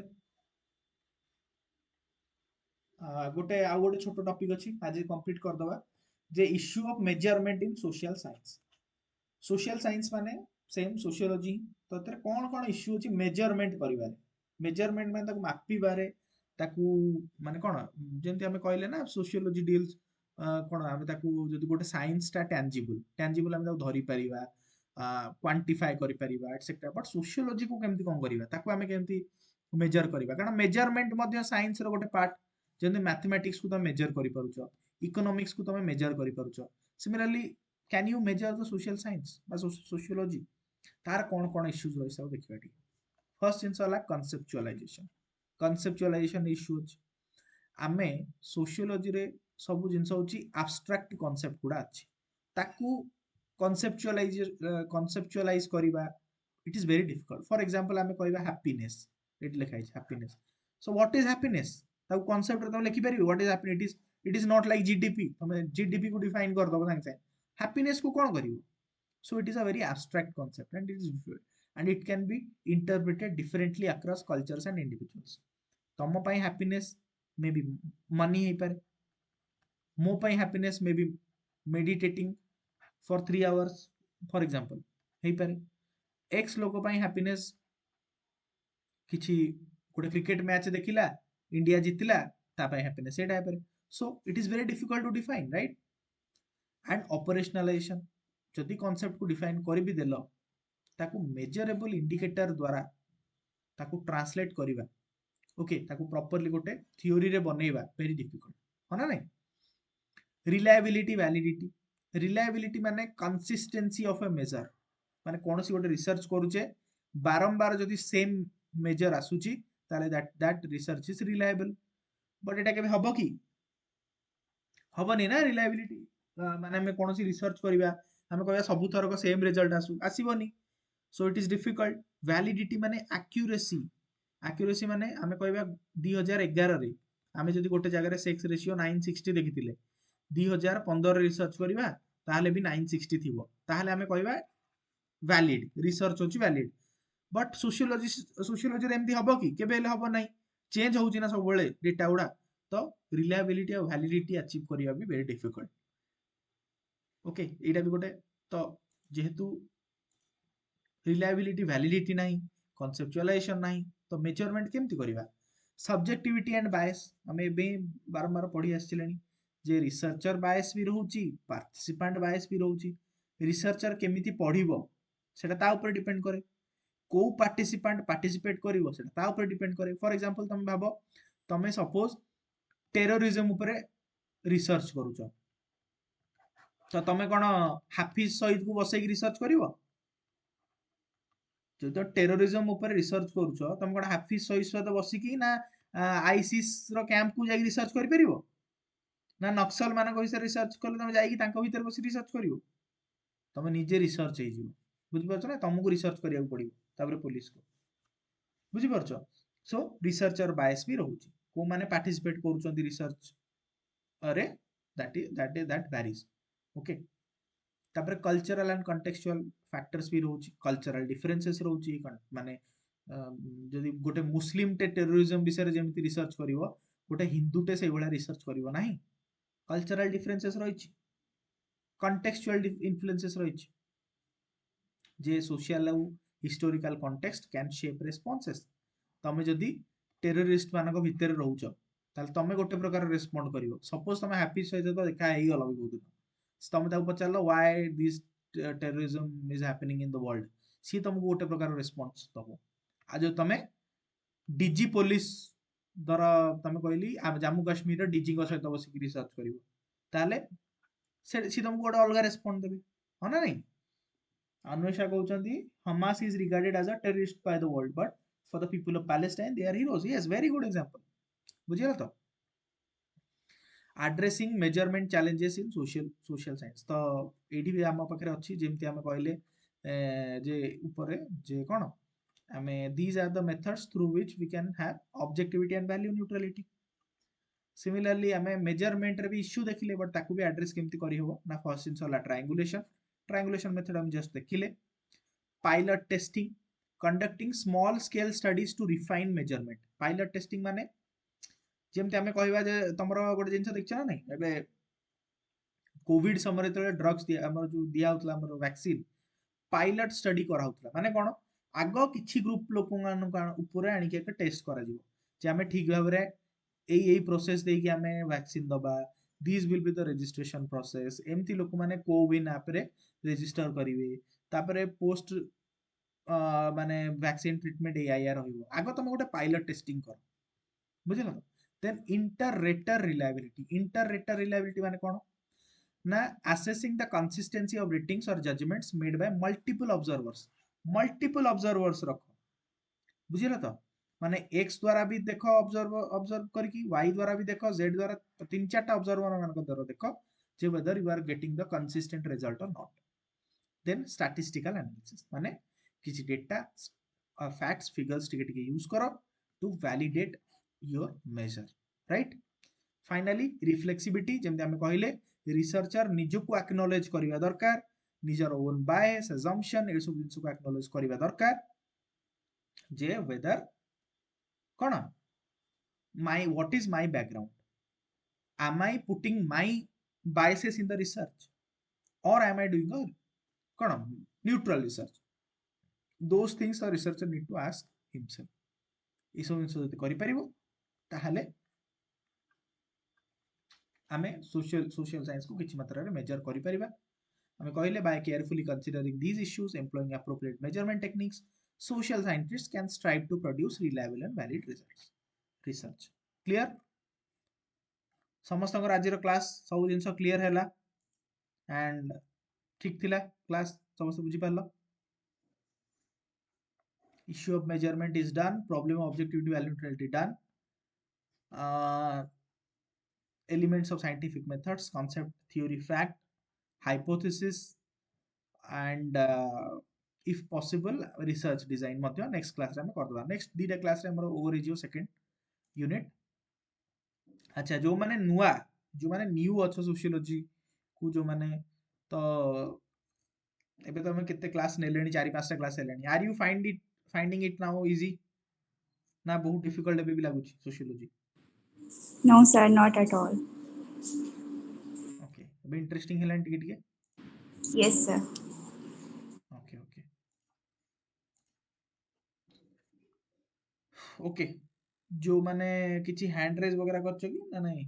गोटे आ गोटे छोट टॉपिक अछि आज कंप्लीट कर दबा जे issue of measurement in social science माने सेम सोशियोलॉजी तो तरे कोन इश्यू अछि मेजरमेंट करिबारे मेजरमेंट माने ताकू मापिबारे ताकू माने कोन जेंति हमें कहले ना सोशियोलॉजी डील्स कोन हमें ताकू जदि गोटे साइंस टा टेंजिबल हमें ताकू धरि परिबा क्वांटिफाई करि परिबा एटसेक्ट्रा बट सोशियोलॉजी को केमति कोन करिबा ताकू हमें केमति मेजर करिबा कारण मेजरमेंट मध्ये साइंस रो गोटे पार्ट जेंति मैथमेटिक्स को तो मेजर करि परुचो इकोनॉमिक्स को तो मेजर करि परुचो similarly can you measure the social science बा सोशियोलॉजी तार कोन इश्यूज रहि सब देखिबा ठीक फर्स्ट जिंस वाला कॉन्सेप्चुअलाइजेशन इश्यू आमे सोशियोलॉजी रे सब जिंस होची एब्स्ट्रैक्ट कांसेप्ट गुडा अछि ताकू कॉन्सेप्चुअलाइज करिबा it is very difficult for example आमे कहबा हैप्पीनेस इट लिखा है happiness so what is happiness ताकू कांसेप्ट रे तुम लिखि परिबो what is happiness it is it is not like GDP तुम जीडीपी को डिफाइन कर दबो संगे हैप्पीनेस को कौन करिवो so it is a very abstract concept and it can be interpreted differently across cultures and individuals तम पई हैप्पीनेस मे बी मनी हे पारे मो पई happiness may be meditating for 3 hours for example हे पारे एक्स लोक पई हैप्पीनेस किछि गोटे क्रिकेट मैच देखिला इंडिया जितिला ता पई हैप्पीनेस सेटा हे पारे so it is very difficult to define right and operationalisation जदि कॉन्सेप्ट को डिफाइन कर भी देलो ताकू मेजरेबल इंडिकेटर द्वारा ताकू ट्रांसलेट करिवा ओके ताकू प्रॉपर्ली गोटे थ्योरी रे बनेइबा वेरी डिफिकल्ट हो ना नहीं रिलायबिलिटी वैलिडिटी रिलायबिलिटी माने कंसिस्टेंसी ऑफ अ मेजर माने कोनोसी गोटे रिसर्च करूचे बारंबार जदि सेम मेजर आसुची ताले that research is reliable but एटा केबे हबो की हबनी ना रिलायबिलिटी माने हमें कोनोसी रिसर्च करिवा हमें कहया सब थरक सेम रिजल्ट आसीबनी so it is difficult validity माने एक्यूरेसी माने हमें कहया 2011 रे हमें जदि गोटे जगह रे सेक्स रेशियो 960 देखिथिले 2015 रे रिसर्च करिवा ताहले भी 960 थिबो ताहले हमें कहया वैलिड रिसर्च होची वैलिड बट सोशियोलॉजी रे एमती हबो की केबे हेले हबो नाही चेंज होउची ना सब बेले डेटा उडा तो रिलायबिलिटी और वैलिडिटी अचीव करिया भी वेरी डिफिकल्ट ओके एटा भी गोटे तो जेहेतु रिलायबिलिटी वैलिडिटी नाही कॉन्सेप्चुअलाइजेशन नाही तो मेजरमेंट केमती करिवा सब्जेक्टिविटी एंड बायस हमें बे बारंबार पढ़ी आछिलेनी जे रिसर्चर बायस भी रहउची पार्टिसिपेंट बायस भी रहउची रिसर्चर केमिति पढ़िबो सेटा ता ऊपर डिपेंड करे को पार्टिसिपेंट पार्टिसिपेट करिवो सेटा ता ऊपर डिपेंड करे फॉर एग्जांपल तुम भाबो तमे सपोज टेररिज्म ऊपर रिसर्च करूछ तो तमे कोन हाफिज सईद को बसैक रिसर्च करिवो जो तो टेररिज्म ऊपर रिसर्च करूछ तमे कोन हाफिज सईद सहित बसिकी ना आईसिस रो कैंप को जाई रिसर्च करि परिवो ना नक्सल मानक विषय रिसर्च कले तमे जाई तांको भीतर बसी रिसर्च करिवो तमे निजे रिसर्च हे जिवो बुझि परछ ना तुमको रिसर्च करिया पड़िवो तापर पुलिस को बुझि परछ सो रिसर्चर बायस भी रहउची को माने पार्टिसिपेट करूछंती रिसर्च अरे दैट वैरीज ओके तापर कल्चरल एंड कॉन्टेक्चुअल फैक्टर्स भी रहउची कल्चरल डिफरेंसेस रहउची माने जदि गोटे मुस्लिम टे टेररिज्म विषय रे जेमिति रिसर्च करिवो गोटे हिंदू टे से बळा रिसर्च करिवो नाही कल्चरल डिफरेंसेस रहिची कॉन्टेक्चुअल इन्फ्लुएंसेस रहिची जे social historical context can shape responses तमे जदि टेररिस्ट मानक भितर रहउछ ताले तमे गोटे प्रकार रेस्पोंड करिवो सपोज तमे हैप्पी सहित तो देखा हेई गला बहुत दिन तमे ताको पचारलो why this terrorism is happening in the world सी तुमको गोटे प्रकार रेस्पॉन्स दबो आ जो तमे डीजी पुलिस दर तमे कहली जम्मू काश्मीर डीजी सहित बसिक रिसर्च करिवो ताले सी तुमको गोटे अलग रेस्पॉन्ड देबे हो ना नहीं अन्वेषा कहउचंती Hamas is regarded as a terrorist by the world but for the people of Palestine they are heroes yes very good example बुझिला तो addressing measurement challenges in social science तो एठी भी हम पाखरे अछि जेमति हम कहले जे ऊपर जे कोन हमें these are the methods through which we can have objectivity and value neutrality similarly हमें measurement रे भी इश्यू देखिले बट ताकू भी एड्रेस केमति करी होबो ना फर्स्ट इन होला triangulation मेथड हम जस्ट देखिले pilot testing conducting small scale studies to refine measurement pilot testing माने जेमति हमें कहबा जे तमरो गोटे जिंस देखछ ना नहीं एबे कोविड समय रे ड्रग्स दिया हमर जो दिया होतला हमर वैक्सीन पायलट स्टडी करा होतला माने कोन आगो किछि ग्रुप लोक ऊपर आनी के टेस्ट करा जिवो जे हमें ठीक भाव रे एई प्रोसेस दे कि हमें वैक्सीन दबा this will be the registration process एमती लोक माने कोविन ऐप रे रजिस्टर करिवे तापरे पोस्ट माने वैक्सीन ट्रीटमेंट एआईआर होइबो आगो तुम गोटे पायलट टेस्टिंग कर बुझिलो देन इंटर रिलायबिलिटी माने कोन ना assessing the consistency of ratings or judgments made by multiple observers रखो बुझिलो तो माने x द्वारा भी देखो ऑब्जर्व करकी y द्वारा भी देखो z द्वारा तीन चारटा ऑब्जर्वर मानक द्वारा देखो जे whether you are getting the consistent result or not then statistical analysis माने किसी डेटा फैक्ट्स फिगर्स टिके यूज करो to validate your measure right finally reflexivity जेमती आमे कहले रिसर्चर निजको एक्नॉलेज करिवा दरकार निजर ओन बायस assumption ए सब जिंस को एक्नॉलेज करिवा दरकार जे वेदर कोन my what is my background, am I putting my biases in the research or am I doing a kono neutral research. Those things a researcher need to ask himself. इस सब जिन करि परिबो ताहाले आमे सोशल साइंस को किछि मात्रा रे मेजर करि परिबा. आमे कहले by carefully considering these issues employing appropriate measurement techniques social scientists can strive to produce reliable and valid results. Research clear. समस्त आज क्लास सब जिन क्लीयर है एंड ठीक थिला क्लास समस्त बुझी पारल. Issue of measurement is done. Problem objectivity value neutrality done. Elements of scientific methods concept theory fact hypothesis and if possible research design Madhya next class रे हम कर दबा. नेक्स्ट दीटा क्लास रे हमर ओवर इज सेकंड यूनिट. अच्छा जो माने नुआ जो माने न्यू अच्छा सोशियोलॉजी को जो माने तो एबे तो हम केते क्लास नेलेनी 4-5 क्लास हेलेनी. Are you finding it now easy ना बहुत डिफिकल्ट एबे भी लागुची sociology. No, sir, not at all. Okay एबे इंटरेस्टिंग हेलान टिके टिके. Yes, sir. Okay okay okay जो माने किछि हैंड रेज वगैरह करछ कि ना नहीं.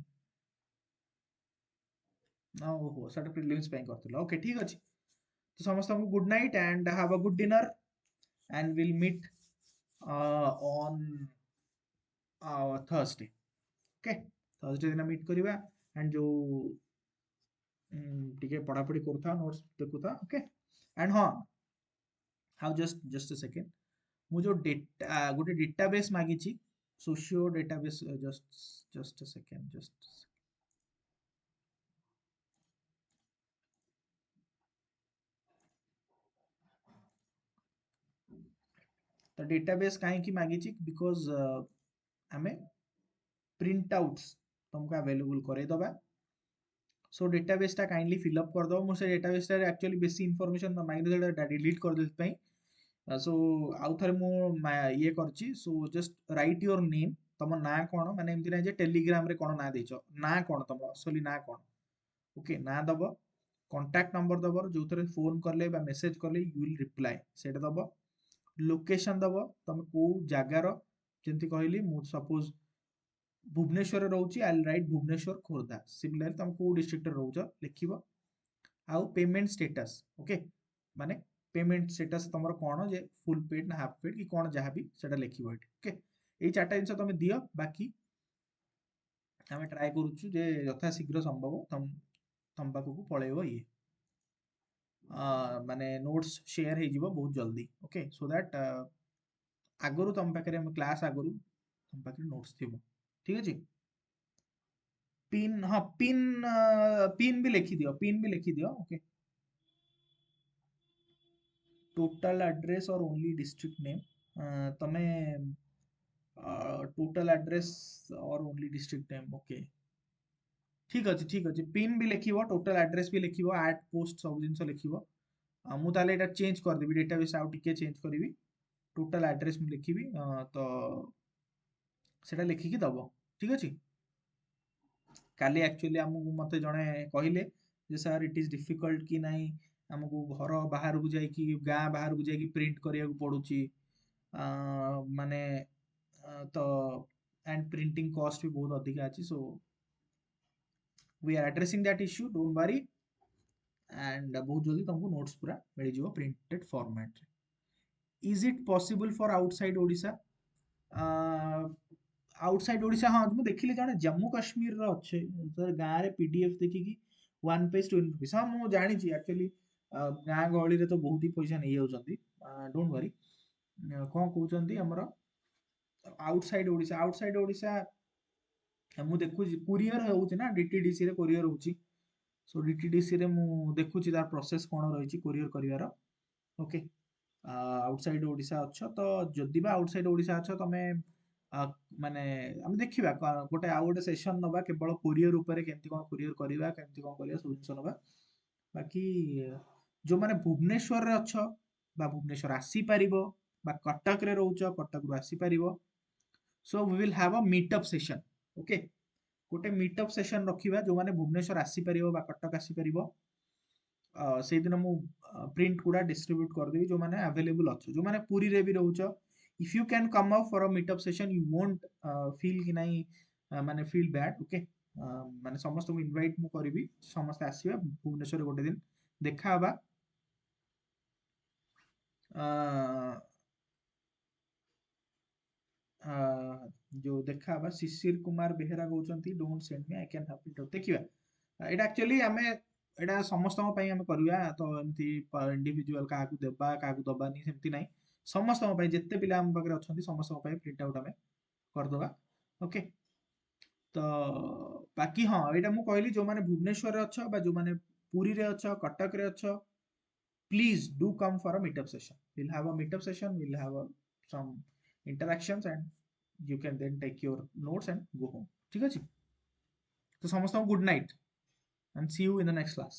ओहो साटा प्रीलिम्स पे करथिला. ओके ठीक अछि. तो समस्त को good night and have a good dinner and will meet on Thursday. Okay Thursday दिन मीट करिवा एंड जो टिके पढ़ा पढ़ी करथा नोट्स देखुथा. ओके एंड हां हाउ जस्ट अ सेकंड मु जो डेटा गोटे डेटाबेस मागी छी socio database just a second तो डेटाबेस काहे की मागी छी बिकॉज़ हमें प्रिंट आउट्स तुमको अवेलेबल करे दबा. सो डेटाबेस टा काइंडली फिल अप कर दो. मु से डेटाबेस टा एक्चुअली बेसी इंफॉर्मेशन मागी देला डिलीट कर देत पई. सो आउ थरे मु ये करची. So just right your name तम ना कोन माने एमति ना जे टेलीग्राम रे कोन ना देचो ना कोन तम असली ना कोन. ओके ना दबो कांटेक्ट नंबर दबो जो थरे फोन करले बा मेसेज करले यू विल रिप्लाई सेटा दबो. लोकेशन दबो तम को जागार जेंति कहली मु सपोज भुवनेश्वर रहउची I will write Bhubaneswar Khordha. Similar तम को डिस्ट्रिक्ट रे रहउछ लिखिबो. आउ पेमेंट स्टेटस ओके माने पेमेंट स्टेटस तमरो कोन जे फुल पेड ना हाफ पेड कि कोन जहा भी सेटा लिखिबो एठी. ओके एई चारटा जिंस तमे दियो. बाकी हमें ट्राई करूछु जे यथा शीघ्र संभव तम पाखु पळेइबो ये माने नोट्स शेयर हे जिवो बहुत जल्दी. ओके सो दैट आगरु तम पाखरे हम क्लास आगरु तम पाखरे नोट्स थिबो. ठीक अछि. पिन हाँ पिन भी लिखी दियो. ओके टोटल एड्रेस और ओनली डिस्ट्रिक्ट नेम तमे टोटल एड्रेस और ओनली डिस्ट्रिक्ट नेम. ओके ठीक अछि पिन भी लिखिबो टोटल एड्रेस भी लिखिबो एट पोस्ट सब जिंस लिखिबो. मु ताले एटा चेंज कर देबी डेटाबेस आउ टिके चेंज करबी. टोटल एड्रेस मु लिखिबी तो सेटा लिखि कि दबो. ठीक अछि. काली एक्चुअली हमको मते जणे कहिले जे सर इट इज डिफिकल्ट कि नाही हमको घर बाहर को जाई कि गां बाहर को जाई कि प्रिंट करिया को पडुची माने तो एंड प्रिंटिंग कॉस्ट भी बहुत अधिक अछि. So we are addressing that issue don't worry and बहुत जल्दी तुमको नोट्स पूरा मिल जिवो printed format. Is it possible for outside Odisha. Outside Odisha हाँ मु देखिली जने जम्मू काश्मीर रो अच्छे सर गां रे पीडीएफ देखि कि 1 पेज 20 रुपीस. हाँ मु जानि छी एक्चुअली गां गहली रे तो बहुत ही पैसा नै जाउछंती. डोंट वरी कोन कहउछंती हमर आउटसाइड ओडिशा मु देखु कुरियर होउची ना डीटीडीसी रे कुरियर होउची. सो डीटीडीसी रे मु देखु छी तार प्रोसेस कोन रहिची कुरियर करिवार. ओके आउटसाइड ओडिशा अच्छा तो जदि बा आउटसाइड ओडिशा अच्छा तमे ମାନେ ଆମେ ଦେଖିବା ଗୋଟେ ଆଉ ଗୋଟେ ସେସନ ନବା କେବଳ କୋରିଅର ଉପରେ, କେମିତି କଣ କୋରିଅର କରିବା, କେମିତି କଣ କରିବା, ସବୁ ଜିନିଷ ନବା। ବାକି ଯୋଉମାନେ ଭୁବନେଶ୍ୱରରେ ଅଛ ବା ଭୁବନେଶ୍ୱର ଆସିପାରିବ ବା କଟକରେ ରହୁଛ କଟକରୁ ଆସିପାରିବ, so we will have a meetup session. Okay, ଗୋଟେ ମିଟଅପ୍ ସେସନ ରଖିବା ଯୋଉମାନେ ଭୁବନେଶ୍ୱର ଆସିପାରିବ ବା କଟକ ଆସିପାରିବ। ସେଇଦିନ ମୁଁ ପ୍ରିଣ୍ଟ ଗୁଡ଼ା ଡିଷ୍ଟ୍ରିବ୍ୟୁଟ୍ କରିଦେବି ଯୋଉମାନେ ଆଭେଲେବୁଲ୍ ଅଛ। ଯୋଉମାନେ ପୁରୀରେ ବି ରହୁଛ, if you can come up for a meetup session, you won't feel କି ନାହିଁ ମାନେ feel bad। ଓକେ, ମାନେ ସମସ୍ତଙ୍କୁ ଇନଭାଇଟ୍ ମୁଁ କରିବି, ସମସ୍ତେ ଆସିବା ଭୁବନେଶ୍ୱରରେ ଗୋଟେ ଦିନ ଦେଖା ହବା। ଯୋଉ ଦେଖା ହବା ଶିଶିର କୁମାର ବେହେରା କହୁଛନ୍ତି ଡୋଣ୍ଟ ସେଣ୍ଡ ମି, ଆଇ କ୍ୟାନ୍ ହେଲ୍ପ ଇଟ୍। ଦେଖିବା ଏଇଟା ଆକ୍ଚୁଆଲି ଆମେ ଏଇଟା ସମସ୍ତଙ୍କ ପାଇଁ ଆମେ କରିବା, ତ ଏମିତି ଇଣ୍ଡିଭିଜୁଆଲ କାହାକୁ ଦେବା କାହାକୁ ଦବାନି ସେମିତି ନାହିଁ, ସମସ୍ତଙ୍କ ପାଇଁ ଯେତେ ପିଲା ଆମ ପାଖରେ ଅଛନ୍ତି ସମସ୍ତଙ୍କ ପାଇଁ ପ୍ରିଣ୍ଟ ଆଉଟ୍ ଆମେ କରିଦେବା। ଓକେ, ତ ବାକି ହଁ ଏଇଟା ମୁଁ କହିଲି ଯୋଉମାନେ ଭୁବନେଶ୍ୱରରେ ଅଛ ବା ଯୋଉମାନେ ପୁରୀରେ ଅଛ କଟକରେ ଅଛ, please do come for a meetup session. We'll have a meetup session, we'll have some interactions and you can then take your notes and go home. ঠিক আছে, তো ସମସ୍ତଙ୍କୁ good night and see you in the next class.